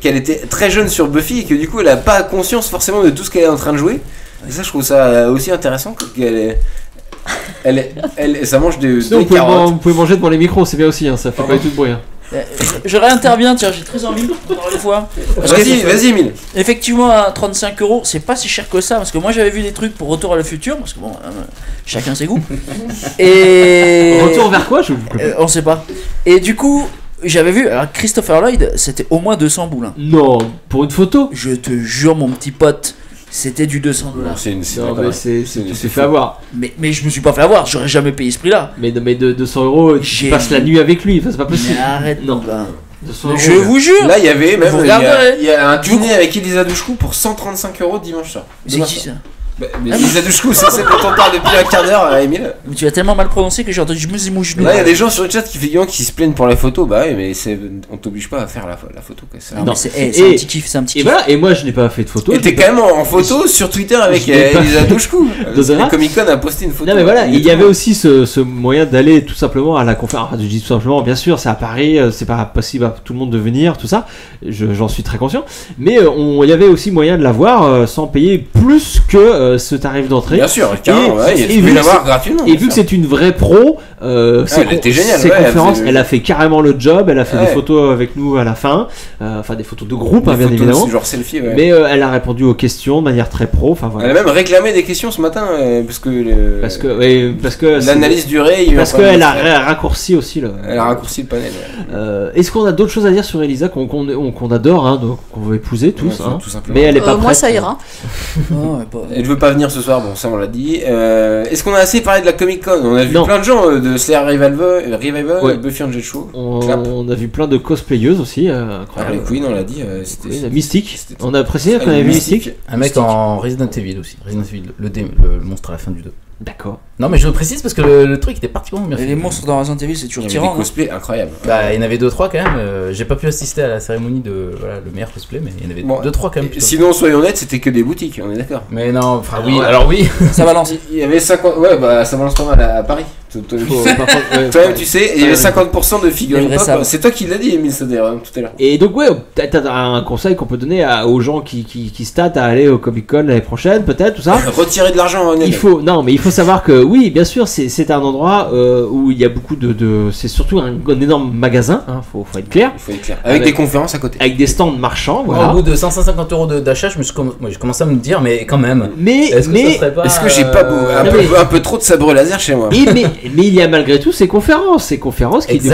qu'elle était très jeune sur Buffy et que du coup elle a pas conscience forcément de tout ce qu'elle est en train de jouer. Et ça je trouve ça aussi intéressant qu'elle ça mange des carottes. Vous pouvez manger devant les micros, c'est bien aussi, hein, ça fait pas du tout de bruit. Hein. Je réinterviens, tiens, j'ai très envie encore une fois. Vas-y, Emile. Effectivement, à 35€, c'est pas si cher que ça, parce que moi j'avais vu des trucs pour Retour à le futur, parce que bon, chacun ses goûts. Et. Retour vers quoi, on sait pas. Et du coup, j'avais vu, alors Christopher Lloyd, c'était au moins 200 boules. Hein. Non, pour une photo? Je te jure, mon petit pote. C'était du 200$. Tu t'es fait avoir. Mais je me suis pas fait avoir, j'aurais jamais payé ce prix-là. Mais de 200€, tu passes la nuit avec lui, c'est pas possible. Mais arrête, non. Je vous jure. Là, il y avait même il y a un dîner avec Elisa Dushku pour 135€ dimanche soir. C'est qui ça? Mais Elisa Dushku, c'est celle dont on parle depuis un quart d'heure, Emile. Mais tu as tellement mal prononcé que j'ai entendu Là, il y a des gens sur le chat qui se plaignent pour la photo. Bah ouais, mais on t'oblige pas à faire la photo. Quoi. Non, c'est un petit kiff, c'est un petit kiff. Et voilà, et moi je n'ai pas fait de photo. Et t'es quand même en photo sur Twitter avec Elisa Dushku. Comic Con a posté une photo. Non mais voilà, il y avait aussi ce moyen d'aller tout simplement à la conférence. Je dis tout simplement, bien sûr, c'est à Paris, c'est pas possible à tout le monde de venir, tout ça. J'en suis très conscient. Mais il y avait aussi moyen de la voir sans payer plus que ce tarif d'entrée. Bien sûr, carrément, il faut l'avoir gratuitement. Et vu que c'est une vraie pro, elle était géniale. Ces conférences, elle a fait carrément le job, elle a fait des photos avec nous à la fin, enfin des photos de groupe, bien évidemment. Genre selfie, mais elle a répondu aux questions de manière très pro. Enfin, voilà. Elle a même réclamé des questions ce matin parce que l'analyse durée. Parce qu'elle a raccourci aussi Elle a raccourci le panel. Est-ce qu'on a d'autres choses à dire sur Elisa qu'on adore, hein, donc qu'on veut épouser tous, hein, tout simplement. Mais elle est pas prête. Moi ça ira. Elle veut pas venir ce soir, bon ça on l'a dit. Est-ce qu'on a assez parlé de la Comic Con? On a vu plein de gens de Slayer Revival, Buffy Angel Show. On a vu plein de cosplayeuses aussi. Harley Quinn, on l'a dit. C'était Mystique. On a précisé qu'on avait vu Mystique. Un mec en Resident Evil aussi. Resident Evil, le monstre à la fin du 2. D'accord. Non mais je le précise parce que le truc était particulièrement bien fait. Les monstres dans Resident Evil c'est toujours tirant. Il y avait des cosplays incroyables. Bah il y en avait 2-3 quand même. J'ai pas pu assister à la cérémonie de le meilleur cosplay, mais il y en avait 2-3 quand même. Sinon soyons honnêtes, c'était que des boutiques, on est d'accord. Mais non, enfin oui, alors oui. Ça balance. Il y avait 50, ouais bah ça balance pas mal à Paris. Toi-même tu sais, il y avait 50% de figurines pop. C'est toi qui l'as dit, Emile, ça d'ailleurs tout à l'heure. Et donc ouais, t'as un conseil qu'on peut donner aux gens qui se tâtent à aller au Comic Con l'année prochaine, peut-être tout ça. Retirer de l'argent. Il faut savoir que oui, bien sûr, c'est un endroit où il y a beaucoup de c'est surtout un énorme magasin, hein, faut être clair. Il faut être clair. Avec des conférences à côté. Avec des stands marchands, voilà. Au bout de 550€ d'achat, j'ai commencé à me dire mais quand même. Est-ce que j'ai pas un peu trop de sabre laser chez moi? Mais il y a malgré tout ces conférences qui ne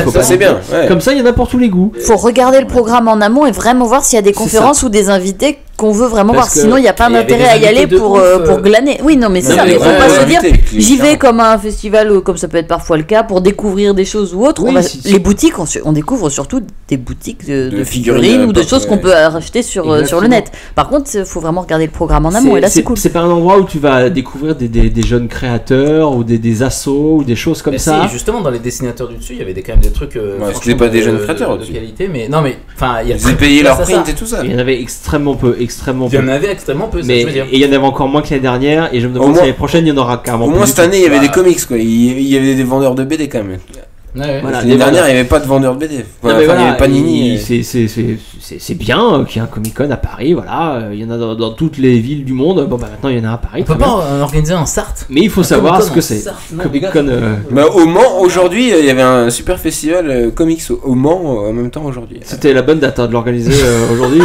faut pas. C'est bien. Ouais. Comme ça, il y en a pour tous les goûts. Faut regarder le programme en amont et vraiment voir s'il y a des conférences ou des invités qu'on veut vraiment voir. Parce que Sinon, il n'y a pas il y avait d'intérêt à y des aller invités de pour ouf, glaner. Oui, non, mais c'est ça. mais Mais faut ouais, pas ouais, se dire, invité, j'y vais clairement. comme à un festival, comme ça peut être parfois le cas, pour découvrir des choses ou autres. Oui, Les boutiques, on découvre surtout des boutiques de figurines figurines ou de pop, choses qu'on ouais. peut acheter sur le net. Par contre, il faut vraiment regarder le programme en amont. Et là, c'est cool. C'est pas un endroit où tu vas découvrir des jeunes créateurs ou des assos ou des choses comme ça. Justement, dans les dessinateurs du dessus, il y avait quand même des trucs. c'était pas des jeunes créateurs de au-dessus. qualité, mais non, mais enfin, il y a. Ils avaient payé leur print et tout ça. Il y en avait extrêmement peu. Il y en avait extrêmement peu, Mais ça, je veux dire. et il y en avait encore moins que l'année dernière. Et je me demande si l'année prochaine il y en aura carrément Au plus. moins cette année, il y avait Bah, des comics quoi. Il y avait des vendeurs de BD quand même. Ouais, Voilà, L'année dernière, il n'y avait pas de vendeurs de BD. Non, Enfin, mais il n'y voilà, avait pas Nini. c'est bien qu'il y ait un Comic-Con à Paris, voilà, il y en a dans toutes les villes du monde. Bon bah maintenant il y en a à Paris. On peut pas organiser un Sarthe. Mais il faut savoir ce que c'est. Comic-Con. Bah, au Mans aujourd'hui, il y avait un super festival comics au Mans en même temps aujourd'hui. C'était la bonne date de l'organiser aujourd'hui.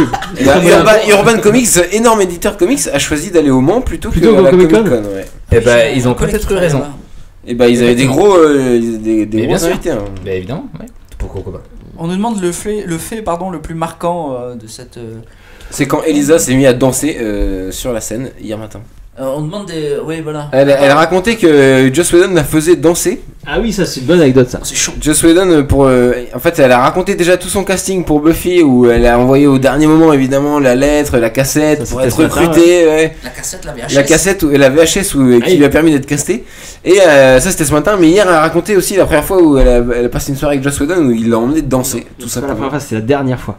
Urban Comics, énorme éditeur comics, a choisi d'aller au Mans plutôt que qu'au à la Comic-Con. ouais. Et bah ils ont peut-être eu raison. Et bah ils avaient des gros bien sûr. invités. Hein. Bah évidemment, ouais. Pourquoi pas. On nous demande le fait le plus marquant de cette. C'est quand Elisa s'est mise à danser sur la scène hier matin. On demande des. Oui, voilà. Elle racontait que Joss Whedon la faisait danser. Ah oui, ça c'est une bonne anecdote ça. C'est chaud. Joss Whedon en fait elle a raconté déjà tout son casting pour Buffy où elle a envoyé au dernier moment évidemment la lettre, la cassette Ça, pour c'était être ce matin, recrutée. Ouais. La cassette, la VHS. La cassette ou la VHS qui lui a permis d'être castée. Et ça c'était ce matin, mais hier elle a raconté aussi la première fois où elle a passé une soirée avec Joss Whedon où il l'a emmené danser. Tout ça. La première fois, c'est la dernière fois.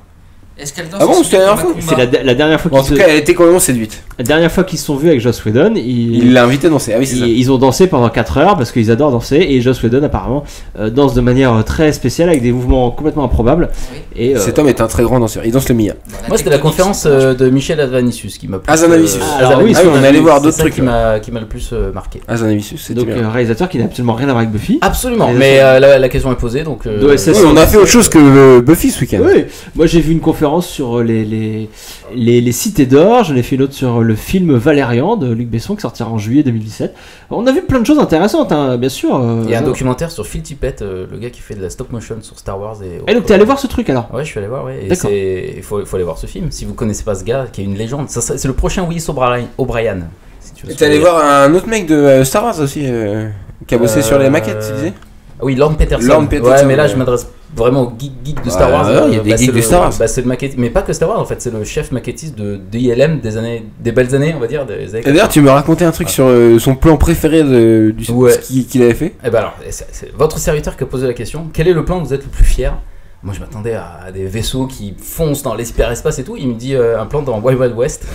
Est-ce qu'elle danse Ah bon, c'était la dernière fois. C'est la dernière fois En tout cas, elle était complètement séduite. La dernière fois qu'ils se sont vus avec Joss Whedon, il l'a invité à danser. Ah oui, c'est ça. Ils ont dansé pendant 4 heures parce qu'ils adorent danser et Joss Whedon apparemment danse de manière très spéciale avec des mouvements complètement improbables. Et cet homme est un très grand danseur. Il danse le Mia. Moi, c'était la conférence de Michel Hazanavicius qui m'a plus. Hazanavicius. Alors oui, on allait voir d'autres trucs qui m'a le plus marqué. Hazanavicius, c'est donc réalisateur qui n'a absolument rien à voir avec Buffy. Absolument. Mais la question est posée donc. Oui, on a fait autre chose que Buffy ce week-end. Oui. Moi, j'ai vu une conférence sur les cités d'or, j'en ai fait une autre sur le film Valérian de Luc Besson qui sortira en juillet 2017. On a vu plein de choses intéressantes, hein, bien sûr. Il y a un documentaire sur Phil Tippett, le gars qui fait de la stop motion sur Star Wars. Et donc t'es allé voir ce truc alors? Ouais, je suis allé voir, ouais. D'accord. Il faut aller voir ce film. Si vous connaissez pas ce gars, qui est une légende, c'est le prochain Willis O'Brien. Si tu veux. Et t'es allé voir un autre mec de Star Wars aussi qui a bossé sur les maquettes, tu disais? Ah oui, Lord Peterson. Ouais, mais là je m'adresse vraiment au geek de Star Wars. Il y a des geeks de Star Wars. C'est le maquettiste, mais pas que Star Wars en fait, c'est le chef maquettiste de DILM des belles années, on va dire. Des années et d'ailleurs, tu me racontais un truc sur son plan préféré qu'il avait fait. Et bah alors, c'est votre serviteur qui a posé la question. Quel est le plan dont vous êtes le plus fier? Moi je m'attendais à des vaisseaux qui foncent dans l'espace et tout. Il me dit un plan dans Wild Wild West.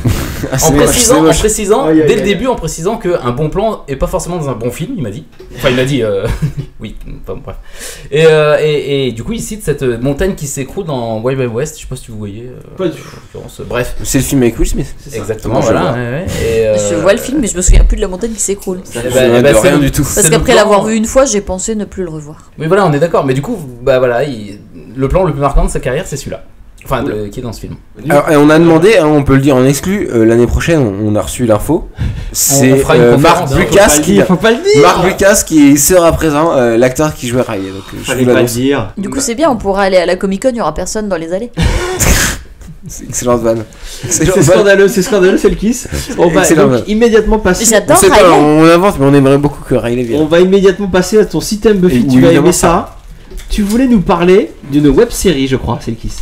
en précisant dès le début, en précisant qu'un bon plan est pas forcément dans un bon film, il m'a dit. Enfin, il m'a dit oui, enfin, bref. Et du coup, il cite cette montagne qui s'écroule dans Wild Wild West. Je sais pas si vous voyez. Pas du tout. Bref. C'est le film avec Will Smith. Exactement, voilà. Je vois le film, mais je me souviens plus de la montagne qui s'écroule. De rien du tout. Parce qu'après l'avoir vu une fois, j'ai pensé ne plus le revoir. Mais voilà, on est d'accord. Mais du coup, bah voilà, le plan le plus marquant de sa carrière, c'est celui-là. Enfin, qui est dans ce film. Alors, et on a demandé, hein, on peut le dire en exclu, l'année prochaine, on a reçu l'info. C'est Marc Lucas qui sera présent, l'acteur qui jouait Riley. Donc, je vous l'annonce. Du coup, c'est bien, on pourra aller à la Comic-Con, il n'y aura personne dans les allées. C'est excellente vanne. C'est scandaleux, c'est le kiss. On va donc immédiatement passer. J'adore Riley. On invente, mais on aimerait beaucoup que Riley vienne. On va immédiatement passer à ton système Buffy. Tu vas aimer ça. Tu voulais nous parler d'une web série, je crois, c'est le kiss.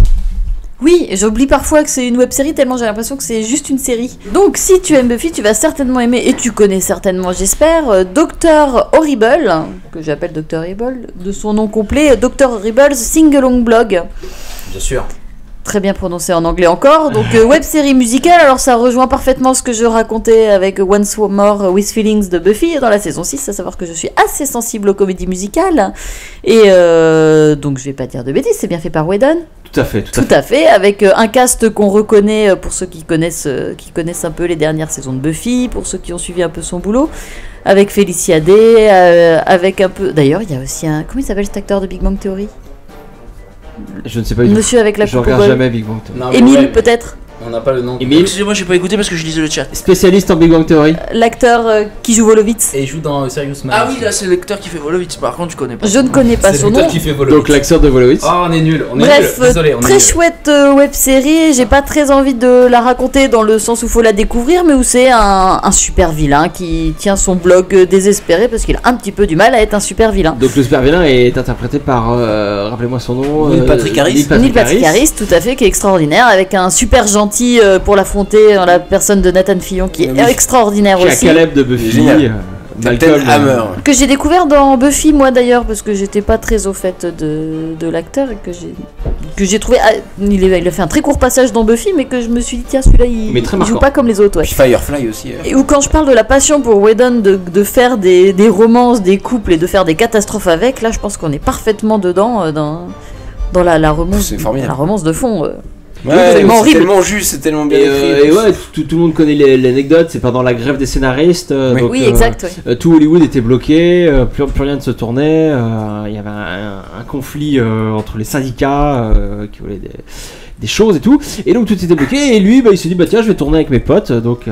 Oui, j'oublie parfois que c'est une web série tellement j'ai l'impression que c'est juste une série. Donc si tu aimes Buffy, tu vas certainement aimer, et tu connais certainement, j'espère, Dr. Horrible, que j'appelle Dr. Horrible, de son nom complet, Dr. Horrible's Sing-Along Blog. Bien sûr. Très bien prononcé en anglais encore. Donc web série musicale, alors ça rejoint parfaitement ce que je racontais avec Once More With Feelings de Buffy dans la saison 6, à savoir que je suis assez sensible aux comédies musicales. Et donc je vais pas dire de bêtises, c'est bien fait par Whedon. Tout à fait, avec un cast qu'on reconnaît pour ceux qui connaissent un peu les dernières saisons de Buffy, pour ceux qui ont suivi un peu son boulot, avec Felicia Day, avec un peu... D'ailleurs, il y a aussi un... Comment il s'appelle cet acteur de Big Bang Theory ? Je ne sais pas du tout. Monsieur avec la coupe. Je regarde jamais Big Bang Theory. Émile, peut-être ? On n'a pas le nom. Excusez-moi, j'ai pas écouté parce que je lisais le chat. Spécialiste en Big Bang Theory. L'acteur qui joue Volovitz. Et il joue dans Serious Man. Ah oui, là c'est l'acteur qui fait Volovitz. Par contre, je connais pas. Je ne connais pas son nom. Qui fait Volovitz. Donc l'acteur de Volovitz. Oh, on est nul. Bref, Désolé, très chouette web série. J'ai pas très envie de la raconter dans le sens où faut la découvrir, mais où c'est un super vilain qui tient son blog désespéré parce qu'il a un petit peu du mal à être un super vilain. Donc le super vilain est interprété par, rappelez-moi son nom, Neil Patrick Harris. Neil Patrick Harris, tout à fait, qui est extraordinaire, avec un super gentil pour l'affronter dans la personne de Nathan Fillon qui est extraordinaire aussi. aussi. Caleb de Buffy, Malcolm Hammer. Que j'ai découvert dans Buffy moi d'ailleurs parce que j'étais pas très au fait de l'acteur et que j'ai trouvé il a fait un très court passage dans Buffy mais que je me suis dit tiens celui-là il joue pas comme les autres. Ouais. Puis Firefly aussi. Et où quand je parle de la passion pour Whedon de faire des romances, des couples et de faire des catastrophes avec, là je pense qu'on est parfaitement dedans dans la romance, la romance de fond. Ouais, c'est tellement juste, c'est tellement bien écrit. Et ouais, tout le monde connaît l'anecdote, c'est pendant la grève des scénaristes. Donc, oui, exact. Ouais. Tout Hollywood était bloqué, plus rien ne se tournait. Il y avait un conflit entre les syndicats qui voulaient des choses et tout. Et donc tout était bloqué. Et lui, il s'est dit, tiens, je vais tourner avec mes potes. Donc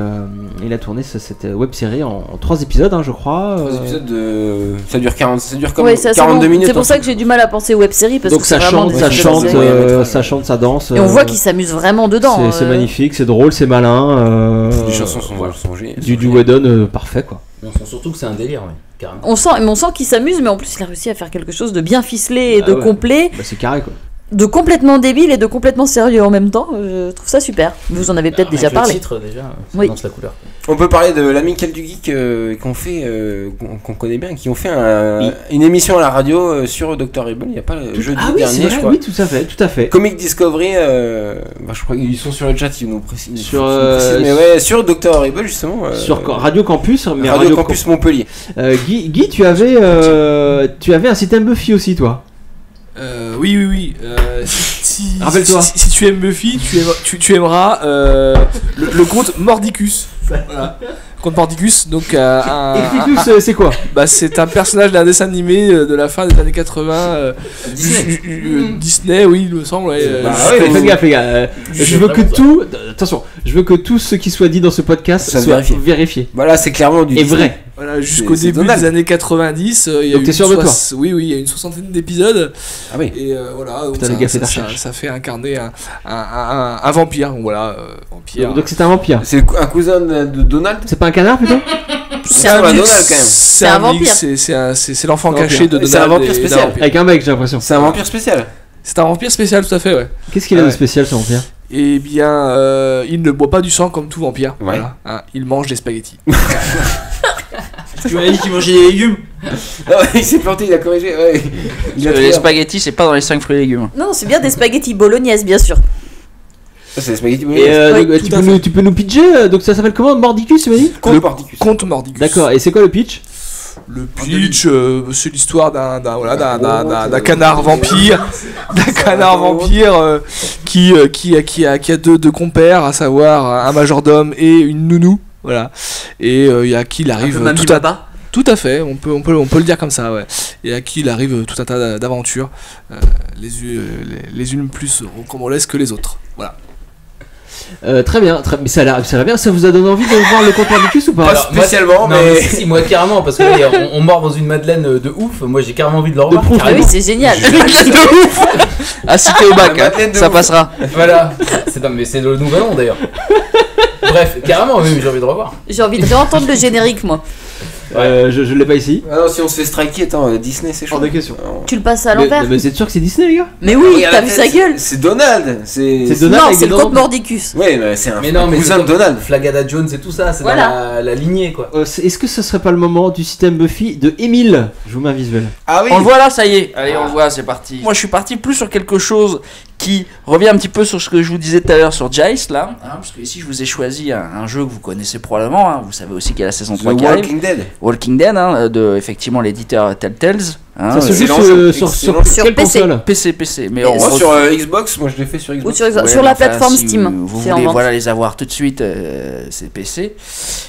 il a tourné cette web série en 3 épisodes, je crois. 3 épisodes de. Ça dure 42 minutes. C'est pour ça que j'ai du mal à penser web série. Parce donc que ça chante, ça danse. Et on voit qu'il s'amuse vraiment dedans. C'est magnifique, c'est drôle, c'est malin. Les chansons sont du Whedon parfait quoi. On sent surtout que c'est un délire, ouais, carrément. On sent qu'il s'amuse, mais en plus il a réussi à faire quelque chose de bien ficelé et de complet. C'est carré quoi. De complètement débile et de complètement sérieux en même temps, je trouve ça super. Vous en avez peut-être déjà parlé. Le titre déjà, oui. Danse la couleur. On peut parler de l'Amical du Geek qu'on connaît bien, qui ont fait une émission à la radio sur Dr. Evil il n'y a pas le jeudi dernier, je crois. Oui, tout à fait. Comic Discovery, je crois qu'ils sont sur le chat, ils nous précisent. Mais ouais, sur Dr. Evil justement. Sur Radio Campus, mais Radio Campus Montpellier. Guy, tu avais un système Buffy aussi, toi. Oui. Rappelle-toi. Si tu aimes Buffy, tu aimeras le conte Mordicus. Voilà. Conte Mordicus, donc Explique-nous, c'est quoi? C'est un personnage d'un dessin animé de la fin des années 80. Disney, oui, il me semble. Ouais, fais gaffe, les gars. Je veux que tout ce qui soit dit dans ce podcast soit vérifié. Voilà, c'est clairement du Disney. Vrai. Voilà, jusqu'au début des années 90, il y a donc t'es sûr de toi? Oui, il y a une 60aine d'épisodes. Ah oui. Et voilà, donc putain, ça fait incarner un vampire. Voilà, vampire. Donc c'est un vampire. C'est un cousin de Donald. C'est pas un canard plutôt? C'est un Donald quand même. C'est un vampire. C'est l'enfant caché de Donald. C'est un vampire spécial. Avec un mec, j'ai l'impression. C'est un vampire spécial. C'est un vampire spécial, tout à fait, ouais. Qu'est-ce qu'il a de spécial, ce vampire? Eh bien, il ne boit pas du sang comme tout vampire. Ouais. Voilà, il mange des spaghettis. Tu m'as dit qu'il mangeait des légumes. Il s'est planté, il a corrigé. Ouais. Les spaghettis, c'est pas dans les 5 fruits et légumes. Non, c'est bien des spaghettis bolognaise, bien sûr. C'est des spaghettis bolognaise. Et tu peux nous pitcher, donc ça s'appelle comment? Mordicus, tu m'as dit? Conte Mordicus. D'accord, et c'est quoi le pitch? Le pitch, c'est l'histoire d'un canard vampire, qui a deux compères, à savoir un majordome et une nounou, voilà. Et à qui il arrive tout à fait, on peut le dire comme ça, ouais. Et à qui il arrive tout un tas d'aventures, les unes plus rocambolesques que les autres, voilà. Très bien, mais ça a l'air bien. Ça vous a donné envie de voir le conte Mordicus ou pas? Pas spécialement, mais si, moi carrément, parce que on mord dans une madeleine de ouf. Moi j'ai carrément envie de le revoir. Ah oui, c'est génial. De ouf. Ah, si t'es au bac, ça passera. Voilà, c'est le nouvel an d'ailleurs. Bref, carrément, oui, j'ai envie de revoir. J'ai envie de réentendre le générique, moi. Je l'ai pas ici. Ah non, si on se fait striker, attends, Disney c'est chaud. Hors de question. Tu le passes à l'envers. Mais vous êtes sûr que c'est Disney, les gars? Mais oui, t'as vu sa gueule? C'est Donald. C'est Donald. Non, c'est le conte Mordicus. Oui, mais c'est un cousin de Donald. Flagada Jones et tout ça, c'est dans la lignée quoi. Est-ce que ce serait pas le moment du système Buffy de Émile? Je vous mets un visuel. Ah oui. On le voit là, ça y est. Allez, on le voit, c'est parti. Moi, je suis parti plus sur quelque chose qui revient un petit peu sur ce que je vous disais tout à l'heure sur Jace là, parce que ici je vous ai choisi un jeu que vous connaissez probablement, vous savez aussi qu'il y a la saison 3 qui arrive. Walking Dead, de effectivement l'éditeur Telltales. Ça se joue sur quelle PC. console? PC. Mais sur Xbox, moi je l'ai fait sur Xbox. Ou sur la plateforme Steam. Vous voulez les avoir tout de suite, c'est PC.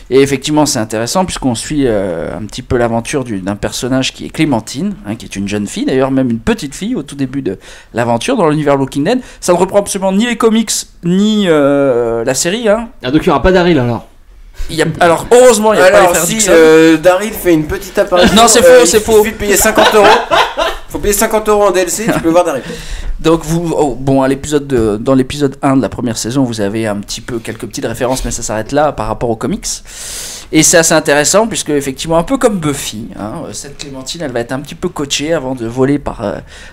Et effectivement c'est intéressant puisqu'on suit un petit peu l'aventure d'un personnage qui est Clémentine, qui est une jeune fille, d'ailleurs même une petite fille au tout début de l'aventure dans l'univers Walking Walking Dead. Ça ne reprend absolument ni les comics ni la série. Hein. Ah, donc il n'y aura pas Daryl alors. Alors heureusement il y a pas les frères Dixon. Daryl fait une petite apparition. Non, c'est faux, c'est faux. Il suffit de payer 50 €. Faut payer 50 € en DLC, tu peux voir Daryl. Donc dans l'épisode 1 de la première saison, vous avez un petit peu quelques petites références, mais ça s'arrête là par rapport aux comics. Et c'est assez intéressant puisque effectivement, un peu comme Buffy, cette Clémentine, elle va être un petit peu coachée avant de voler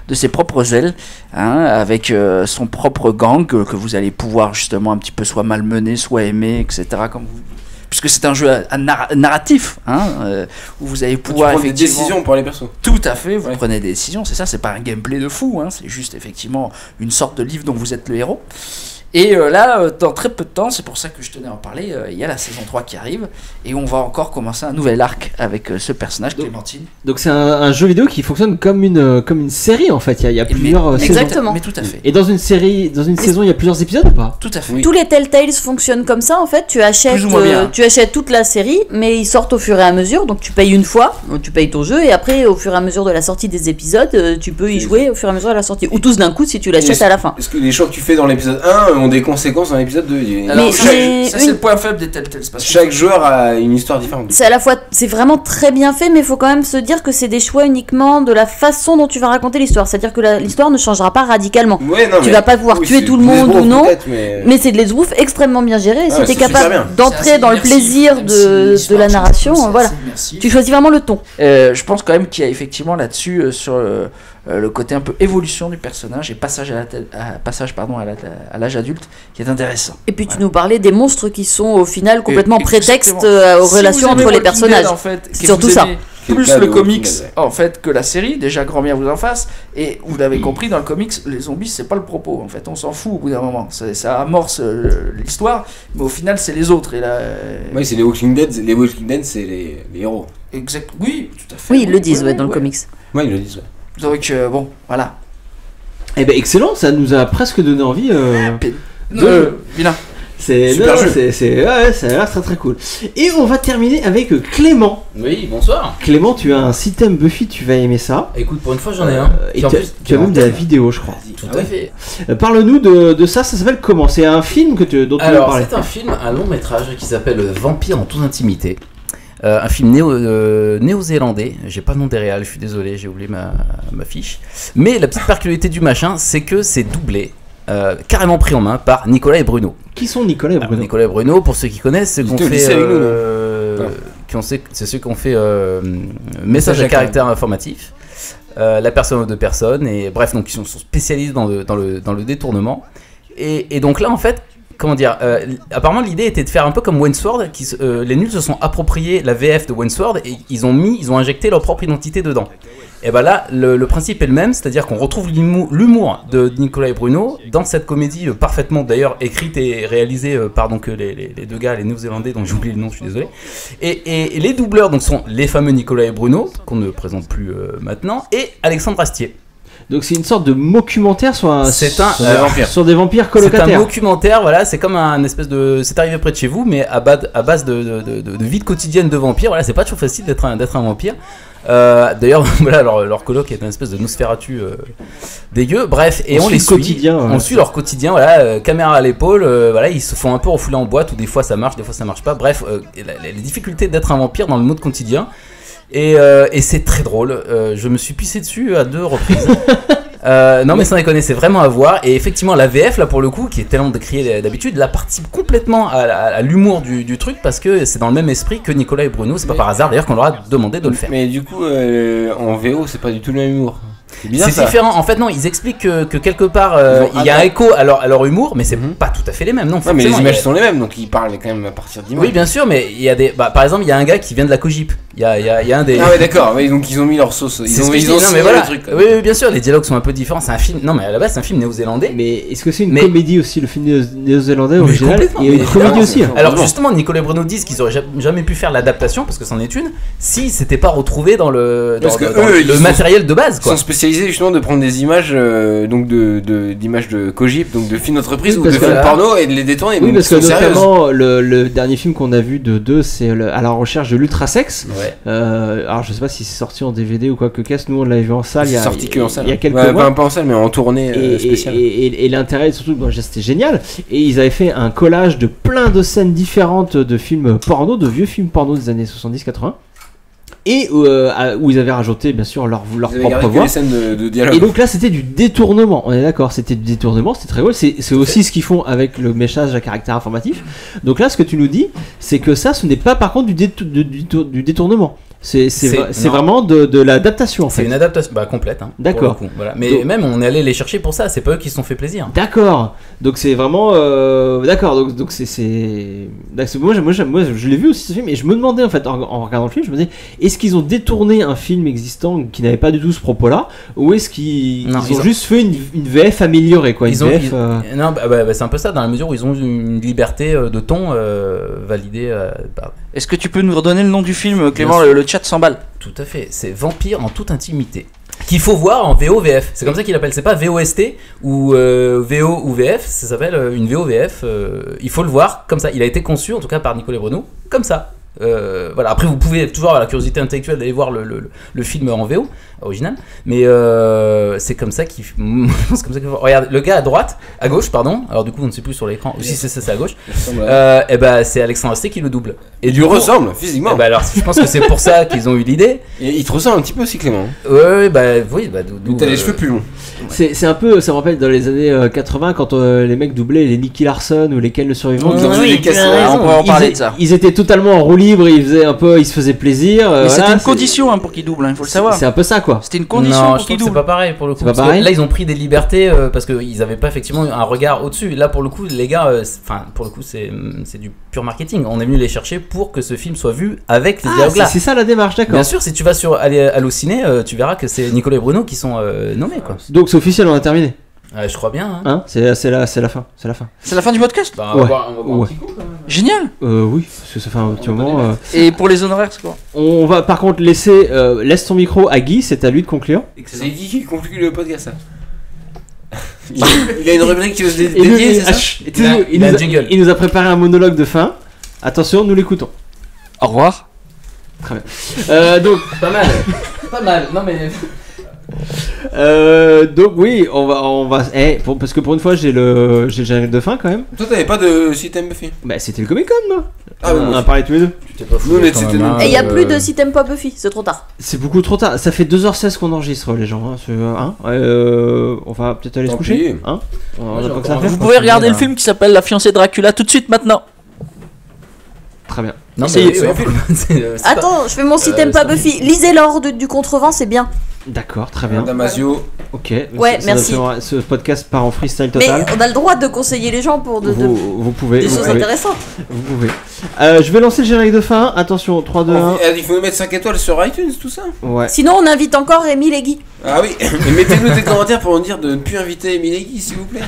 de ses propres ailes, avec son propre gang que vous allez pouvoir justement un petit peu soit malmener, soit aimer, etc. Puisque c'est un jeu narratif, où vous allez pouvoir prendre des décisions pour les persos. Tout à fait, vous prenez des décisions, c'est ça, c'est pas un gameplay de fou, c'est juste effectivement une sorte de livre dont vous êtes le héros. Et là, dans très peu de temps, c'est pour ça que je tenais à en parler, il y a la saison 3 qui arrive, et on va encore commencer un nouvel arc avec ce personnage, Clémentine. Donc c'est un jeu vidéo qui fonctionne comme une série en fait, il y a plusieurs saisons. Exactement. Mais tout à fait. Et dans une saison, il y a plusieurs épisodes ou pas? Tout à fait. Oui. Tous les Telltales fonctionnent comme ça en fait, tu achètes toute la série, mais ils sortent au fur et à mesure, donc tu payes une fois, tu payes ton jeu, et après au fur et à mesure de la sortie des épisodes, tu peux y jouer au fur et à mesure de la sortie, ou tous d'un coup si tu l'achètes à la fin. Est-ce que les choix que tu fais dans l'épisode 1 ont des conséquences dans l'épisode 2? Alors, ça c'est le point faible des Telltales. Chaque joueur a une histoire différente. C'est à la fois, c'est vraiment très bien fait, mais il faut quand même se dire que c'est des choix uniquement de la façon dont tu vas raconter l'histoire. C'est-à-dire que l'histoire ne changera pas radicalement. Tu vas pas pouvoir tuer tout le monde ou non, mais c'est de l'esbrouf extrêmement bien géré. Si tu es capable d'entrer dans le plaisir de la narration, voilà. Tu choisis vraiment le ton. Je pense quand même qu'il y a effectivement là-dessus sur le côté un peu évolution du personnage et passage à l'âge adulte qui est intéressant. Et puis tu nous parlais des monstres qui sont au final complètement prétexte aux relations entre les personnages. Dead, en fait, c'est surtout ça. Plus le comics en fait que la série, déjà grand bien vous en fasse, et vous l'avez compris, dans le comics les zombies c'est pas le propos, en fait on s'en fout au bout d'un moment, ça amorce l'histoire, mais au final c'est les autres. Et là, oui, c'est les Walking Dead c'est les héros. Exact, oui, tout à fait. Oui, ils le disent dans le comics. Ouais, ils le disent, Donc bon, voilà. Eh ben excellent, ça nous a presque donné envie vilain. Ça a l'air très très cool. Et on va terminer avec Clément. Oui, bonsoir. Clément, tu as un système Buffy, tu vas aimer ça. Écoute, pour une fois j'en ai un. Et tu as même de la vidéo, je crois. Tout à fait. Parle-nous de ça s'appelle comment? C'est un film dont tu veux parler? Alors, c'est un film, un long métrage qui s'appelle Vampire en toute intimité. Un film néo-zélandais, j'ai pas le nom des réals, je suis désolé, j'ai oublié ma fiche. Mais la petite particularité du machin, c'est que c'est doublé, carrément pris en main par Nicolas et Bruno. Qui sont Nicolas et Bruno? Alors, Nicolas et Bruno, pour ceux qui connaissent, c'est ceux qui ont fait Message à caractère informatif, La personne aux deux personnes, et bref, donc ils sont spécialisés dans le détournement. Et donc là, en fait, comment dire, apparemment l'idée était de faire un peu comme Wayne's World, les nuls se sont appropriés la VF de Wayne's World et ils ont injecté leur propre identité dedans. Et bah là, le principe est le même, c'est-à-dire qu'on retrouve l'humour de Nicolas et Bruno dans cette comédie parfaitement d'ailleurs écrite et réalisée par donc les deux gars, les Néo-Zélandais dont j'ai oublié le nom, je suis désolé. Et les doubleurs donc sont les fameux Nicolas et Bruno qu'on ne présente plus maintenant, et Alexandre Astier. Donc c'est une sorte de documentaire sur des vampires colocataires. C'est un documentaire, voilà, c'est comme un espèce de... C'est arrivé près de chez vous, mais à base de vie quotidienne de vampires. Voilà, c'est pas toujours facile d'être un vampire. D'ailleurs, voilà, leur coloc est une espèce de Nosferatu dégueu. Bref, et on les suit. On suit leur quotidien, voilà, caméra à l'épaule. Voilà, ils se font un peu refouler en boîte, ou des fois ça marche, des fois ça marche pas. Bref, les difficultés d'être un vampire dans le mode quotidien. Et c'est très drôle. Je me suis pissé dessus à 2 reprises. Non mais sans déconner, c'est vraiment à voir. Et effectivement la VF là pour le coup, qui est tellement décriée d'habitude, là participe complètement à l'humour du truc, parce que c'est dans le même esprit que Nicolas et Bruno. C'est pas par hasard d'ailleurs qu'on leur a demandé de le faire. Mais du coup en VO c'est pas du tout le même humour. C'est différent. En fait, non, ils expliquent que quelque part il y a un écho à leur humour, mais c'est pas tout à fait les mêmes. Non, mais les images sont les mêmes, donc ils parlent quand même à partir d'images. Oui, bien sûr, mais il y a des. Par exemple, il y a un gars qui vient de la Cogip. Il y a un des. Ah ouais, d'accord. Oui, donc ils ont mis leur sauce. Ils ont le truc. Oui, bien sûr, les dialogues sont un peu différents. C'est un film. Non, mais à la base, c'est un film néo-zélandais. Mais est-ce que c'est une comédie aussi, le film néo-zélandais original? Il y a une comédie aussi. Alors justement, Nicolas et Bruno disent qu'ils auraient jamais pu faire l'adaptation parce que c'en est une. Si c'était pas retrouvé dans le matériel de base, quoi. Ils sont spécialisés justement de prendre des images donc d'images de Cogip, donc de films d'entreprise ou de films porno, et de les détourner. Oui, parce que notamment le dernier film qu'on a vu de 2, c'est À la recherche de l'ultrasex. Alors je sais pas si c'est sorti en DVD ou quoi que qu'est-ce, nous on l'avait vu en salle. C'est sorti que en salle. Il y a quelques mois. Pas en salle, mais en tournée spéciale. Et l'intérêt, surtout, c'était génial. Et ils avaient fait un collage de plein de scènes différentes de films porno, de vieux films porno des années 70-80. Et où ils avaient rajouté bien sûr leur propre voix. Les scènes de dialogue. Et donc là c'était du détournement, on est d'accord, c'était du détournement, c'était très drôle. C'est aussi ce qu'ils font avec le message à caractère informatif. Donc là ce que tu nous dis, c'est que ça ce n'est pas par contre du détournement. C'est vraiment de l'adaptation en fait. C'est une adaptation complète. Hein, d'accord. Voilà. Mais donc, même on est allé les chercher pour ça, c'est pas eux qui se sont fait plaisir. D'accord. Donc c'est vraiment d'accord. Donc moi je l'ai vu aussi ce film et je me demandais en fait en regardant le film, je me disais est-ce qu'ils ont détourné un film existant qui n'avait pas du tout ce propos-là ou est-ce qu'ils ont juste fait une VF améliorée quoi. Non, c'est un peu ça dans la mesure où ils ont une liberté de ton validée. Est-ce que tu peux nous redonner le nom du film, Clément? Le chat s'emballe. Tout à fait, c'est Vampire en toute intimité. Qu'il faut voir en VO-VF. C'est comme ça qu'il appelle. C'est pas VOST ou VO ou VF. Ça s'appelle une VO-VF. Il faut le voir comme ça. Il a été conçu, en tout cas par Nicolas Bruno, comme ça. Voilà. Après, vous pouvez toujours avoir la curiosité intellectuelle d'aller voir le film en VO original, mais c'est comme ça qu'il. C'est comme ça qu'il faut. Regarde, le gars à gauche, pardon. Alors du coup, on ne sait plus sur l'écran. Si c'est à gauche. C'est Alexandre Astier qui le double. Et du ressemble physiquement. Alors, je pense que c'est pour ça qu'ils ont eu l'idée. Et il te ressemble un petit peu aussi, Clément. Oui. T'as les cheveux plus longs. C'est un peu, ça me rappelle dans les années 80 quand les mecs doublaient les Nicky Larson ou les Ken le survivant. On peut en parler de ça. Ils étaient totalement en roue libre, ils se faisaient plaisir. Mais c'était une condition pour qu'ils doublent, il faut le savoir. C'est un peu ça quoi. C'était une condition pour qu'ils doublent. C'est pas pareil pour le coup. Là ils ont pris des libertés parce qu'ils avaient pas effectivement un regard au-dessus. Là pour le coup les gars, pour le coup c'est du pur marketing. On est venu les chercher pour que ce film soit vu avec les dialogues là. C'est ça la démarche, d'accord. Bien sûr, si tu vas sur Allociné, tu verras que c'est Nicolas et Bruno qui sont nommés quoi. Donc c'est officiel, on a terminé. Je crois bien. C'est la fin. C'est la fin du podcast. On va voir un petit coup quand même. Génial. Oui, parce que ça fait un petit moment. Et pour les honoraires, c'est quoi? On va par contre laisse ton micro à Guy, c'est à lui de conclure. C'est Guy qui conclut le podcast. Il a une rubrique qui veut se dédier, c'est ça? Il nous a préparé un monologue de fin. Attention, nous l'écoutons. Au revoir. Très bien. Donc pas mal. Non mais. Donc oui, on va parce que pour une fois j'ai le générique de fin quand même. Toi t'avais pas de Si t'aimes Buffy? C'était le Comic Con moi. On a oui. parlé tous les deux. Tu t'es pas fou. Et il y a plus de Si t'aimes pas Buffy, c'est trop tard. C'est beaucoup trop tard. Ça fait 2h16 qu'on enregistre les gens. On va peut-être aller se coucher. Vous pouvez regarder le film qui s'appelle La fiancée de Dracula tout de suite maintenant. Très bien. Non, Attends, je fais mon Si t'aimes pas Buffy. Lisez l'ordre du Contrevent, c'est bien. D'accord, très bien. Damasio. Ok. Ouais, merci. Ce podcast part en freestyle total. Mais on a le droit de conseiller les gens pour vous pouvez, des choses intéressantes. Vous pouvez. Je vais lancer le générique de fin. Attention, 3, 2, 1. Il faut nous mettre 5 étoiles sur iTunes, tout ça. Ouais. Sinon, on invite encore Émile et Guy. Ah oui. Et mettez-nous des commentaires pour nous dire de ne plus inviter Émile et Guy, s'il vous plaît.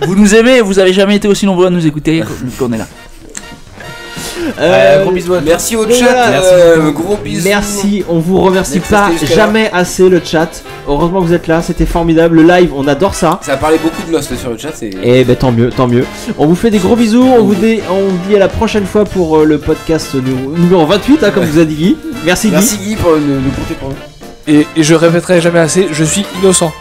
Vous nous aimez, vous avez jamais été aussi nombreux à nous écouter qu'on est là. Gros bisous. Merci au chat. Merci. Gros bisous. Merci, on vous remercie pas jamais assez le chat. Heureusement que vous êtes là, c'était formidable. Le live, on adore ça. Ça a parlé beaucoup de Lost sur le chat. Et tant mieux. On vous fait des gros bisous. On vous dit à la prochaine fois pour le podcast numéro 28, comme vous a dit Guy. Merci Guy. Merci Guy pour nous compter pour nous. Et je répéterai jamais assez, je suis innocent.